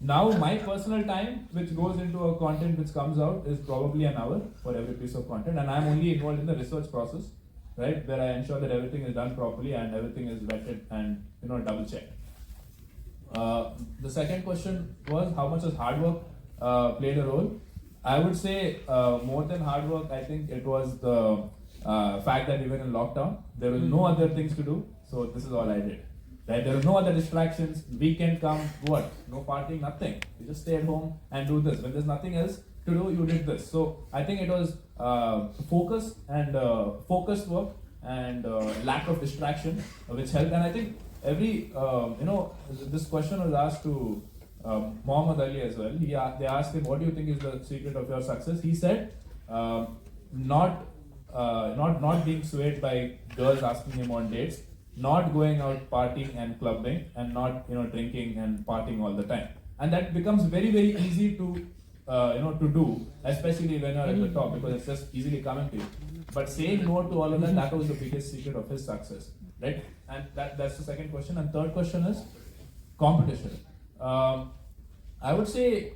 Now, my personal time, which goes into a content which comes out, is probably an hour for every piece of content. And I'm only involved in the research process, right? Where I ensure that everything is done properly and everything is vetted and, double checked. The second question was how much has hard work played a role? I would say more than hard work, I think it was the fact that we were in lockdown. There was no other things to do, so this is all I did. Right? There were no other distractions. Weekend come, what? No partying, nothing. You just stay at home and do this. When there's nothing else to do, you did this. So I think it was focus and focused work and lack of distraction which helped. And I think every, this question was asked to Muhammad Ali as well. They asked him, what do you think is the secret of your success? He said, not being swayed by girls asking him on dates, not going out partying and clubbing, and not drinking and partying all the time. And that becomes very, very easy to to do, especially when you're at the top, because it's just easily coming to you. But saying no to all of that, that was the biggest secret of his success, right? And that's the second question. And third question is competition. I would say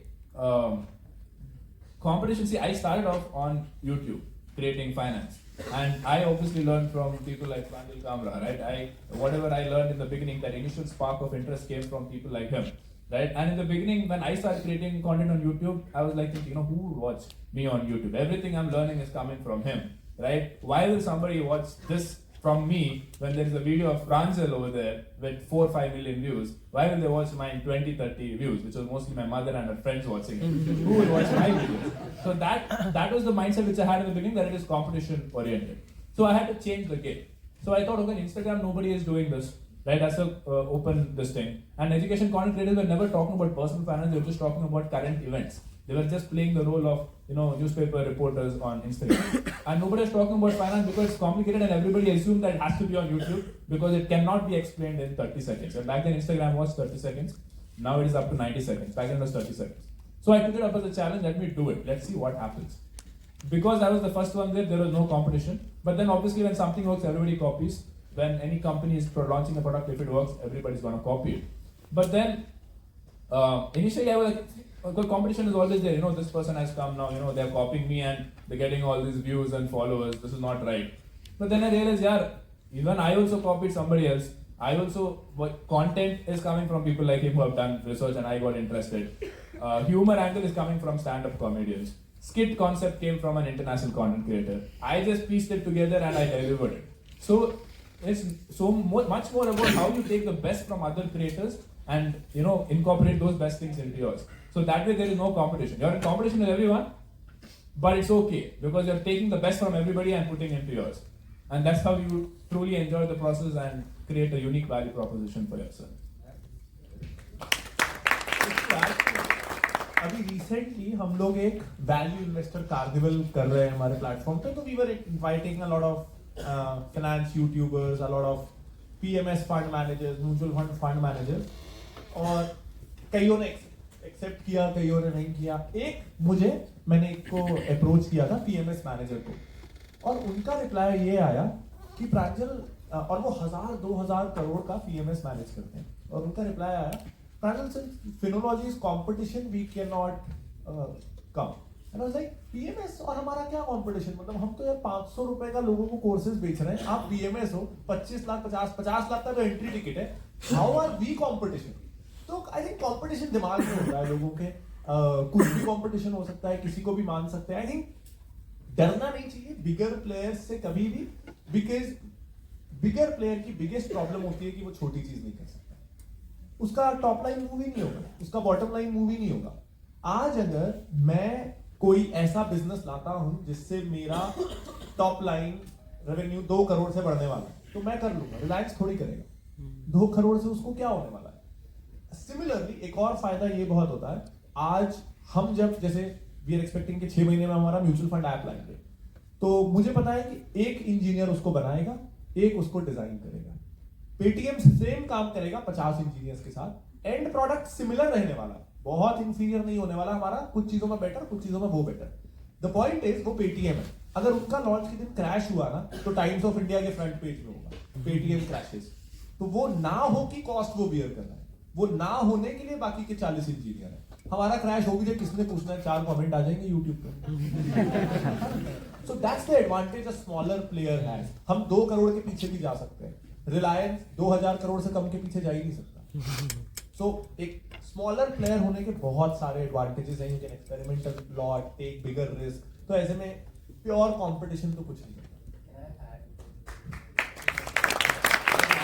competition. See, I started off on YouTube creating finance, and I obviously learned from people like Pranjal Kamra, right? Whatever I learned in the beginning, that initial spark of interest came from people like him, right? And in the beginning, when I started creating content on YouTube, I was like thinking, who would watch me on YouTube? Everything I'm learning is coming from him, right? Why will somebody watch this from me when there is a video of Pranjal over there with 4 or 5 million views? Why will they watch mine 20-30 views, which was mostly my mother and her friends watching it? Who will watch my videos? So that was the mindset which I had in the beginning, that it is competition oriented. So I had to change the game. So I thought, okay, Instagram, nobody is doing this, right? That's a open this thing. And education content creators were never talking about personal finance, they were just talking about current events. They were just playing the role of newspaper reporters on Instagram. And nobody was talking about finance because it's complicated and everybody assumed that it has to be on YouTube because it cannot be explained in 30 seconds. And back then Instagram was 30 seconds. Now it is up to 90 seconds. Back then it was 30 seconds. So I took it up as a challenge, let me do it. Let's see what happens. Because I was the first one there was no competition. But then obviously when something works, everybody copies. When any company is launching a product, if it works, everybody's going to copy it. But then initially I was like, the competition is always there. This person has come now, they're copying me and they're getting all these views and followers. This is not right. But then I realized, even I also copied somebody else. Content is coming from people like him who have done research and I got interested. Humor angle is coming from stand-up comedians. Skit concept came from an international content creator. I just pieced it together and I delivered it. So it's much more about how you take the best from other creators and incorporate those best things into yours. So that way there is no competition. You're in competition with everyone, but it's okay because you're taking the best from everybody and putting into yours. And that's how you truly enjoy the process and create a unique value proposition for yourself. अभी recently हम लोग एक value investor carnival कर रहे हैं हमारे platform पे, तो we were inviting a lot of finance youtubers, a lot of PMS fund managers, mutual fund managers, और कईयों ने एक्सेप्ट किया, कईयों ने नहीं किया. मैंने एक को अप्रोच किया था पीएमएस मैनेजर को, और उनका रिप्लाई ये आया कि प्रांजल, और वो 1000-2000 करोड़ का पीएमएस मैनेज करते हैं, और उनका रिप्लाई आया, Pranjal sir, Finology is competition, we can not come. And I was like, PMS और हमारा क्या कंपटीशन? मतलब हम तो यार 500 रुपए का लोगों को कोर्सेज बेच रहे हैं, आप पीएमएस हो, 25 लाख 50 लाख का तो एंट्री टिकट है, हाउ आर वी कंपटीशन? तो आई थिंक कंपटीशन दिमाग में होता है लोगों के, कुछ भी कंपटीशन हो सकता है, किसी को भी मान सकते हैं. आई थिंक डरना नहीं चाहिए बिगर प्लेयर्स से कभी भी, बिकॉज बिगर प्लेयर की बिगेस्ट प्रॉब्लम होती है कि वो छोटी चीज नहीं कर सकता. उसका टॉप लाइन मूव ही नहीं होगा, उसका बॉटम लाइन मूव ही नहीं होगा. आज अगर मैं कोई ऐसा बिजनेस लाता हूं जिससे मेरा टॉप लाइन रेवेन्यू 2 करोड़ से बढ़ने वाला है, तो मैं कर लूंगा. रिलायंस थोड़ी करेगा. 2 करोड़ से उसको क्या होने वाला है? सिमिलरली एक और फायदा ये बहुत होता है, आज हम जब जैसे वी आर एक्सपेक्टिंग कि 6 महीने में हमारा म्यूचुअल फंड ऐप लाएंगे। तो मुझे पता है कि एक इंजीनियर उसको बनाएगा, एक उसको डिजाइन करेगा। पेटीएम सेम काम करेगा 50 इंजीनियर्स के साथ। एंड प्रोडक्ट सिमिलर रहने वाला, बहुत इंफीरियर नहीं होने वाला हमारा, कुछ चीजों में बेटर, कुछ चीजों में वो बेटर। द पॉइंट इज वो पेटीएम है। अगर उनका लॉन्च के दिन क्रैश हुआ ना तो टाइम्स ऑफ इंडिया के फ्रंट पेज में होगा पेटीएम क्रैशेस। तो वो ना हो कि कॉस्ट वो बियर करना है, वो ना होने के लिए बाकी के 40 इंजीनियर है। हमारा क्रैश होगी जब किसने पूछना है 4 कमेंट आ जाएंगे यूट्यूब पे। सो that's the advantage a smaller player has. हम 2 करोड़ के पीछे भी जा सकते हैं, रिलायंस 2000 करोड़ से कम के पीछे जा ही नहीं सकता। सो एक स्मॉलर प्लेयर होने के बहुत सारे एडवांटेजेस हैं। You can experiment a lot, take bigger risk. तो ऐसे में प्योर कंपटीशन तो कुछ नहीं है।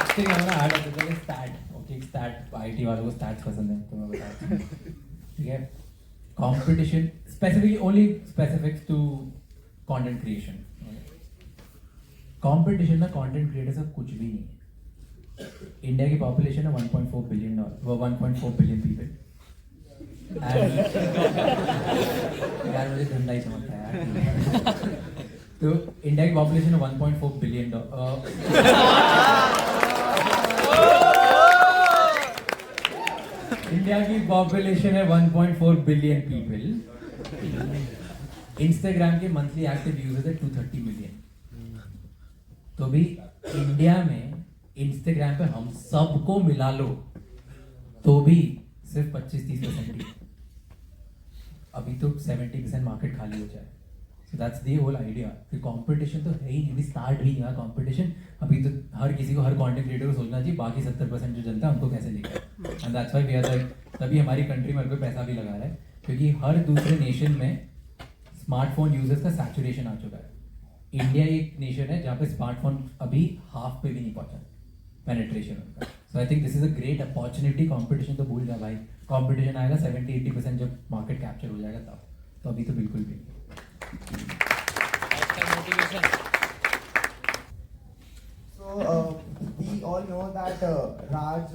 एक्चुअली मैं ना ऐड करता हूँ स्टैट। ओके, स्टैट आईटी वालों को स्टैट्स पसंद है तो मैं बताता हूँ। ठीक है, competition specifically only specific to content creation. Competition ना कंटेंट क्रिएटर से कुछ भी नहीं है। इंडिया की पॉपुलेशन है 1.4 बिलियन, 1.4 बिलियन पीपल। यार मुझे धंधा ही समझता है यार। तो इंडिया की पॉपुलेशन है 1.4 बिलियन। इंडिया की पॉपुलेशन है 1.4 बिलियन पीपल। इंस्टाग्राम के मंथली एक्टिव यूजर्स है 230 मिलियन। तो भी इंडिया में इंस्टाग्राम पे हम सबको मिला लो तो भी सिर्फ 25-30% ही। अभी तो 70% मार्केट खाली हो जाए। So that's the whole idea कि कंपटीशन तो है ही नहीं, स्टार्ट भी नहीं हुआ कंपटीशन। अभी तो हर किसी को, हर कंटेंट क्रिएटर को सोचना चाहिए बाकी 70% जो जनता है उनको कैसे लेकर। And that's why we are like, तभी हमारी कंट्री में हर कोई पैसा भी लगा रहा है क्योंकि हर दूसरे नेशन में स्मार्टफोन यूजर्स का सैचुरेशन आ चुका है। इंडिया एक नेशन है जहाँ पे स्मार्टफोन अभी हाफ पे भी नहीं पहुंचा पेनिट्रेशन उनका। So I think this is a great opportunity. Competition तो भूल जा भाई, कंपटीशन आएगा 70-80% जब मार्केट कैप्चर हो जाएगा तब। तो अभी तो बिल्कुल भी नहीं। So we all know that Raj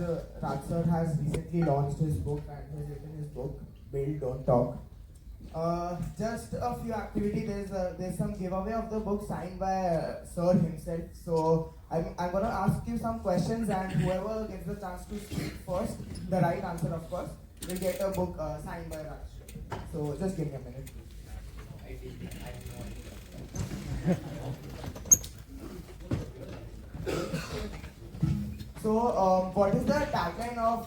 sir has recently launched his book and has written his book Build Don't Talk. Just a few activities. There's some giveaway of the book signed by Sir himself. So I'm gonna ask you some questions, and whoever gets the chance to speak first, the right answer of course, will get a book signed by Raj. So just give me a minute. So what is the tagline of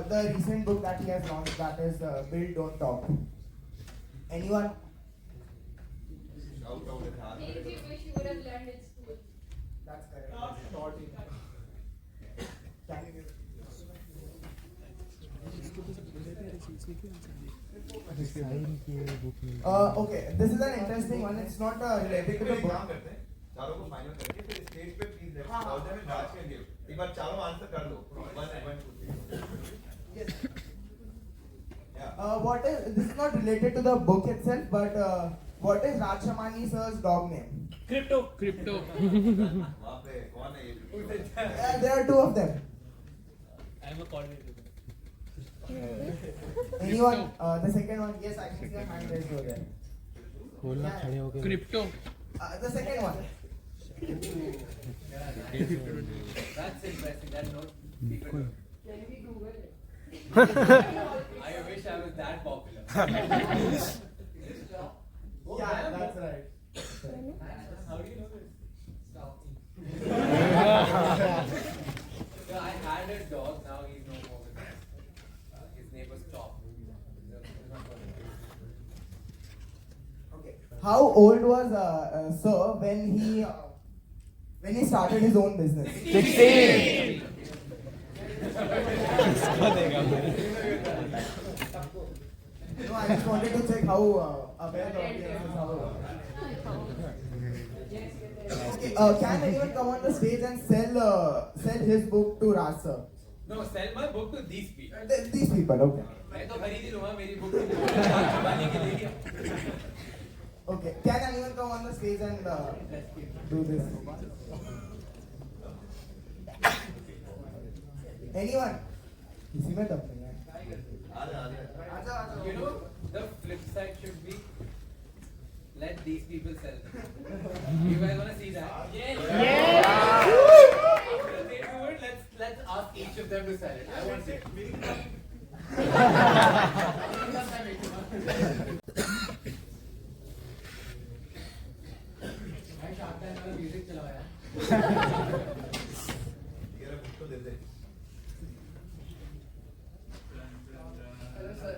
the recent book that he has launched? That is Build Don't Talk. Anyone? Things you wish you would have learned in school. That's correct. Can you give? Okay, this is an interesting one. It's not related to the book. चारों को final करके फिर stage पे please round में राज can give. एक बार चारों answer कर लो। 1 2 3। Yes. What is, this is not related to the book itself, but what is Raj Shamani sir's dog name? Crypto. वहाँ पे कौन है ये? There are 2 of them. I am a coordinator. Anyone? The second one. Yes, I can see a hand raised over there. खोलना खड़े हो गए. Crypto. The second one. That's interesting. That note. Cool. Can we Google it? I wish I was that popular. Yeah, that's right. How do you know this? Stop. So I had a dog. Now he's no more with us. His name was Chop. Okay. How old was sir when he started his own business? 16. No, I just wanted to check how aware the audience is. Okay, can anyone come on the stage and sell his book to Raj sir? No, sell my book to these people. These people, okay. मैं तो खरीद ही लूँगा मेरी book छुपाने के लिए। Okay, can anyone come on the stage and do this? Anyone? किसी में दम नहीं है। You know, the flip side should be let these people sell. You guys want to see that? Yes. If they do it, let's ask each of them to sell it. I want to see. भाई shark tank वाला music चलाओ यार. Hello, sir.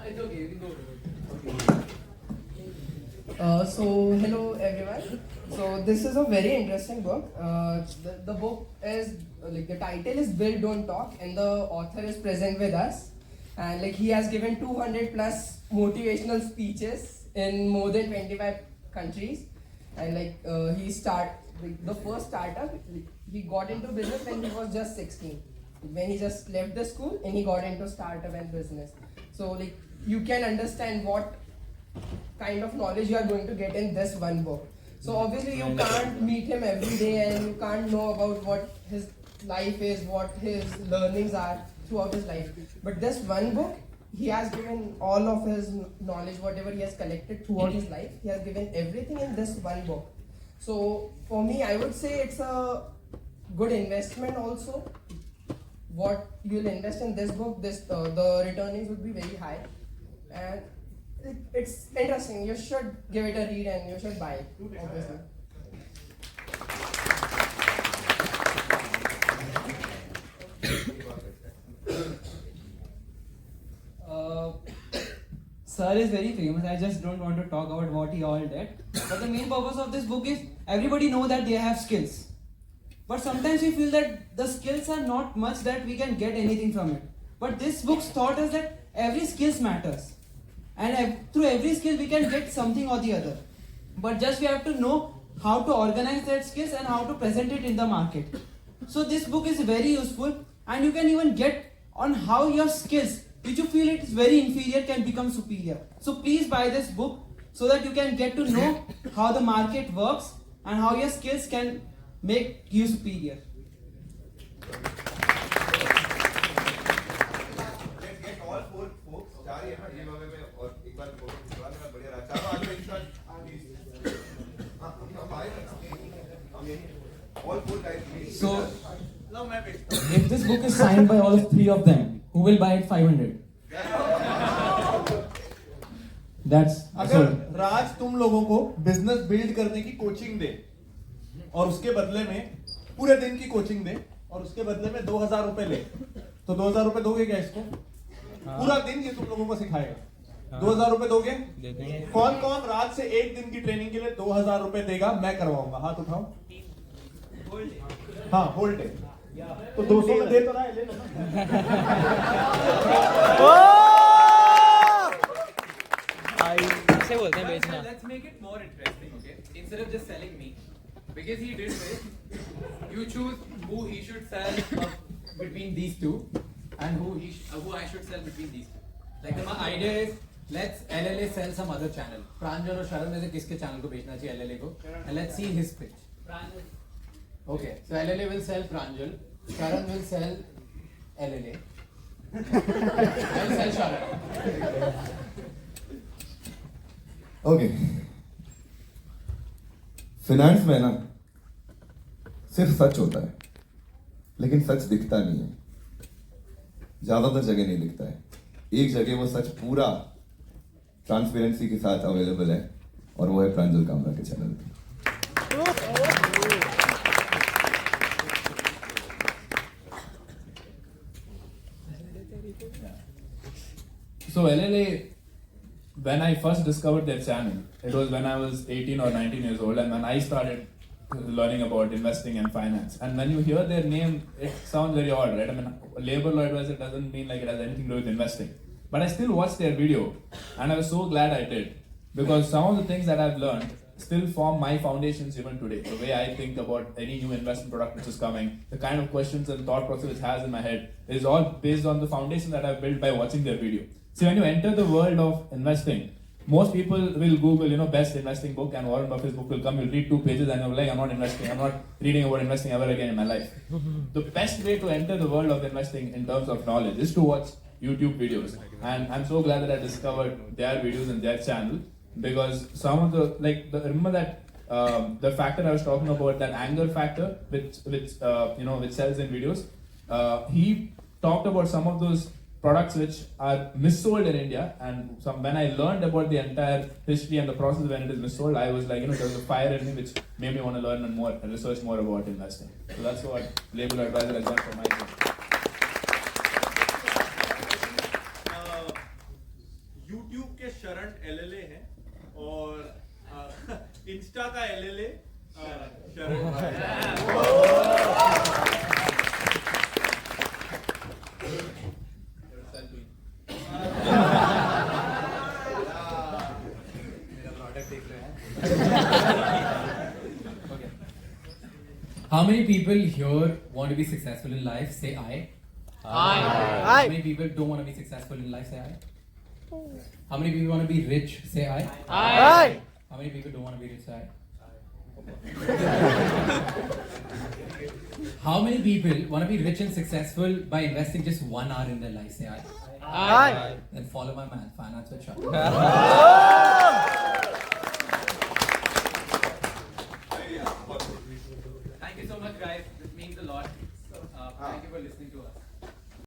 It's okay, you can go. So hello everyone. So this is a very interesting book. The book is like the title is Build Don't Talk, and the author is present with us, and like he has given 200 plus motivational speeches in more than 25 countries, and like the first startup, he got into business when he was just 16, when he just left the school and he got into startup and business. So like you can understand what kind of knowledge you are going to get in this one book. So obviously you can't meet him every day and you can't know about what his life is, what his learnings are throughout his life. But this one book, he has given all of his knowledge, whatever he has collected throughout his life, he has given everything in this one book. So for me, I would say it's a good investment also. What you'll invest in this book, the returnings would be very high, and it's interesting. You should give it a read and you should buy it, obviously. Sir is very famous. I just don't want to talk about what he all did. But the main purpose of this book is everybody know that they have skills. But sometimes we feel that the skills are not much that we can get anything from it. But this book taught us that every skills matters. And through every skill we can get something or the other. But just we have to know how to organize that skills and how to present it in the market. So this book is very useful, and you can even get on how your skills, which you feel it is very inferior, can become superior. So please buy this book so that you can get to know how the market works and how your skills can make you superior. Let's get all four folks. चार ये ना ये वाले में और एक बार photo खिंचवा लेना बढ़िया रहा. चारों आगे एक साथ. हाँ, हम आए ना. हम यही. All four guys. So, if this book is signed by all three of them, who will buy it 500? That's अगर राज तुम लोगों को बिजनेस बिल्ड करने की कोचिंग दे और उसके बदले में पूरे दिन की कोचिंग दे और उसके बदले में 2000 रुपए ले, तो 2000 रुपए दोगे क्या इसको? पूरा दिन ये तुम लोगों को सिखाएगा. 2000 रुपए दोगे? कौन कौन राज से एक दिन की ट्रेनिंग के लिए 2000 रुपए देगा? मैं करवाऊंगा. हाथ उठाओ. हाँ, होल्ड है. तो 200 में दे तो रहा है, ले लो ना. ऐसे बोलते हैं बेचना. Let's make it more interesting, okay? Instead of just selling me, because he did this, you choose who he should sell between these two, and who I should sell between these two. Like my idea is, let's LLA sell some other channel. Pranjal or Sharan में से किसके channel को बेचना चाहिए LLA को? And let's see his pitch. Pranjal. Okay, so LLA will sell Pranjal, Sharan will sell LLA. I will sell Sharan. Okay. Finance में ना सिर्फ सच होता है, लेकिन सच दिखता नहीं है. ज्यादातर जगह नहीं दिखता है. एक जगह वो सच पूरा ट्रांसपेरेंसी के साथ अवेलेबल है, और वो है प्रांजल कामरा के चैनल पे. So LLA, when I first discovered their channel, it was when I was 18 or 19 years old, and when I started learning about investing and finance. And when you hear their name, it sounds very odd, right? I mean, labor law advisor doesn't mean like it has anything to do with investing. But I still watched their video, and I was so glad I did, because some of the things that I've learned still form my foundations even today. The way I think about any new investment product which is coming, the kind of questions and thought process it has in my head, is all based on the foundation that I've built by watching their video. See, when you enter the world of investing, most people will Google, best investing book, and Warren Buffett's book will come. You'll read 2 pages and you're like, I'm not investing. I'm not reading about investing ever again in my life. The best way to enter the world of investing in terms of knowledge is to watch YouTube videos, and I'm so glad that I discovered their videos and their channel, because some of the remember that the factor I was talking about, that anger factor, which sells in videos. He talked about some of those products which are missold in India, and when I learned about the entire history and the process when it is missold, I was like, there was a fire in me which made me want to learn and research more about investing. So that's what Label Advisor has done for my team. YouTube के शरण LLA हैं और Insta का LLA How many people here want to be successful in life? Say I. Aye. How many people don't want to be successful in life? Say I. How many people want to be rich? Say I. Aye. How many people don't want to be rich? Say I. How many people want to be rich and successful by investing just 1 hour in their life? Say I. Aye. Then follow my man, Finance with Shah. Thank you so much, guys. This means a lot. Thank you for listening to us.